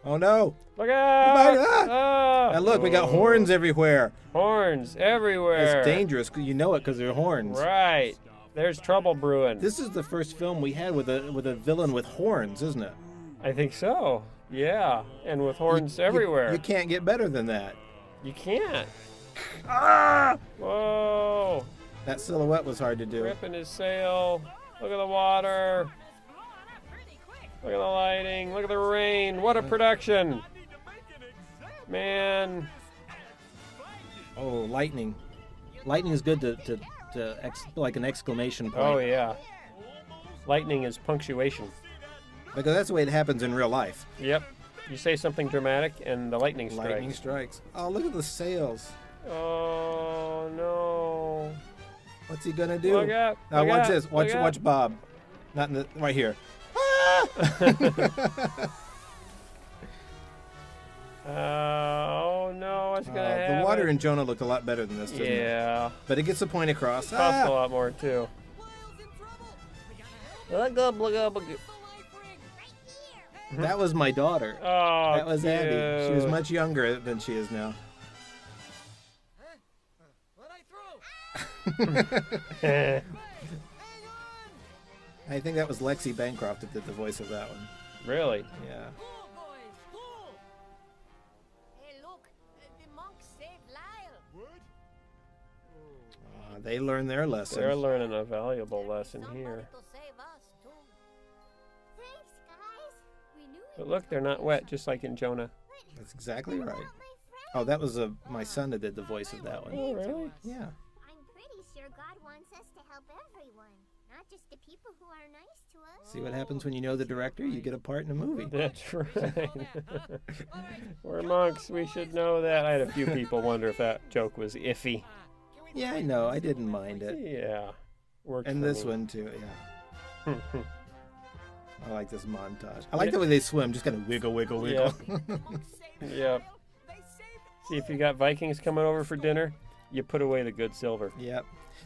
Oh no! Look out! Ah! And look, we got horns everywhere. Horns everywhere. It's dangerous. You know it because they're horns. Right. There's trouble brewing. This is the first film we had with a villain with horns, isn't it? I think so. Yeah, and with horns everywhere. You can't get better than that. You can't. Ah! Whoa! That silhouette was hard to do. Ripping his sail. Look at the water. Look at the lighting. Look at the rain. What a production. Man. Oh, lightning. Lightning is good to like an exclamation point. Oh, yeah. Lightning is punctuation. Because that's the way it happens in real life. Yep. You say something dramatic and the lightning strikes. Lightning strikes. Oh, look at the sails. Oh, no. What's he gonna do? Look out. Now watch this. Look out. Watch Bob. Not in the right here. Oh no, what's gonna happen? The water in Jonah looked a lot better than this, didn't it? Yeah. But it gets the point across. Costs a lot more too. That was my daughter. Oh, that was Abby. She was cute. much younger than she is now. I think that was Lexi Bancroft that did the voice of that one. Really? Yeah. Hey, look, the monks saved Lyle. They learned their lesson. They're learning a valuable lesson here. To save us, too. Thanks, guys. We knew But look, they're not wet, just like in Jonah. That's exactly right. Oh, that was my son that did the voice of that one. Oh, really? Yeah. I'm pretty sure God wants us to help everyone, not just the people who are nice to us. See what happens when you know the director? You get a part in a movie. That's right. We're monks. We should know that. I had a few people wonder if that joke was iffy. Yeah, I know. I didn't mind it. Yeah. Worked And for this me. one, too, yeah. I like this montage. I like the way they swim, just kind of wiggle, wiggle, wiggle. Yep. See, if you got Vikings coming over for dinner, you put away the good silver. Yep.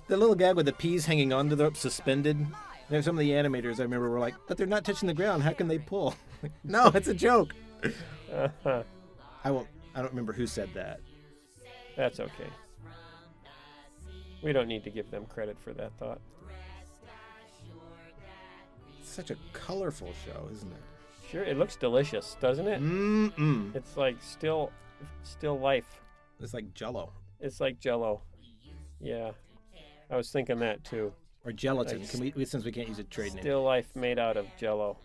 The little gag with the peas hanging onto the rope, suspended. And some of the animators I remember were like, but they're not touching the ground. How can they pull? No, it's a joke. Uh-huh. I don't remember who said that. That's okay. We don't need to give them credit for that thought. It's such a colorful show, isn't it? Sure, it looks delicious, doesn't it? Mm-mm. It's like still life. It's like Jell-O. It's like Jell-O. Yeah, I was thinking that too. Or gelatin. Like, Can we since we can't use a trade name? Still life made out of Jell-O.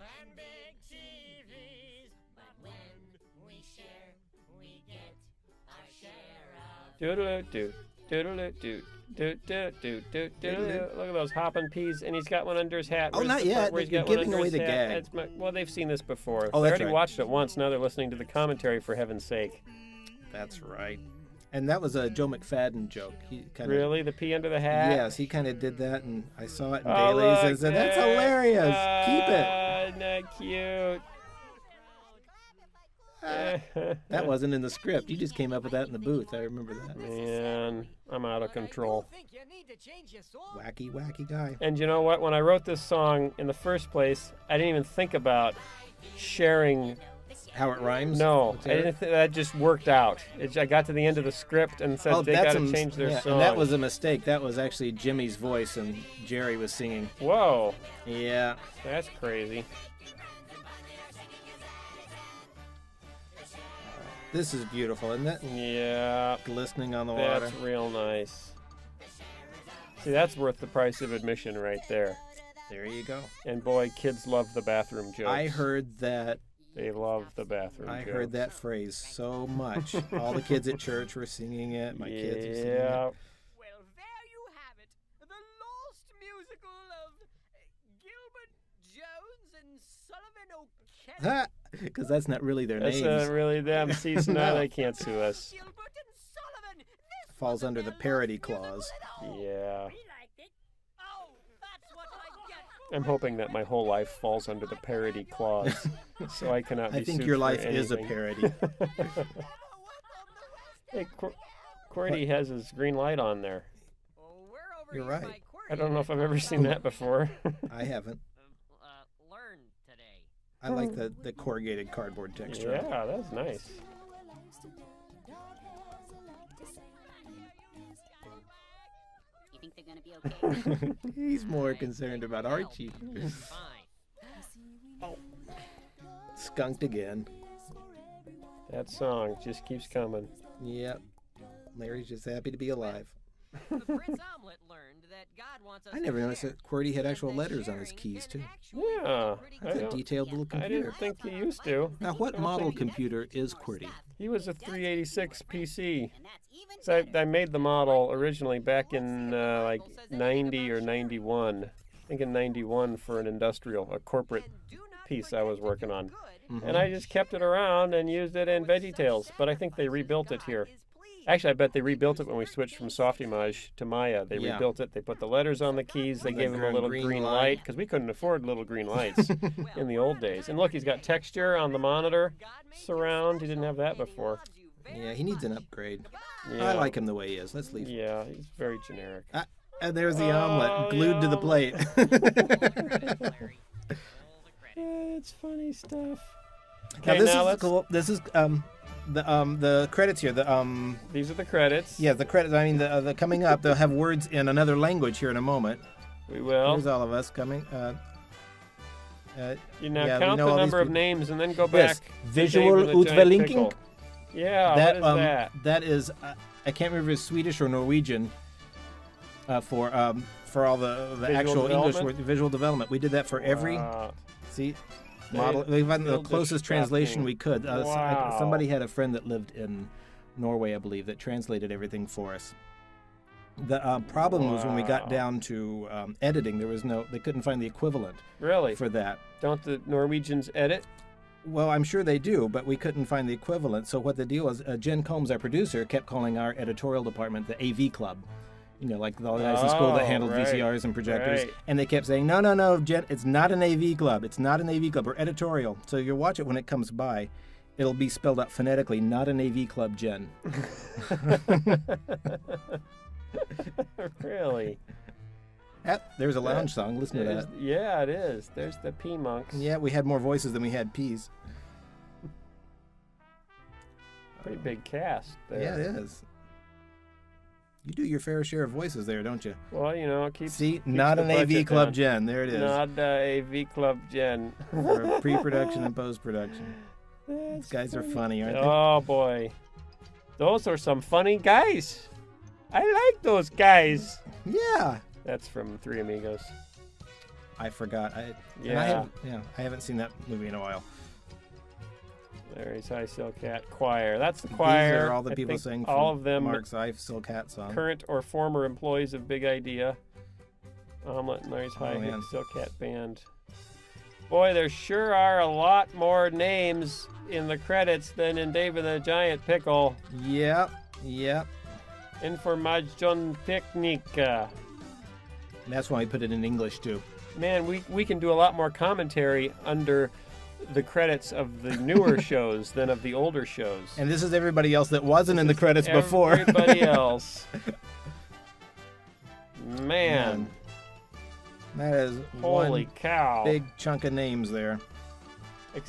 Doodle-doo, doodle-doo, doodle-doo, doodle-doo. Look at those hopping peas, and he's got one under his hat. Oh, Where's not the part yet. where he's You're got one giving under away his the hat? gag. Well, they've seen this before. Oh, They that's already right. watched it once. Now they're listening to the commentary, for heaven's sake. That's right. And that was a Joe McFadden joke. He kind of Really? The pea under the hat? Yes, he kind of did that, and I saw it in Oh, dailies and look, said, "That's hilarious. Keep it." Isn't that cute? That wasn't in the script. You just came up with that in the booth. I remember that. Man, I'm out of control. Wacky, wacky guy. And you know what? When I wrote this song in the first place, I didn't even think about sharing. How it rhymes? No, I didn't. That just worked out. I got to the end of the script and said they got to change their song. And that was a mistake. That was actually Jimmy's voice, and Jerry was singing. Whoa. Yeah. That's crazy. This is beautiful, isn't it? Yeah. Glistening on the water. That's real nice. See, that's worth the price of admission right there. There you go. And boy, kids love the bathroom jokes. I heard that. They love the bathroom I jokes. heard that phrase so much. All the kids at church were singing it. My kids were singing it. Yeah. Well, there you have it. The lost musical of Gilbert Jones and Sullivan O'Kelly. Because that's not really their That's names. not really them. See, so now No. they can't sue us. Gilbert and Sullivan. This Falls wasn't under the their parody lost musical clause. at all. Yeah. We liked it. Oh, that's what I get. I'm hoping that my whole life falls under the parody clause, so I cannot be I think sued your for life is a anything. parody. Hey, Cordy has his green light on there. Oh, we're over You're here right. by Quirky. I don't know if I've ever seen that before. I haven't. Learn today. I like the corrugated cardboard texture. Yeah, that's nice. You think they're gonna be okay? He's more concerned about Archie. Fine. Skunked again. That song just keeps coming. Yep. Larry's just happy to be alive. The Prince Omelet learned that God wants us I never to noticed share, that QWERTY had and actual that letters on his sharing keys, is too. actually Yeah, pretty I It's a don't- detailed little I computer. didn't think he used to. Now, what model computer is QWERTY? He was a 386 PC. And that's even So I made the model originally back in like 90 or 91. I think in 91 for an industrial, a corporate piece I was working on. And I just kept it around and used it in VeggieTales. But I think they rebuilt it here. Actually, I bet they rebuilt it when we switched from Softimage to Maya. They Yeah. rebuilt it. They put the letters on the keys. They And gave the him a little green green light. light because we couldn't afford little green lights in the old days. And look, he's got texture on the monitor surround. He didn't have that before. Yeah, he needs an upgrade. Yeah. I like him the way he is. Let's leave. Yeah, he's very generic. And there's the Oh, omelet glued to the plate. It's funny stuff. Now Okay, this now is let's. cool. This is the credits here. These are the credits. Yeah, the credits. I mean, the coming up. They'll have words in another language here in a moment. We will. Here's all of us coming. You now yeah, we count know the all these number of people. names and then go Yes, back. to visual Dave and the Giant utvelinking. Pickle. Yeah, what is that? That is I can't remember if it's Swedish or Norwegian for all the Visual actual English development? word, visual development. We did that for every Wow. see model. We've had the build the closest translation stuffing. we could. Wow. Somebody had a friend that lived in Norway, I believe, that translated everything for us. The problem was when we got Wow. down to editing, they couldn't find the equivalent Really? for that. Don't the Norwegians edit? Well, I'm sure they do, but we couldn't find the equivalent. So what the deal was, Jen Combs, our producer, kept calling our editorial department the AV Club. You know, like all the guys in school that handled right, VCRs and projectors. right. And they kept saying, no, Jen, it's not an AV Club. It's not an AV Club. We're editorial. So you'll watch it when it comes by. It'll be spelled out phonetically, not an AV Club, Jen. Really? There's a lounge song. Listen to that. Yeah, it is. There's the P monks. Yeah, we had more voices than we had P's. Pretty big cast there. Yeah, it is. You do your fair share of voices there, don't you? Well, you know, keeps Not the an AV budget Club down. Jen. There it is. Not AV Club Jen. For pre-production and post-production. These guys are funny, aren't they? Oh boy, those are some funny guys. I like those guys. Yeah. That's from Three Amigos. I forgot. I haven't seen that movie in a while. There's High Silk Cat Choir. That's the choir. These are all the I people think saying all of them Mark's I Silk Hat song. current or former employees of Big Idea. Omelet and Larry's High man. Silk Cat Band. Boy, there sure are a lot more names in the credits than in Dave and the Giant Pickle. Yep. Information Technica. That's why we put it in English too. Man, we can do a lot more commentary under the credits of the newer shows than of the older shows. And this is everybody else that wasn't in the credits before. Everybody else. Man. That is Holy one cow. big chunk of names there. And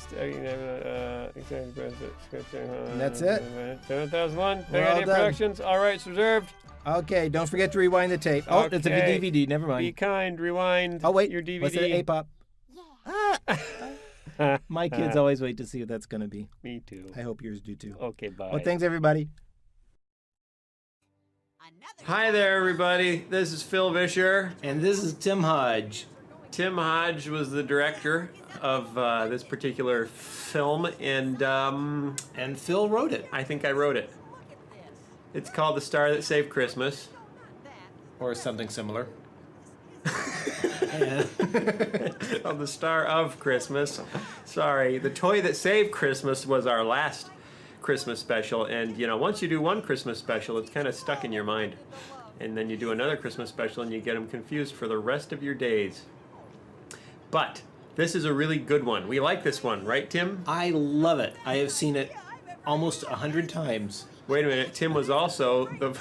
that's it. 2001, Big We're all Idea done. Productions. All rights reserved. Okay, don't forget to rewind the tape. Oh, it's a Okay. DVD. Never Be mind. kind. Rewind Oh, wait. your DVD. What's it? A-pop. My kids always wait to see what that's going to be. Me too. I hope yours do too. Okay, bye. Well, thanks, everybody. Hi there, everybody. This is Phil Vischer. And this is Tim Hodge. Tim Hodge was the director of this particular film, and Phil wrote it. I think I wrote it. It's called The Star That Saved Christmas. Or something similar. Oh, The Star of Christmas. Sorry, The Toy That Saved Christmas was our last Christmas special, and you know, once you do one Christmas special, it's kind of stuck in your mind. And then you do another Christmas special and you get them confused for the rest of your days. But this is a really good one. We like this one, right, Tim? I love it. I have seen it almost 100 times. Wait a minute. Tim was also the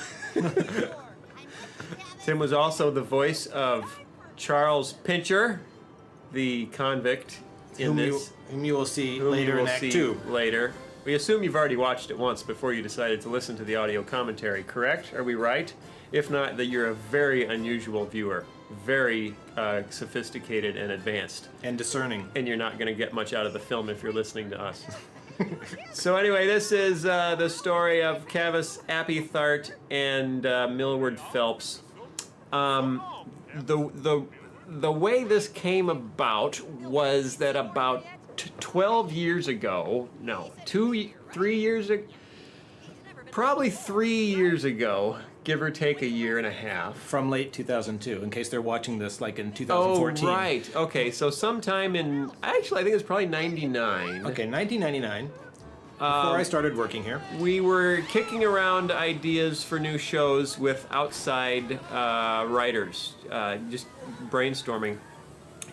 voice of Charles Pincher, the convict in this. Whom you will see whom later you in will Act see 2. later. We assume you've already watched it once before you decided to listen to the audio commentary, correct? Are we right? If not, that you're a very unusual viewer, very sophisticated and advanced. And discerning. And you're not going to get much out of the film if you're listening to us. So anyway, this is the story of Cavus Apithart and Millward Phelps. The way this came about was that about 12 years ago, no, 3 years ago, probably 3 years ago, give or take a year and a half. From late 2002, in case they're watching this like in 2014. Oh, right. Okay, so sometime in, actually, I think it's probably 99. Okay, 1999. Before I started working here. We were kicking around ideas for new shows with outside writers, just brainstorming.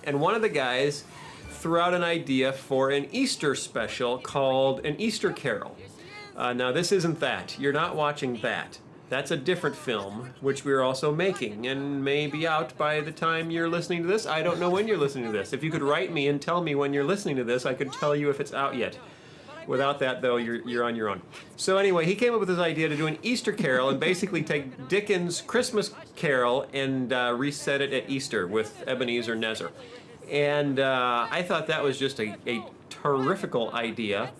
And one of the guys threw out an idea for an Easter special called An Easter Carol. Now, this isn't that. You're not watching that. That's a different film, which we're also making, and may be out by the time you're listening to this. I don't know when you're listening to this. If you could write me and tell me when you're listening to this, I could tell you if it's out yet. Without that, though, you're on your own. So anyway, he came up with this idea to do an Easter Carol and basically take Dickens' Christmas Carol and reset it at Easter with Ebenezer Nezer. And I thought that was just a terrifical idea.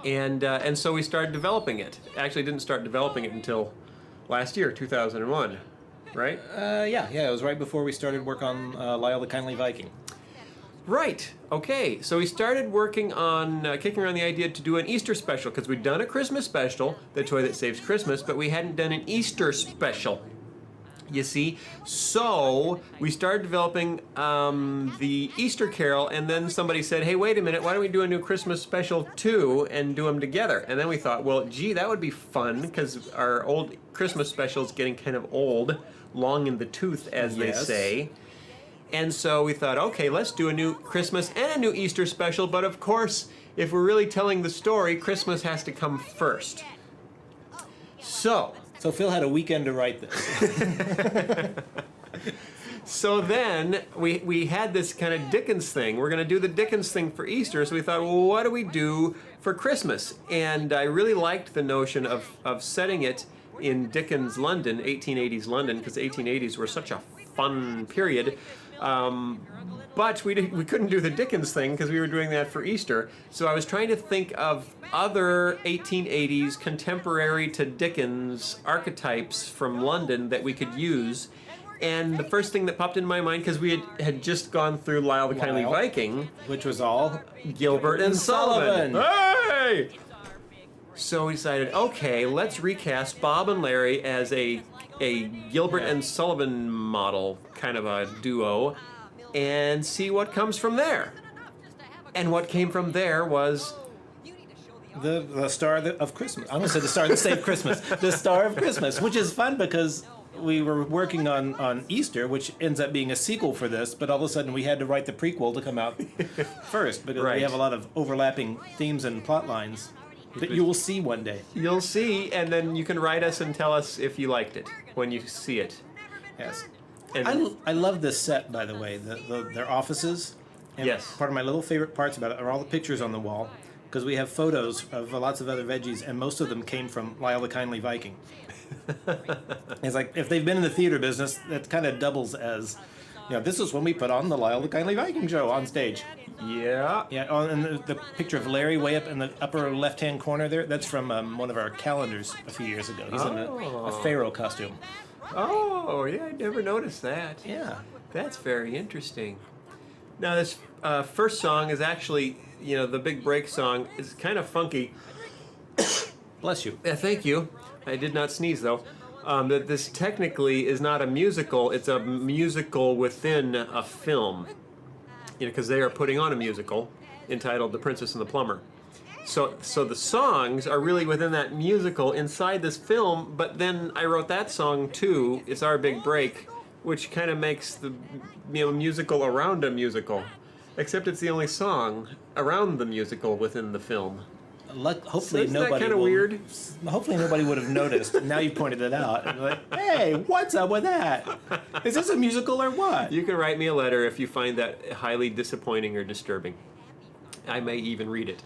And so we started developing it. Actually, didn't start developing it until last year, 2001, right? Yeah, it was right before we started work on Lyle the Kindly Viking. Right. Okay. So we started working on kicking around the idea to do an Easter special because we'd done a Christmas special, The Toy That Saves Christmas, but we hadn't done an Easter special. You see, so we started developing the Easter Carol, and then somebody said, "Hey, wait a minute! Why don't we do a new Christmas special too and do them together?" And then we thought, well, gee, that would be fun because our old Christmas special is getting kind of old, long in the tooth, as they say. And so we thought, okay, let's do a new Christmas and a new Easter special. But of course, if we're really telling the story, Christmas has to come first. So Phil had a weekend to write this. So then we had this kind of Dickens thing. We're going to do the Dickens thing for Easter. So we thought, well, what do we do for Christmas? And I really liked the notion of setting it in Dickens' London, 1880s London, because the 1880s were such a fun period. But we couldn't do the Dickens thing because we were doing that for Easter. So I was trying to think of other 1880s contemporary to Dickens archetypes from London that we could use. And the first thing that popped into my mind, because we had just gone through Lyle the Kindly Viking, which was all Gilbert and Sullivan. Hey! So we decided, okay, let's recast Bob and Larry as a Gilbert and Sullivan model, kind of a duo, and see what comes from there. And what came from there was the Star of Christmas. I'm going to say the Star that Saved Christmas. The Star of Christmas, which is fun because we were working on Easter, which ends up being a sequel for this, but all of a sudden we had to write the prequel to come out first because we have a lot of overlapping themes and plot lines that you will see one day. You'll see, and then you can write us and tell us if you liked it when you see it. Yes. And I love this set, by the way, their offices. And yes. Part of my little favorite parts about it are all the pictures on the wall, because we have photos of lots of other veggies, and most of them came from Lyle the Kindly Viking. It's like, if they've been in the theater business, that kind of doubles as, this is when we put on the Lyle the Kindly Viking show on stage. Yeah. Yeah, and the picture of Larry way up in the upper left-hand corner there, that's from one of our calendars a few years ago. He's in a pharaoh costume. Oh, yeah, I never noticed that. Yeah. That's very interesting. Now, this first song is actually, the big break song is kind of funky. Bless you. Yeah, thank you. I did not sneeze, though. That this technically is not a musical, it's a musical within a film. Because they are putting on a musical entitled The Princess and the Plumber. So the songs are really within that musical inside this film, but then I wrote that song too, It's Our Big Break, which kind of makes the musical around a musical. Except it's the only song around the musical within the film. Hopefully Isn't that nobody kinda will- weird? Hopefully nobody would have noticed. Now you've pointed it out. And like, hey, what's up with that? Is this a musical or what? You can write me a letter if you find that highly disappointing or disturbing. I may even read it.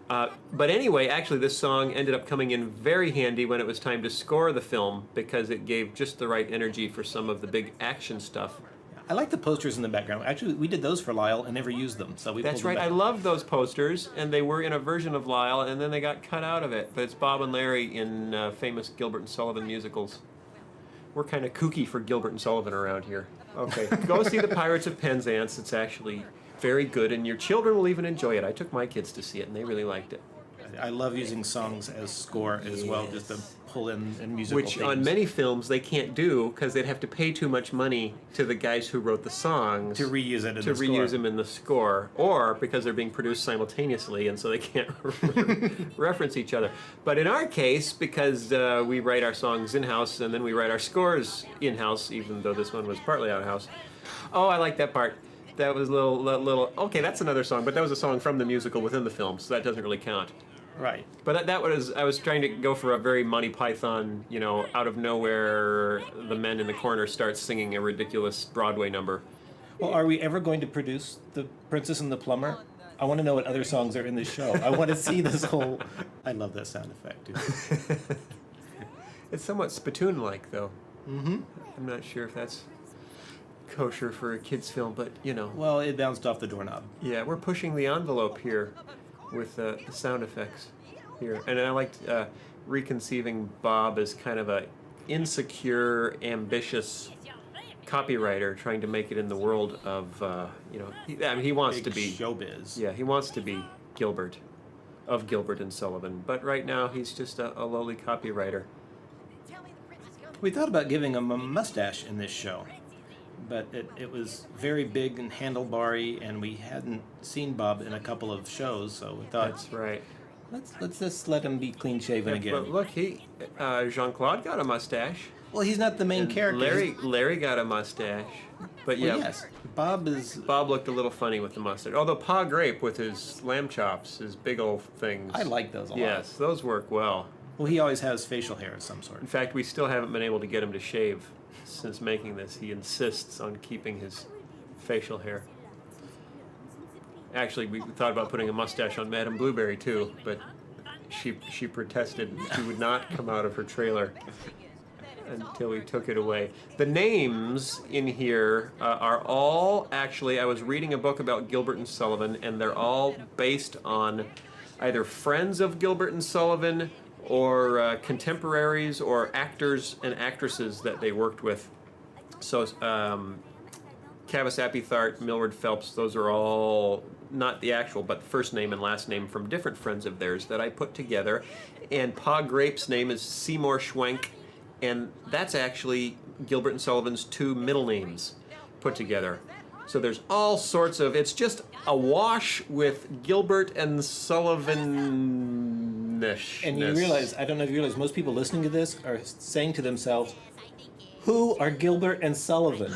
But anyway, actually, this song ended up coming in very handy when it was time to score the film because it gave just the right energy for some of the big action stuff. I like the posters in the background. Actually, we did those for Lyle and never used them, so we. That's pulled them right. I back. loved those posters, and they were in a version of Lyle, and then they got cut out of it. But it's Bob and Larry in famous Gilbert and Sullivan musicals. We're kind of kooky for Gilbert and Sullivan around here. Okay, go see The Pirates of Penzance. It's actually very good, and your children will even enjoy it. I took my kids to see it, and they really liked it. I love using songs as score as well, just to pull in musical Which themes. on many films they can't do because they'd have to pay too much money to the guys who wrote the songs to reuse it in to the reuse score. them in the score, or because they're being produced simultaneously and so they can't reference each other. But in our case, because we write our songs in-house and then we write our scores in-house, even though this one was partly out-house. Oh, I like that part. That was little. Okay, that's another song, but that was a song from the musical within the film, so that doesn't really count. Right. But that was, I was trying to go for a very Monty Python, you know, out of nowhere, the men in the corner start singing a ridiculous Broadway number. Well, are we ever going to produce The Princess and the Plumber? I want to know what other songs are in this show. I want to see this whole. I love that sound effect, dude. It's somewhat spittoon-like, though. Mm-hmm. I'm not sure if that's kosher for a kid's film, but, you know. Well, it bounced off the doorknob. Yeah, we're pushing the envelope here with the sound effects here. And I liked reconceiving Bob as kind of a insecure, ambitious copywriter trying to make it in the world of, you know, he wants Big to be showbiz. Yeah, he wants to be Gilbert, of Gilbert and Sullivan. But right now, he's just a lowly copywriter. We thought about giving him a mustache in this show, but it was very big and handlebarry, and we hadn't seen Bob in a couple of shows, so we thought That's right. let's just let him be clean shaven again. But look, Jean-Claude got a mustache. Well, he's not the main And character. Larry got a mustache. But yeah, Well, yes, Bob is. Bob looked a little funny with the mustache. Although Pa Grape with his lamb chops, his big old things. I like those a lot. Yes, those work well. Well, he always has facial hair of some sort. In fact, we still haven't been able to get him to shave since making this. He insists on keeping his facial hair. Actually, we thought about putting a mustache on Madame Blueberry too, but she protested. She would not come out of her trailer until we took it away. The names in here are all actually, I was reading a book about Gilbert and Sullivan, and they're all based on either friends of Gilbert and Sullivan or contemporaries or actors and actresses that they worked with. So Cavis Apethart, Millward Phelps, those are all not the actual, but first name and last name from different friends of theirs that I put together. And Pa Grape's name is Seymour Schwenk, and that's actually Gilbert and Sullivan's two middle names put together. So there's all sorts of, it's just awash with Gilbert and Sullivan-ish. And you realize, I don't know if you realize, most people listening to this are saying to themselves, who are Gilbert and Sullivan?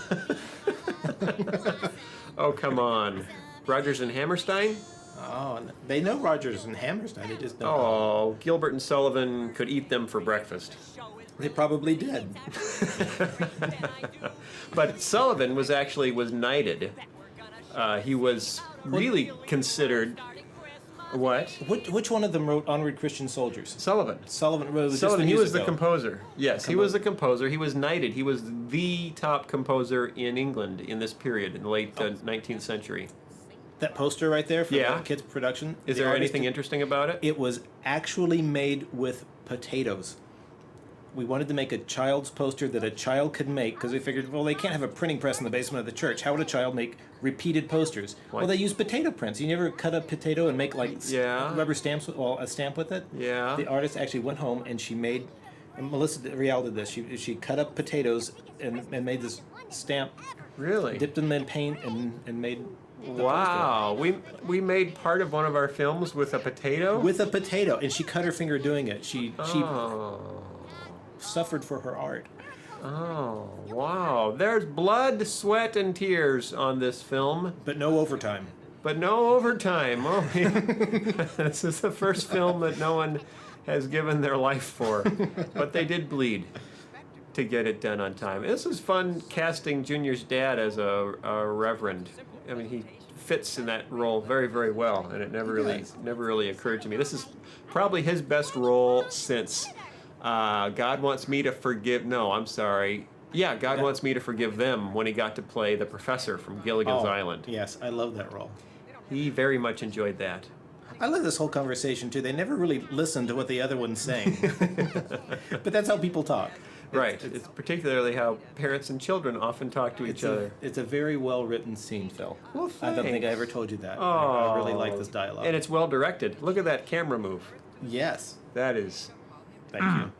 Oh, come on. Rodgers and Hammerstein? Oh, they know Rodgers and Hammerstein. They just don't. Oh, Gilbert and Sullivan could eat them for breakfast. They probably did. But Sullivan was knighted. He was really considered. What? Which one of them wrote Onward Christian Soldiers? Sullivan. Sullivan. Well, it was Sullivan. just He was the music, though. composer. Yes, he was the composer. He was knighted. He was the top composer in England in this period, in the late 19th century. That poster right there for Yeah. the kids' production. Is the there artist anything did- interesting about it? It was actually made with potatoes. We wanted to make a child's poster that a child could make because we figured, well, they can't have a printing press in the basement of the church. How would a child make repeated posters? Why? Well, they use potato prints. You never cut a potato and make like Yeah. rubber stamps, well, a stamp with it? Yeah. The artist actually went home and she made, and Melissa Rial did this. She cut up potatoes and made this stamp, Really? dipped them in paint and made the Wow. We made part of one of our films with a potato? poster. With a potato, and she cut her finger doing it. She Oh. suffered for her art. Oh, wow. There's blood, sweat, and tears on this film. But no overtime. but no overtime. Oh, this is the first film that no one has given their life for, but they did bleed to get it done on time. This is fun casting Junior's dad as a reverend. I mean, he fits in that role very, very well, and it never really occurred to me. This is probably his best role since God Wants Me to Forgive. No, I'm sorry. Yeah, God Wants Me to Forgive Them, when he got to play the professor from Gilligan's Island. Yes, I love that role. He very much enjoyed that. I love this whole conversation too. They never really listen to what the other one's saying. But that's how people talk. Right. It's particularly how parents and children often talk to each other. It's a very well written scene, Phil. Well, I don't think I ever told you that. I really like this dialogue. And it's well directed. Look at that camera move. Yes. That is. Thank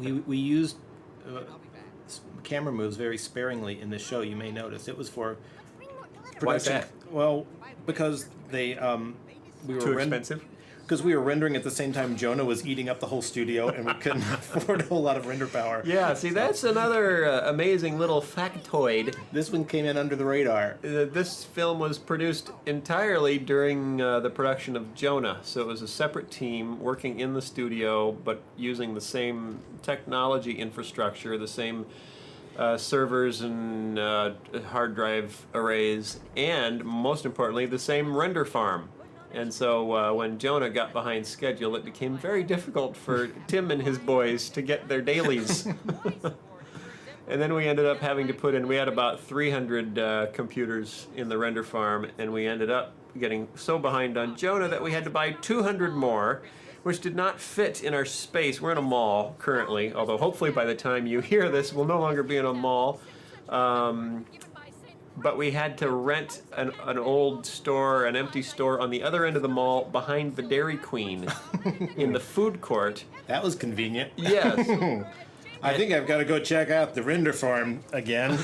you. We used camera moves very sparingly in the show. You may notice it was for production. Why is that? Well, because they we were Too expensive? Because we were rendering at the same time Jonah was eating up the whole studio, and we couldn't afford a whole lot of render power. Yeah, see, that's another amazing little factoid. This one came in under the radar. This film was produced entirely during the production of Jonah, so it was a separate team working in the studio, but using the same technology infrastructure, the same servers and hard drive arrays, and most importantly, the same render farm. And so when Jonah got behind schedule, it became very difficult for Tim and his boys to get their dailies. And then we ended up having to put in, we had about 300 computers in the render farm, and we ended up getting so behind on Jonah that we had to buy 200 more, which did not fit in our space. We're in a mall currently, although hopefully by the time you hear this, we'll no longer be in a mall. But we had to rent an old store, an empty store on the other end of the mall behind the Dairy Queen in the food court. That was convenient. Yes. I think I've got to go check out the render farm again.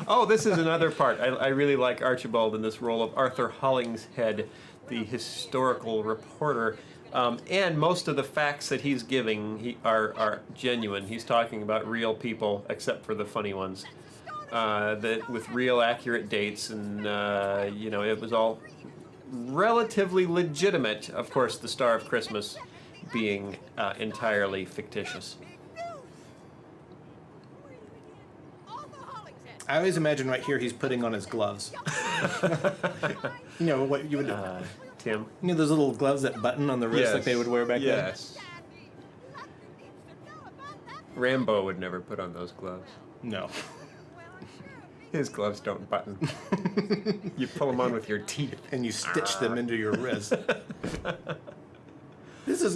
Oh, this is another part. I really like Archibald in this role of Arthur Hollingshead, the historical reporter. And most of the facts that he's giving are genuine. He's talking about real people, except for the funny ones. With real accurate dates, and it was all relatively legitimate. Of course, the Star of Christmas being entirely fictitious. I always imagine right here he's putting on his gloves. You know what you would do? Tim? You know those little gloves that button on the wrist like they would wear back then? Yes. Rambo would never put on those gloves. No. His gloves don't button. You pull them on with your teeth. And you stitch them into your wrist.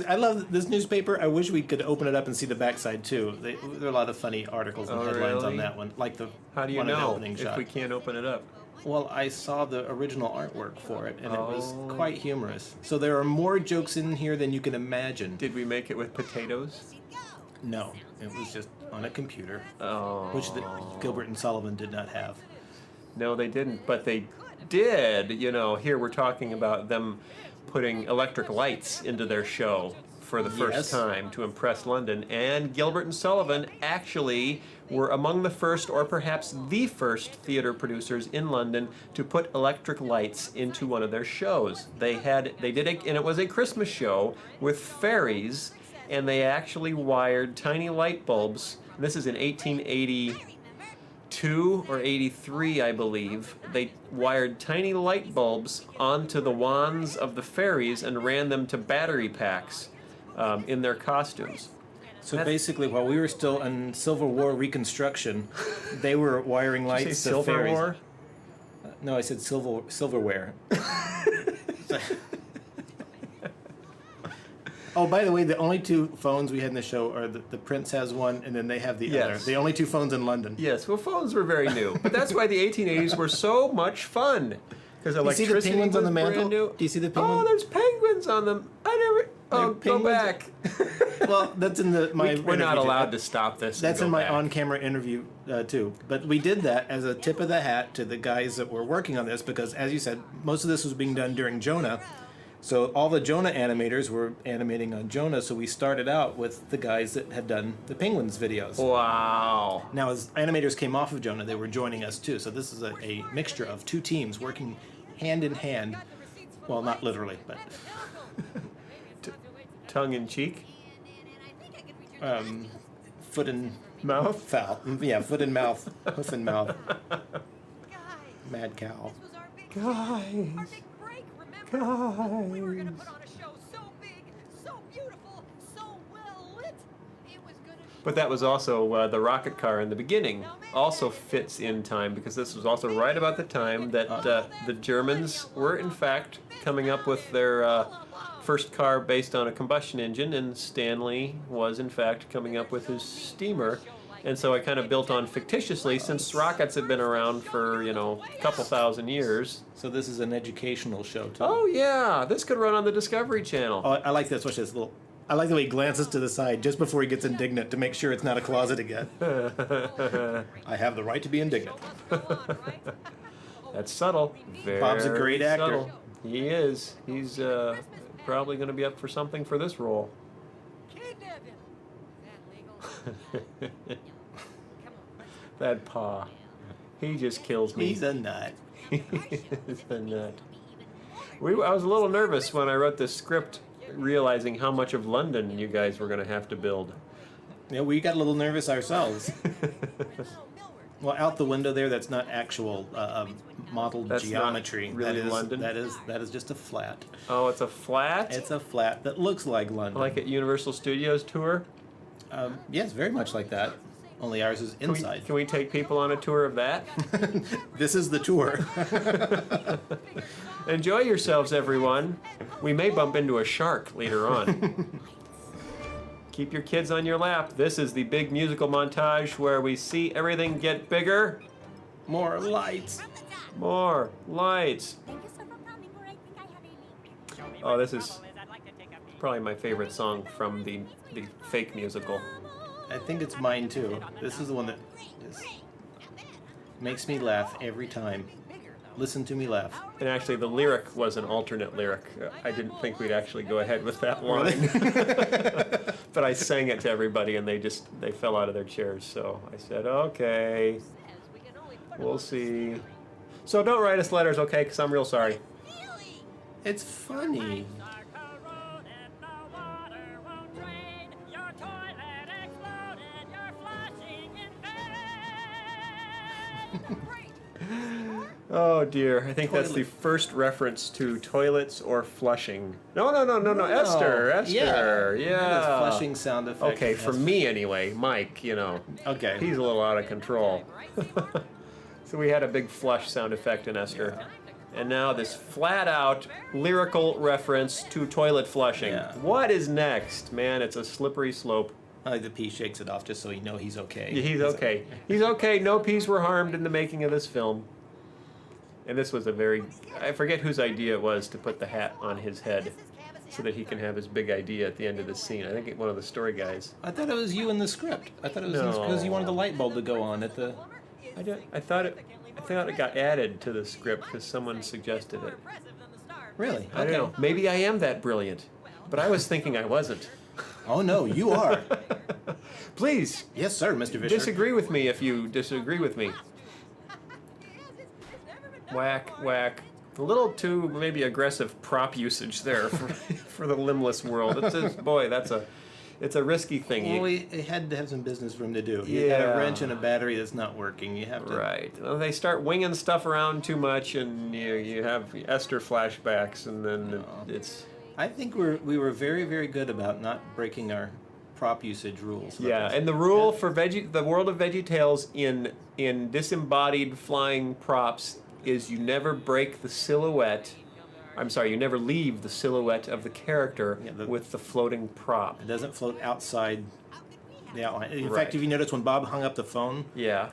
I love this newspaper. I wish we could open it up and see the backside too. There are a lot of funny articles and headlines on that one. Like the How do you one of the know opening if shot. we can't open it up? Well, I saw the original artwork for it, and it was quite humorous. So there are more jokes in here than you can imagine. Did we make it with potatoes? No, it was just on a computer, Oh. which Gilbert and Sullivan did not have. No, they didn't, but they did. Here we're talking about them putting electric lights into their show for the first time to impress London. And Gilbert and Sullivan actually were among the first, or perhaps the first, theater producers in London to put electric lights into one of their shows. They did it, and it was a Christmas show with fairies, and they actually wired tiny light bulbs. This is in 1882 or 83, I believe. They wired tiny light bulbs onto the wands of the fairies and ran them to battery packs in their costumes. So basically, while we were still in Civil War reconstruction, they were wiring lights to Silver fairies. War? No, I said silverware. Oh, by the way, the only two phones we had in the show are the Prince has one, and then they have the other. The only two phones in London. Yes, well, phones were very new, but that's why the 1880s were so much fun. Because electricity you see the penguins on the was brand mantle? new. Do you see the penguins? Oh, there's penguins on them. I never. Oh, go back. Well, that's in my. We're not allowed to stop this. That's and in go my back. on-camera interview too. But we did that as a tip of the hat to the guys that were working on this, because, as you said, most of this was being done during Jonah. So all the Jonah animators were animating on Jonah, so we started out with the guys that had done the Penguins videos. Wow. Now, as animators came off of Jonah, they were joining us too. So this is a mixture of two teams working hand in hand. Well, not literally, but Tongue in cheek? foot and Mouth? foul. Yeah, foot and mouth, hoof and mouth. Mad cow. Guys. We were gonna put on a show so big, so beautiful, so well lit. It was gonna be But that was also the rocket car in the beginning. Also fits in time because this was also right about the time that the Germans were in fact coming up with their first car based on a combustion engine, and Stanley was in fact coming up with his steamer. And so I kind of built on fictitiously, since rockets have been around for, a couple thousand years. So this is an educational show too. Oh yeah, this could run on the Discovery Channel. Oh, I like this. Watch this little. I like the way he glances to the side just before he gets indignant to make sure it's not a closet again. I have the right to be indignant. That's subtle. Very Bob's a great actor. subtle. He is. He's probably going to be up for something for this role. That paw. He just kills me. He's a nut. He's a nut. I was a little nervous when I wrote this script, realizing how much of London you guys were going to have to build. Yeah, we got a little nervous ourselves. Well, out the window there, that's not actual modeled That's geometry. not really that is London? that is just a flat. Oh, it's a flat? It's a flat that looks like London. Like at Universal Studios tour? Yes, very much like that. Only ours is inside. Can we take people on a tour of that? This is the tour. Enjoy yourselves, everyone. We may bump into a shark later on. Keep your kids on your lap. This is the big musical montage where we see everything get bigger. More lights. More lights. Oh, this is probably my favorite song from the fake musical. I think it's mine too. This is the one that makes me laugh every time. Listen to me laugh. And actually, the lyric was an alternate lyric. I didn't think we'd actually go ahead with that line. But I sang it to everybody, and they fell out of their chairs. So I said, okay, we'll see. So don't write us letters, okay? Because I'm real sorry. It's funny. Oh dear, I think that's the first reference to toilets or flushing. No, Esther, Yeah. yeah. That is flushing sound effect. Okay, for me anyway, Mike, Okay. he's a little out of control. So we had a big flush sound effect in Esther. And now this flat out lyrical reference to toilet flushing. Yeah. What is next? Man, it's a slippery slope. I like the pea shakes it off just so you know he's okay. Yeah, he's okay. He's okay. No peas were harmed in the making of this film. And this was I forget whose idea it was to put the hat on his head so that he can have his big idea at the end of the scene. I think one of the story guys. I thought it was you in the script. I thought it was No. because you wanted the light bulb to go on at the... I thought it got added to the script because someone suggested it. Really? I don't know. Maybe I am that brilliant, but I was thinking I wasn't. Oh no, you are. Please. Yes, sir, Mr. Fisher. Disagree with me if you disagree with me. Whack, whack. A little too maybe aggressive prop usage there for the limbless world. It's a risky thing. Well, he had to have some business for him to do. You got a Yeah. wrench and a battery that's not working. You have to. Right. Well, they start winging stuff around too much, and you have Esther flashbacks, and then it's. I think we were very, very good about not breaking our prop usage rules. Yeah, and the rule for the world of VeggieTales in disembodied flying props is you never break the silhouette. I'm sorry, you never leave the silhouette of the character with the floating prop. It doesn't float outside the outline. In Right. fact, if you notice when Bob hung up the phone, Yeah.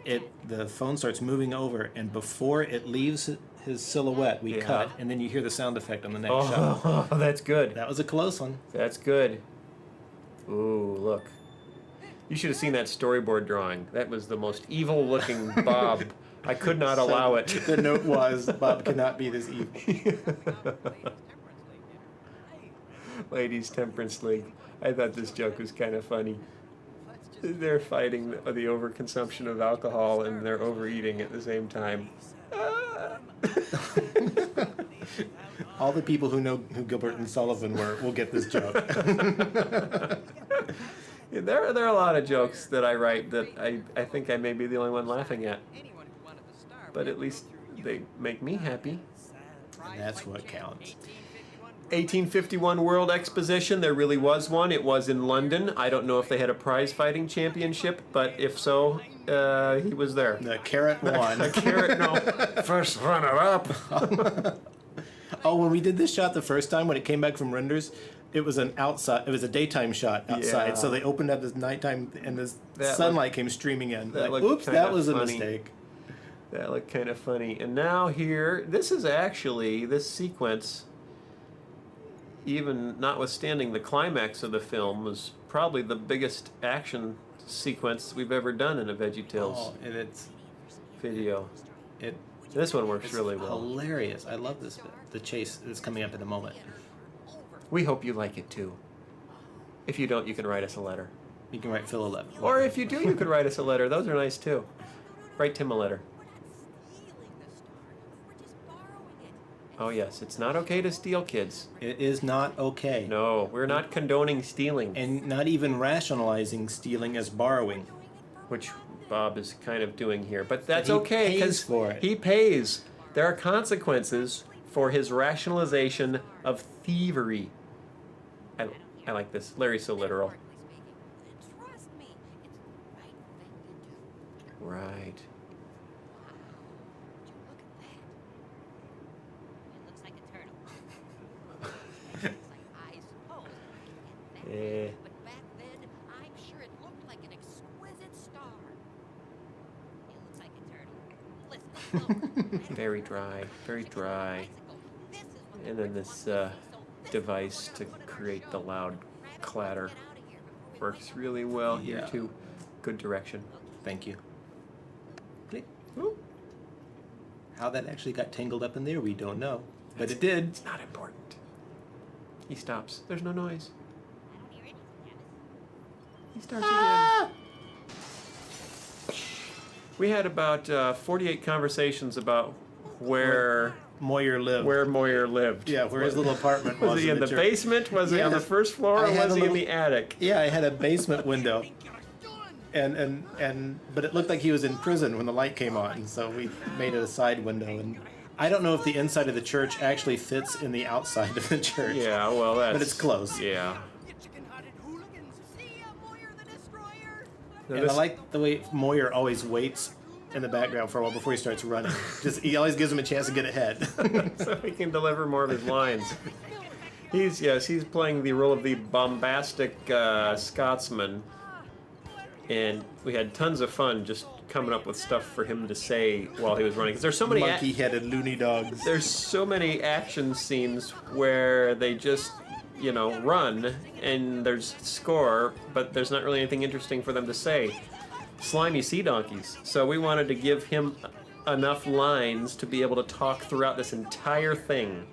the phone starts moving over, and before it leaves his silhouette, we Yeah. cut, and then you hear the sound effect on the next shot. Oh, that's good. That was a close one. That's good. Ooh, look. You should have seen that storyboard drawing. That was the most evil-looking Bob. I could not allow it. The note was, Bob cannot be this evil. Ladies Temperance League. I thought this joke was kind of funny. They're fighting the overconsumption of alcohol and they're overeating at the same time. All the people who know who Gilbert and Sullivan were will get this joke. There are a lot of jokes that I write that I think I may be the only one laughing at. But at least they make me happy. And that's what counts. 1851 World Exposition, there really was one. It was in London. I don't know if they had a prize fighting championship, but if so, he was there. The carrot won. The carrot, no. First runner-up. Oh, when we did this shot the first time, when it came back from renders, it was a daytime shot outside. Yeah. So they opened up this nighttime, and the sunlight came streaming in. that Like, looked oops, kinda that was a funny. mistake. That looked kind of funny. And now here, this sequence, even notwithstanding the climax of the film, was probably the biggest action sequence we've ever done in a VeggieTales Oh, and it's video. it. This one works It's really well. hilarious. I love this bit. The chase is coming up in a moment. We hope you like it too. If you don't, you can write us a letter. You can write Phil 11. Or if you do, you could write us a letter. Those are nice too. Write Tim a letter. Oh yes, it's not okay to steal, kids. It is not okay. No, we're not condoning stealing. And not even rationalizing stealing as borrowing. Which Bob is kind of doing here. But that's he okay, pays because for it. he pays. There are consequences for his rationalization of thievery. I like this. Larry's so literal. Right. Eh. But back then, I'm sure it looked like an exquisite star. It looks like a turtle. Listen. Very dry. Very dry. And then this device to create the loud clatter works really well here Yeah. too. Good direction. Thank you. Click. Ooh. How that actually got tangled up in there, we don't know. But it did. It's not important. He stops. There's no noise. He starts again. We had about 48 conversations about where Moyer lived. Moyer lived. Yeah, where his little apartment was. Was he in the church. basement? Was he on the Yes. first floor? I Or had was a he in little- the attic? Yeah, I had a basement window. But it looked like he was in prison when the light came on, so we made it a side window. And I don't know if the inside of the church actually fits in the outside of the church. Yeah, well, that's... But it's close. Yeah. Now And this- I like the way Moyer always waits in the background for a while before he starts running. He always gives him a chance to get ahead. So he can deliver more of his lines. He's playing the role of the bombastic Scotsman, and we had tons of fun just coming up with stuff for him to say while he was running. 'Cause there's so many Monkey-headed loony dogs. there's so many action scenes where they just run and there's score, but there's not really anything interesting for them to say. Slimy sea donkeys. So we wanted to give him enough lines to be able to talk throughout this entire thing.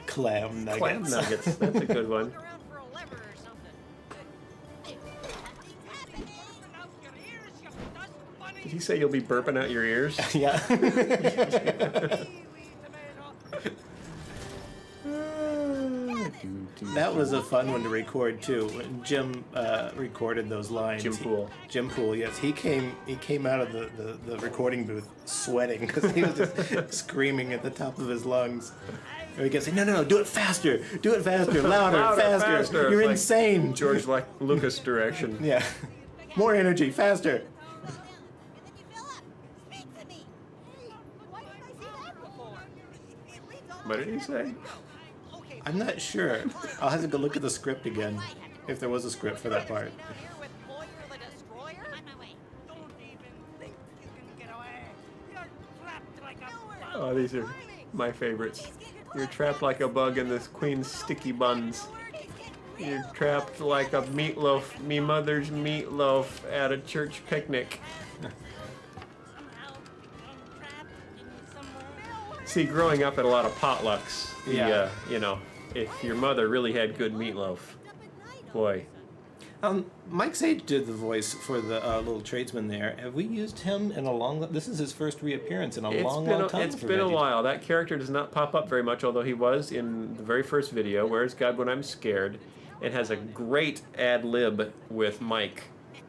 Clam nuggets. Clam nuggets. That's a good one. Did he say you'll be burping out your ears? Yeah. That was a fun one to record too. When Jim recorded those lines. Jim Poole. Jim Poole, yes. He came out of the recording booth sweating because he was just screaming at the top of his lungs. And we kept saying, no, do it faster, louder, Louder, faster. You're It's like insane. George Lucas direction. Yeah. More energy, faster. What did he say? I'm not sure. I'll have to go look at the script again, if there was a script for that part. Oh, these are my favorites. You're trapped like a bug in this queen's sticky buns. You're trapped like a meatloaf, me mother's meatloaf at a church picnic. See, growing up at a lot of potlucks, Yeah. if your mother really had good meatloaf, boy. Mike Sage did the voice for the little tradesman there. Have we used him in a long? This is his first reappearance in a long time. It's for been a VeggieTales. while. That character does not pop up very much, although he was in the very first video, Where's God When I'm Scared? It has a great ad lib with Mike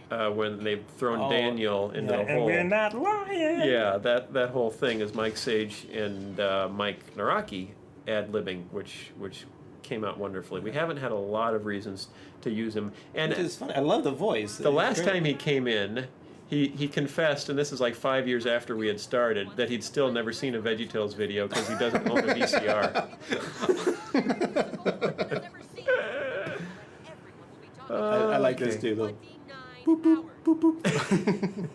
when they've thrown Daniel into the hole. And we're not lying. Yeah, that whole thing is Mike Sage and Mike Naraki ad libbing, which came out wonderfully. We haven't had a lot of reasons to use him, and Which is funny. I love the voice. the last time he came in, he confessed, and this is like 5 years after we had started, that he'd still never seen a VeggieTales video because he doesn't own a VCR. I like this too. Though. Boop, boop, boop, boop.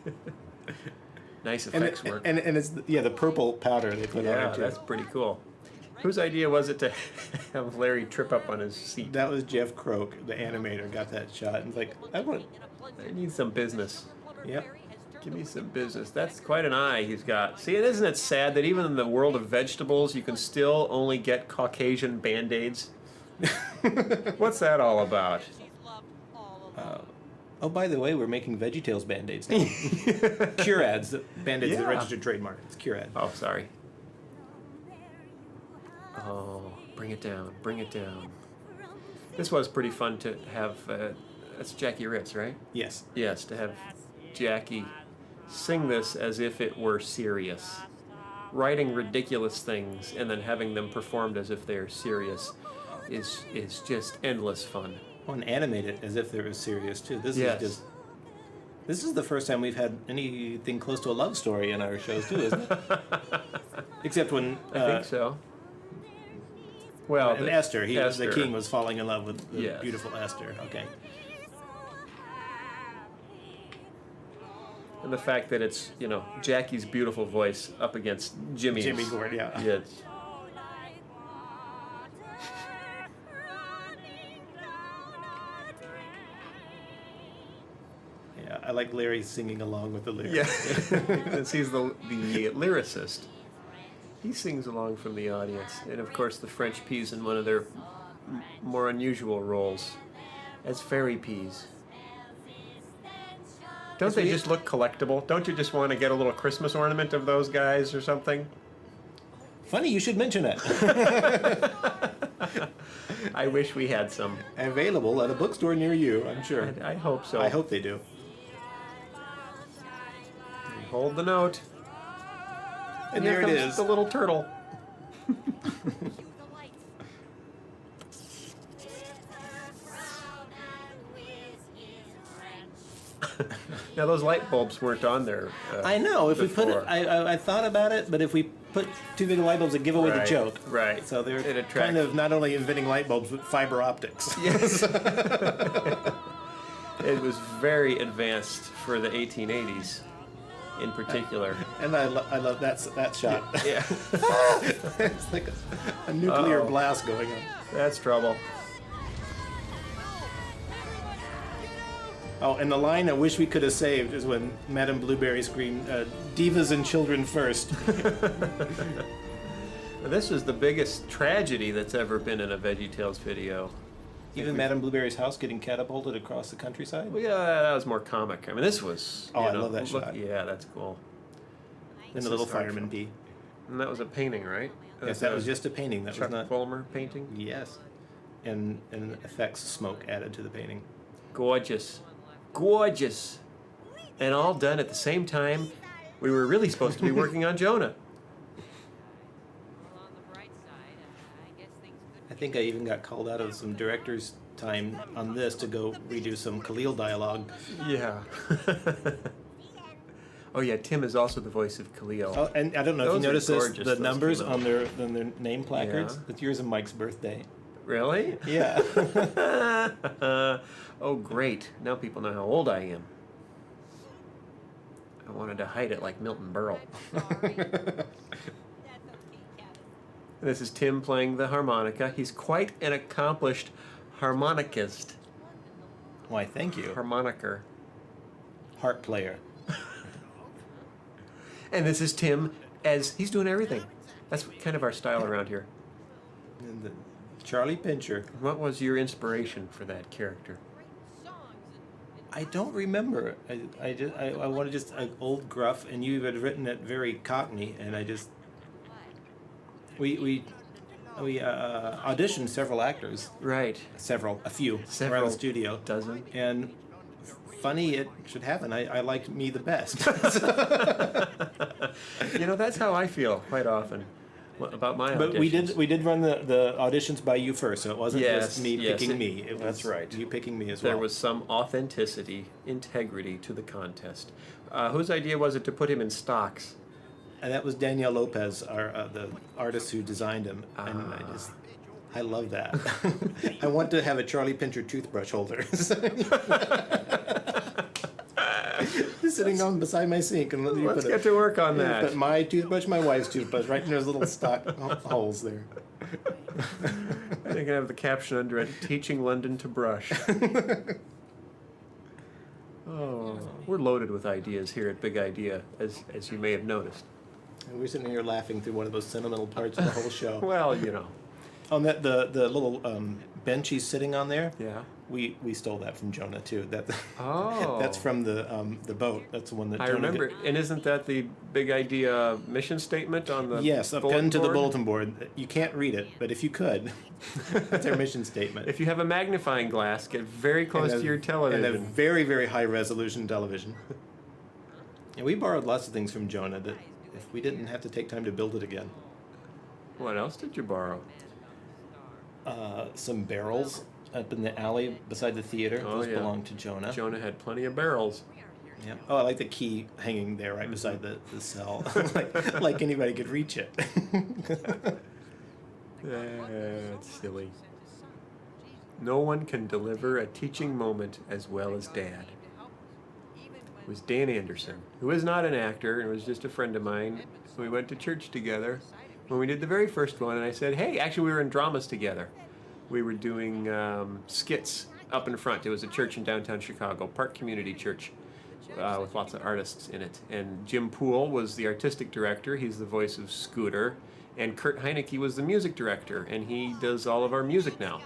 Nice effects work. And it's the purple powder they put on Yeah, it too. that's pretty cool. Whose idea was it to have Larry trip up on his seat? That was Jeff Croak, the animator, got that shot and was like, I need some business. Yep. Give me some business. That's quite an eye he's got. See, isn't it sad that even in the world of vegetables, you can still only get Caucasian Band-Aids? What's that all about? Oh, by the way, we're making VeggieTales Band-Aids now. Cure ads. Band-Aids is a Yeah. registered trademark. It's Cure ad. Oh, sorry. Oh, bring it down. Bring it down. This was pretty fun to have. That's Jackie Ritz, right? Yes. Yes, to have Jackie sing this as if it were serious. Writing ridiculous things and then having them performed as if they're serious is just endless fun. And animate it as if they were serious too. This Yes. is just. This is the first time we've had anything close to a love story in our shows too, isn't it? Except when I think so. Well, and Esther, the Esther. king was falling in love with the Yes. beautiful Esther. Okay. And the fact that it's, Jackie's beautiful voice up against Jimmy's. Jimmy Gord, yeah. Yes. Yeah, I like Larry singing along with the lyrics. Yeah, because he's the lyricist. He sings along from the audience. And of course, the French peas in one of their more unusual roles as fairy peas. Don't they just look collectible? Don't you just want to get a little Christmas ornament of those guys or something? Funny you should mention it. I wish we had some. Available at a bookstore near you, I'm sure. I hope so. I hope they do. Hold the note. And here there it comes is. the little turtle. Now those light bulbs weren't on there. I know. If before. we put it, I thought about it, but if we put too big of light bulbs, it'd give away the Right, joke. right. So they're It attracts- kind of not only inventing light bulbs, but fiber optics. Yes. It was very advanced for the 1880s, in particular. And I love that shot. Yeah. It's like a nuclear Uh-oh. blast going on. That's trouble. Oh, and the line I wish we could have saved is when Madame Blueberry screamed, "Divas and children first." This is the biggest tragedy that's ever been in a VeggieTales video. Even Madame Blueberry's house getting catapulted across the countryside. Well, yeah, that was more comic. I mean, this was. Oh, you I know, love that look- shot. Yeah, that's cool. And This the little is heartfelt. fireman pee. And that was a painting, right? Yes, that was just a painting. That Chuck was not. Fulmer painting. Yes, and effects smoke added to the painting. Gorgeous, gorgeous, and all done at the same time. We were really supposed to be working on Jonah. I think I even got called out of some director's time on this to go redo some Khalil dialogue. Yeah. Oh yeah, Tim is also the voice of Khalil. Oh, and I don't know Those if you are noticed this, gorgeous, the those numbers came out. on their name placards. Yeah. It's yours and Mike's birthday. Really? Yeah. Oh great! Now people know how old I am. I wanted to hide it like Milton Berle. This is Tim playing the harmonica. He's quite an accomplished harmonicist. Why, thank you. Harmoniker. Harp player. And this is Tim as he's doing everything. That's kind of our style around here. And Charlie Pincher. What was your inspiration for that character? I don't remember. I wanted just an old gruff, and you had written it very Cockney, and I just we auditioned several actors, Right. a few, Several. around the studio, Dozen. and funny it should happen. I liked me the best. That's how I feel quite often about my auditions. But we did run the auditions by you first, so it wasn't just me picking me. It was That's right. you picking me as well. There was some authenticity, integrity to the contest. Whose idea was it to put him in stocks? And that was Danielle Lopez, the artist who designed him, and I love that. I want to have a Charlie Pincher toothbrush holder sitting on beside my sink, and Let's get to work on that. Put my toothbrush, my wife's toothbrush, right in those little stock holes there. I think I have the caption under it: "Teaching London to brush." Oh, we're loaded with ideas here at Big Idea, as you may have noticed. And we're sitting here laughing through one of those sentimental parts of the whole show. Well, On that the little bench he's sitting on there. Yeah. We stole that from Jonah too. Oh. That's from the boat. That's the one that I Jonah remember. did. And isn't that the Big Idea mission statement on the Yes, bulletin pinned to the board? bulletin board. You can't read it, but if you could, that's our mission statement. If you have a magnifying glass, get very close to your television. And a very, very high resolution television. And we borrowed lots of things from Jonah that if we didn't have to take time to build it again. What else did you borrow? Some barrels up in the alley beside the theater. Oh, Those yeah. belonged to Jonah. Jonah had plenty of barrels. Yeah. Oh, I like the key hanging there right beside the cell. like anybody could reach it. That's silly. No one can deliver a teaching moment as well as Dad. It was Dan Anderson, who is not an actor and was just a friend of mine. We went to church together when we did the very first one, and I said, hey, actually we were in dramas together. We were doing skits up in front. It was a church in downtown Chicago, Park Community Church, with lots of artists in it. And Jim Poole was the artistic director. He's the voice of Scooter. And Kurt Heinecke was the music director, and he does all of our music now.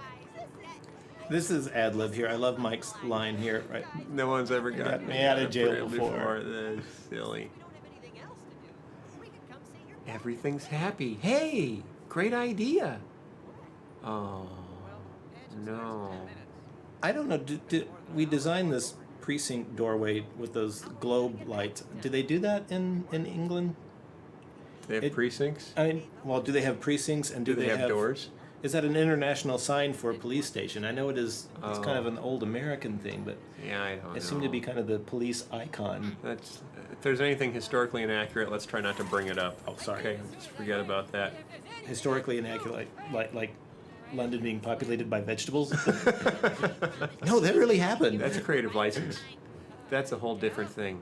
This is ad lib here. I love Mike's line here. Right. No one's ever gotten me out of jail before. That's silly. Everything's happy. Hey, great idea. Oh, no. I don't know. Did we designed this precinct doorway with those globe lights. Do they do that in England? They have precincts? I mean, well, do they have precincts and do they have doors? Is that an international sign for a police station? I know it is. It's kind of an old American thing, but yeah, I don't know. It seemed to be kind of the police icon. That's if there's anything historically inaccurate, let's try not to bring it up. Oh, sorry. Okay, just forget about that. Historically inaccurate, like London being populated by vegetables. No, that really happened. That's a creative license. That's a whole different thing.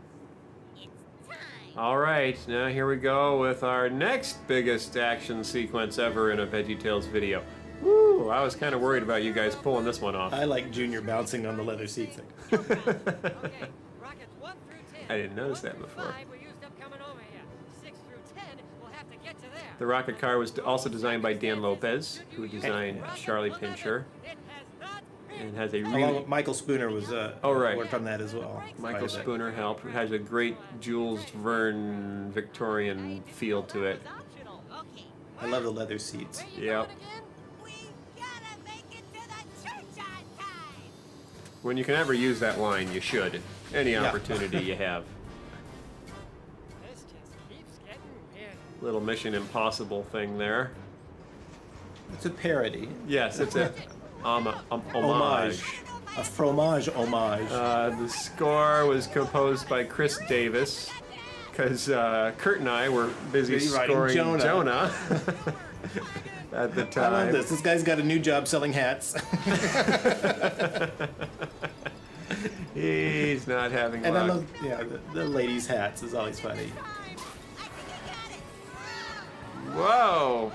All right, now here we go with our next biggest action sequence ever in a VeggieTales video. Woo! I was kind of worried about you guys pulling this one off. I like Junior bouncing on the leather seats. I didn't notice that before. The rocket car was also designed by Dan Lopez, who designed Charlie Pincher. And has a really... Michael Spooner was worked on that as well. Michael Spooner helped. It has a great Jules Verne Victorian feel to it. I love the leather seats. Yep. When you can ever use that line, you should. Any opportunity you have. Little Mission Impossible thing there. It's a parody. Yes, it's a homage. A fromage homage. The score was composed by Chris Davis, because Kurt and I were busy scoring Jonah at the time. I love this. This guy's got a new job selling hats. He's not having luck. And I love, the ladies' hats is always funny. Whoa!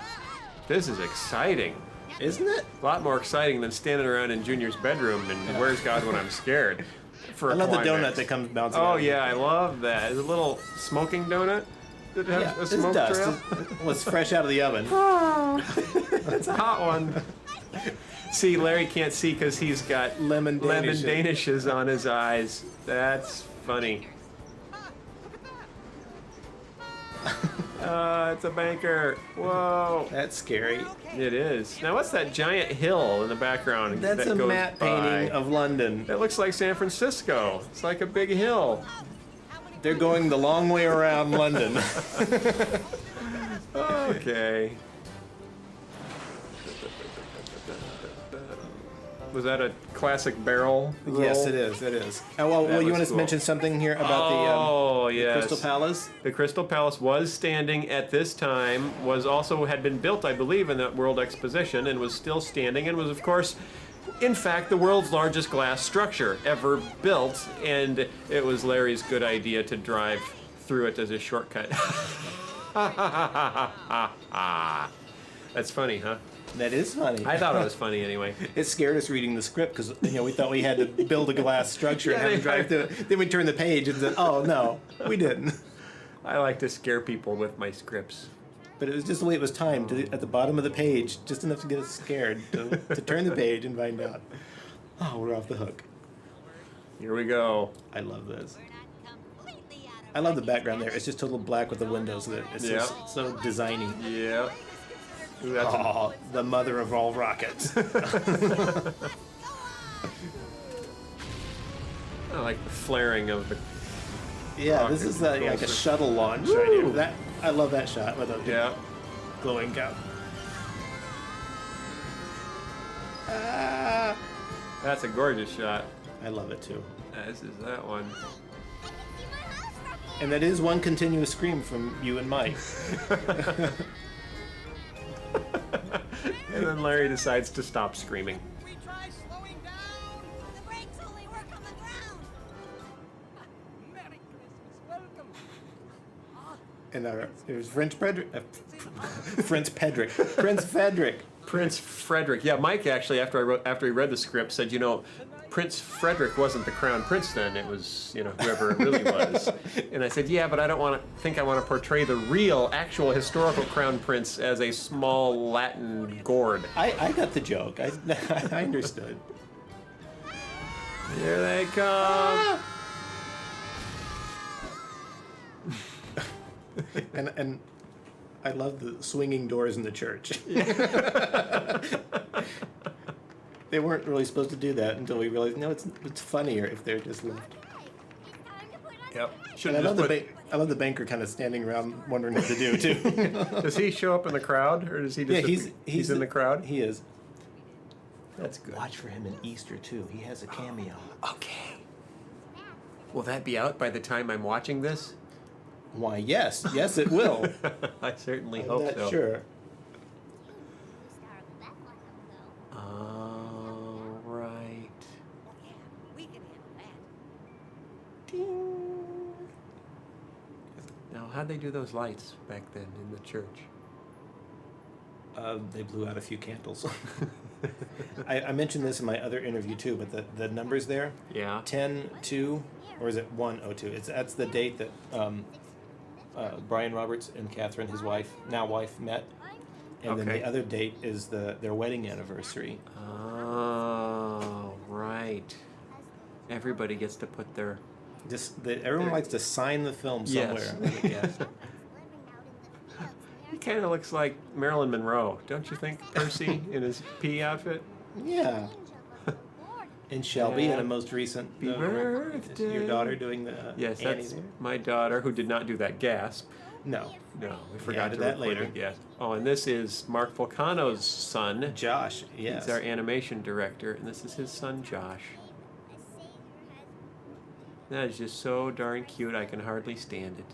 This is exciting. Isn't it? A lot more exciting than standing around in Junior's bedroom and where's God when I'm scared. I love the donut that comes bouncing out. out. Oh yeah, I love that. It's a little smoking donut that has a smoke trail. It was fresh out of the oven. It's a hot one. See, Larry can't see because he's got Lemon Danishes on his eyes. That's funny. It's a banker. Whoa. That's scary. It is. Now, what's that giant hill in the background? That's that a goes matte by? painting of London. That looks like San Francisco. It's like a big hill. They're going the long way around London. Okay. Was that a classic barrel roll? Yes, it is. It is. Oh, well, That you was want to cool. mention something here about the yes. Crystal Palace? The Crystal Palace was standing at this time, had been built, I believe, in that World Exposition, and was still standing, and was, of course, in fact, the world's largest glass structure ever built, and it was Larry's good idea to drive through it as a shortcut. That's funny, huh? That is funny. I thought it was funny anyway. It scared us reading the script because we thought we had to build a glass structure and have to drive through it. Then we turned the page and said, "Oh no, we didn't." I like to scare people with my scripts. But it was just the way it was timed at the bottom of the page, just enough to get us scared to turn the page and find out. Oh, we're off the hook. Here we go. I love this. I love the background there. It's just total black with the windows. It's just so designy. Yeah. Ooh, that's the mother of all rockets. I like the flaring of the. Yeah, this is like a shuttle launch right here. I love that shot with a glowing cow. That's a gorgeous shot. I love it too. This is that one. And that is one continuous scream from you and Mike. And then Larry decides to stop screaming. We try slowing down. The brakes only work on the ground. Merry Christmas. Welcome. And there's Prince Frederick. Prince Pedrick. Prince Frederick. Prince Frederick. Yeah, Mike actually, after he read the script, said, Prince Frederick wasn't the crown prince then. It was, whoever it really was. And I said, yeah, but I don't want to portray the real, actual historical crown prince as a small Latin gourd. I got the joke. I understood. Here they come. And I love the swinging doors in the church. They weren't really supposed to do that until we realized, no, it's funnier if they're just left. Yep. And I love the banker kind of standing around wondering what to do, too. Does he show up in the crowd, or does he just he's in the crowd? He is. That's good. Watch for him in Easter, too. He has a cameo. Okay. Will that be out by the time I'm watching this? Why, yes. Yes, it will. I certainly I'm hope not so. sure. We can handle that. Now, how'd they do those lights back then in the church? They blew out a few candles. I mentioned this in my other interview too, but the numbers there, Yeah. 10-2, or is it 102? That's the date that Brian Roberts and Catherine, his wife, now wife, met, and then Okay. the other date is their wedding anniversary. Oh, right. Everybody gets to put their. Everyone likes to sign the film somewhere. Yes. He kind of looks like Marilyn Monroe, don't you think, Percy, in his pea outfit? Yeah. And Shelby in a most recent. Happy birthday. Your daughter doing the. Yes, Annie that's there? my daughter who did not do that gasp. No. No, we forgot added to that record later. the gasp. Oh, and this is Mark Volcano's son. Josh, yes. He's our animation director, and this is his son, Josh. That is just so darn cute, I can hardly stand it.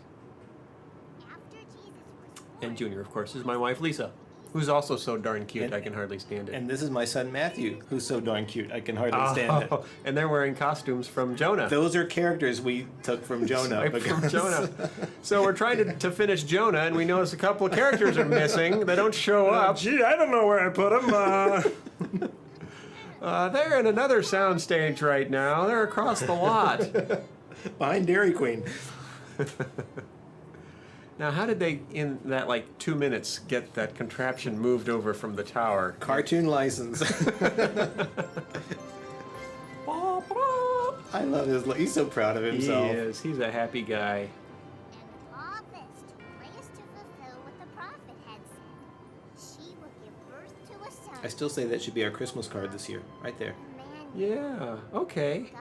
And Junior, of course, is my wife, Lisa, who's also so darn cute, I can hardly stand it. And this is my son Matthew, who's so darn cute, I can hardly stand it. And they're wearing costumes from Jonah. Those are characters we took from Jonah. From Jonah. So we're trying to finish Jonah, and we notice a couple of characters are missing. They don't show up. Gee, I don't know where I put them. They're in another soundstage right now. They're across the lot. Behind Dairy Queen. Now, how did they, in that like 2 minutes, get that contraption moved over from the tower? Cartoon license. I love his. He's so proud of himself. He is. He's a happy guy. And all this took place to fulfill what the prophet had said. She will give birth to a son. I still say that should be our Christmas card this year, right there. Yeah. Okay.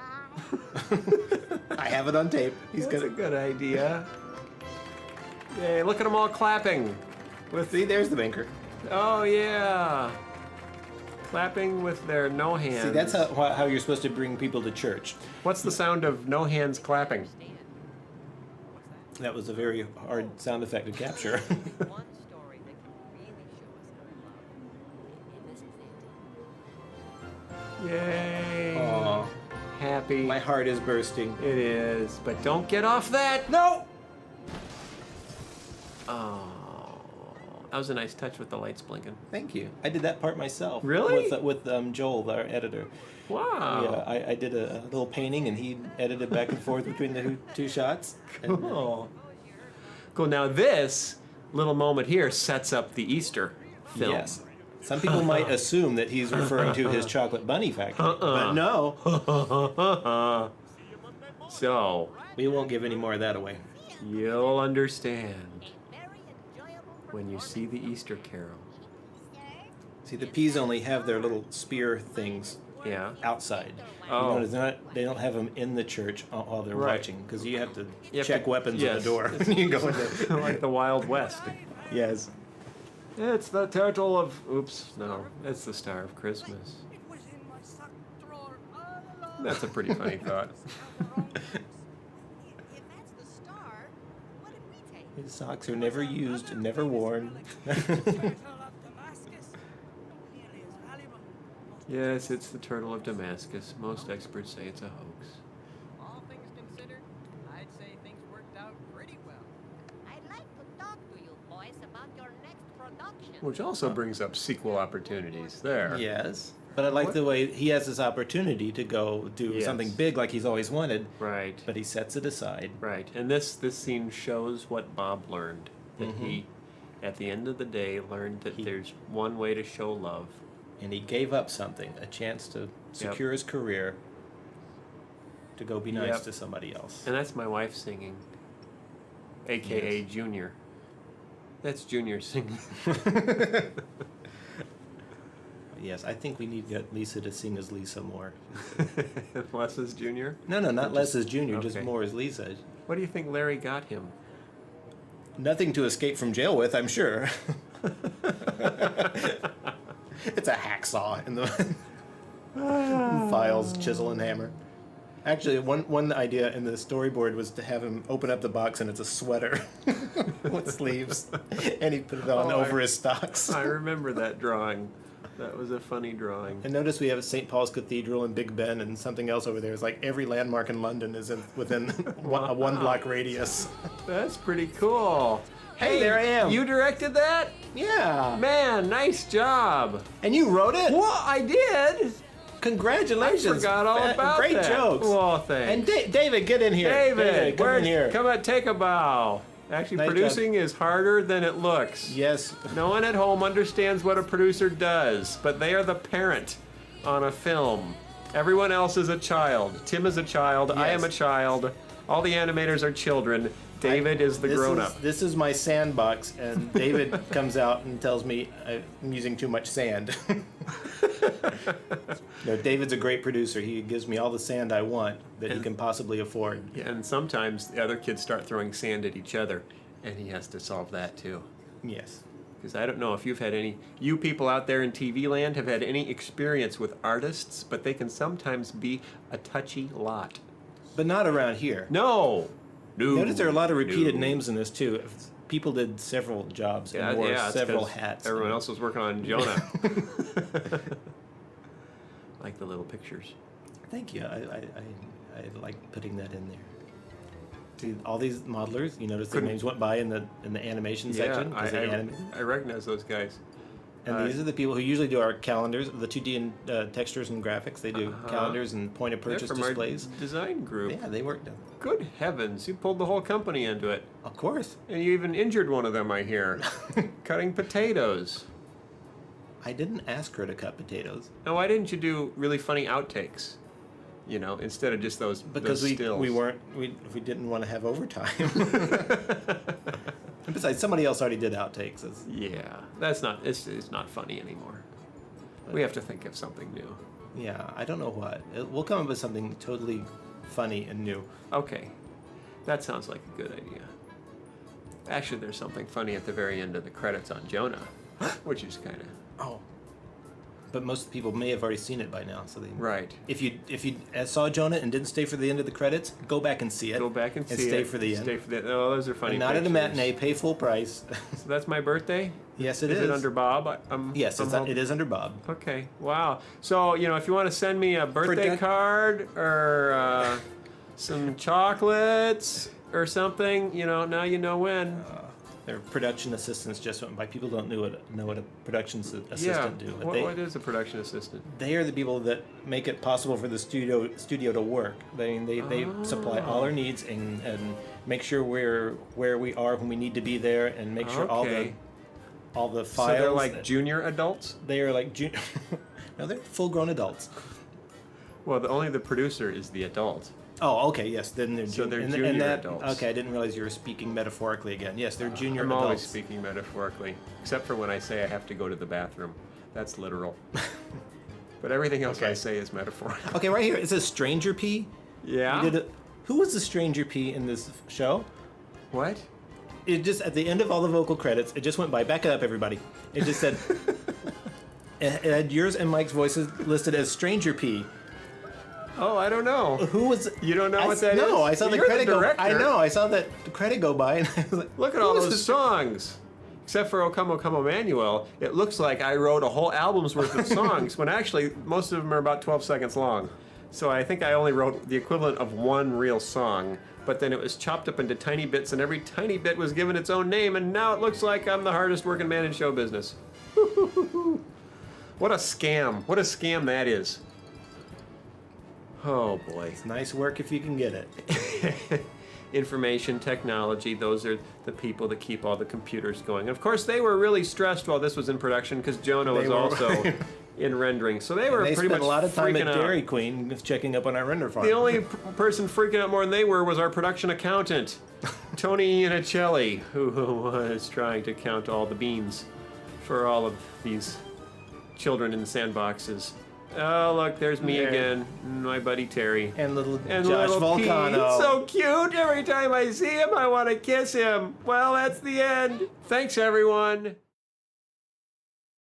I have it on tape. That's a good idea. Yay! Look at them all clapping. See, there's the banker. Oh yeah. Clapping with their no hands. See, that's how you're supposed to bring people to church. What's the sound of no hands clapping? That was a very hard sound effect to capture. Yay! Aw. Happy. My heart is bursting. It is, but don't get off that. No! Oh, that was a nice touch with the lights blinking. Thank you. I did that part myself. Really? With Joel, our editor. Wow. Yeah, I did a little painting, and he edited back and forth between the two shots. Cool. Cool. Now this little moment here sets up the Easter film. Yes. Some people might assume that he's referring to his chocolate bunny factory, but no. So we won't give any more of that away. You'll understand when you see the Easter Carol. See, the peas only have their little spear things outside. Oh. You notice they don't have them in the church while they're watching, because you have to check weapons at the door. You go like the Wild West. Yes. It's the turtle of... Oops, no. It's the Star of Christmas. That's a pretty funny thought. His socks are never used, never worn. Yes, it's the turtle of Damascus. Most experts say it's a hoax. All things considered, I'd say things worked out pretty well. I'd like to talk to you boys about your next production. Which also brings up sequel opportunities there. Yes. But I like the way he has this opportunity to go do something big like he's always wanted. Right. But he sets it aside. Right. And this scene shows what Bob learned. That he, at the end of the day, learned that there's one way to show love. And he gave up something, a chance to secure his career, to go be nice to somebody else. And that's my wife singing, a.k.a. Junior. That's Junior singing. Yes, I think we need to get Lisa to sing as Lisa more. Less as Junior? No, not less as Junior, just more as Lisa. What do you think Larry got him? Nothing to escape from jail with, I'm sure. It's a hacksaw in the files, chisel, and hammer. Actually, one idea in the storyboard was to have him open up the box and it's a sweater with sleeves, and he put it on over his stocks. I remember that drawing. That was a funny drawing. And notice we have St. Paul's Cathedral and Big Ben and something else over there. It's like every landmark in London is within a one-block radius. That's pretty cool. Hey, there I am. You directed that? Yeah. Man, nice job. And you wrote it? Well, I did. Congratulations. I forgot all about Great that. jokes. Well, thanks. And David, get in here. David, come in here. Come on, take a bow. Actually, Nice producing is harder than it looks. Yes. No one at home understands what a producer does, but they are the parent on a film. Everyone else is a child. Tim is a child. I am a child. All the animators are children. David is the grown-up. This is my sandbox, and David comes out and tells me I'm using too much sand. No, David's a great producer. He gives me all the sand I want that he can possibly afford. Yeah, and sometimes the other kids start throwing sand at each other, and he has to solve that too. Yes. Because I don't know if you've had you people out there in TV land have had any experience with artists, but they can sometimes be a touchy lot. But not around here. No. Notice there are a lot of repeated names in this too. People did several jobs and wore several hats. Everyone else was working on Jonah. Like the little pictures. Thank you. I like putting that in there. See, all these modelers, you notice their names went by in the animation section. I recognize those guys. And these are the people who usually do our calendars, the 2D and textures and graphics. They do calendars and point of purchase They're from displays. Our design group. Yeah, they work down. Good heavens, you pulled the whole company into it. Of course. And you even injured one of them, I hear. Cutting potatoes. I didn't ask her to cut potatoes. Now, why didn't you do really funny outtakes? You know, instead of just those Because those stills. we didn't want to have overtime. And besides, somebody else already did outtakes. Yeah, that's not. It's not funny anymore. We have to think of something new. Yeah, I don't know what. We'll come up with something totally funny and new. Okay, that sounds like a good idea. Actually, there's something funny at the very end of the credits on Jonah, which is kind of. Oh. But most people may have already seen it by now, so they. Right. If you saw Jonah and didn't stay for the end of the credits, go back and see it. Go back and see stay it. for the end. Stay for the. Oh, those are funny. And not pictures. at a matinee. Pay full price. So that's my birthday. Yes, it is. Is it under Bob? Yes, it is under Bob. Okay. Wow. So if you want to send me a birthday card or some chocolates or something, now you know when. Their production assistants just went by. People don't know what a production assistant do. But What is a production assistant? They are the people that make it possible for the studio to work. They supply all our needs and make sure we're where we are when we need to be there, and make sure all the files. So they're like junior adults? They are like no, they're full-grown adults. Well, only the producer is the adult. Oh, okay, yes. Then they're junior adults. Okay, I didn't realize you were speaking metaphorically again. Yes, they're junior I'm adults. always speaking metaphorically, except for when I say I have to go to the bathroom. That's literal. But everything else I say is metaphorical. Okay, right here it says Stranger P. Yeah. Who was the Stranger P in this show? What? It just at the end of all the vocal credits, it just went by. Back it up, everybody. It just said it had yours and Mike's voices listed as Stranger P. Oh, I don't know. Who was? You don't know what that is? No, I saw the credit go. I know. I saw that credit go by, and I was like, look at all those songs. Except for O Come, O Come, Emmanuel, it looks like I wrote a whole album's worth of songs when actually most of them are about 12 seconds long. So I think I only wrote the equivalent of one real song, but then it was chopped up into tiny bits, and every tiny bit was given its own name, and now it looks like I'm the hardest working man in show business. What a scam. What a scam that is. Oh boy. It's nice work if you can get it. Information technology, those are the people that keep all the computers going. And of course, they were really stressed while this was in production because Jonah was also in rendering. So they were pretty much spent a lot of time at freaking out. Dairy Queen checking up on our render farm. The only person freaking out more than they were was our production accountant, Tony Iannicelli, who was trying to count all the beans for all of these children in sandboxes. Oh, look, there's me again, my buddy Terry. And little and Josh little Pete. Volcano. He's so cute. Every time I see him, I want to kiss him. Well, that's the end. Thanks, everyone.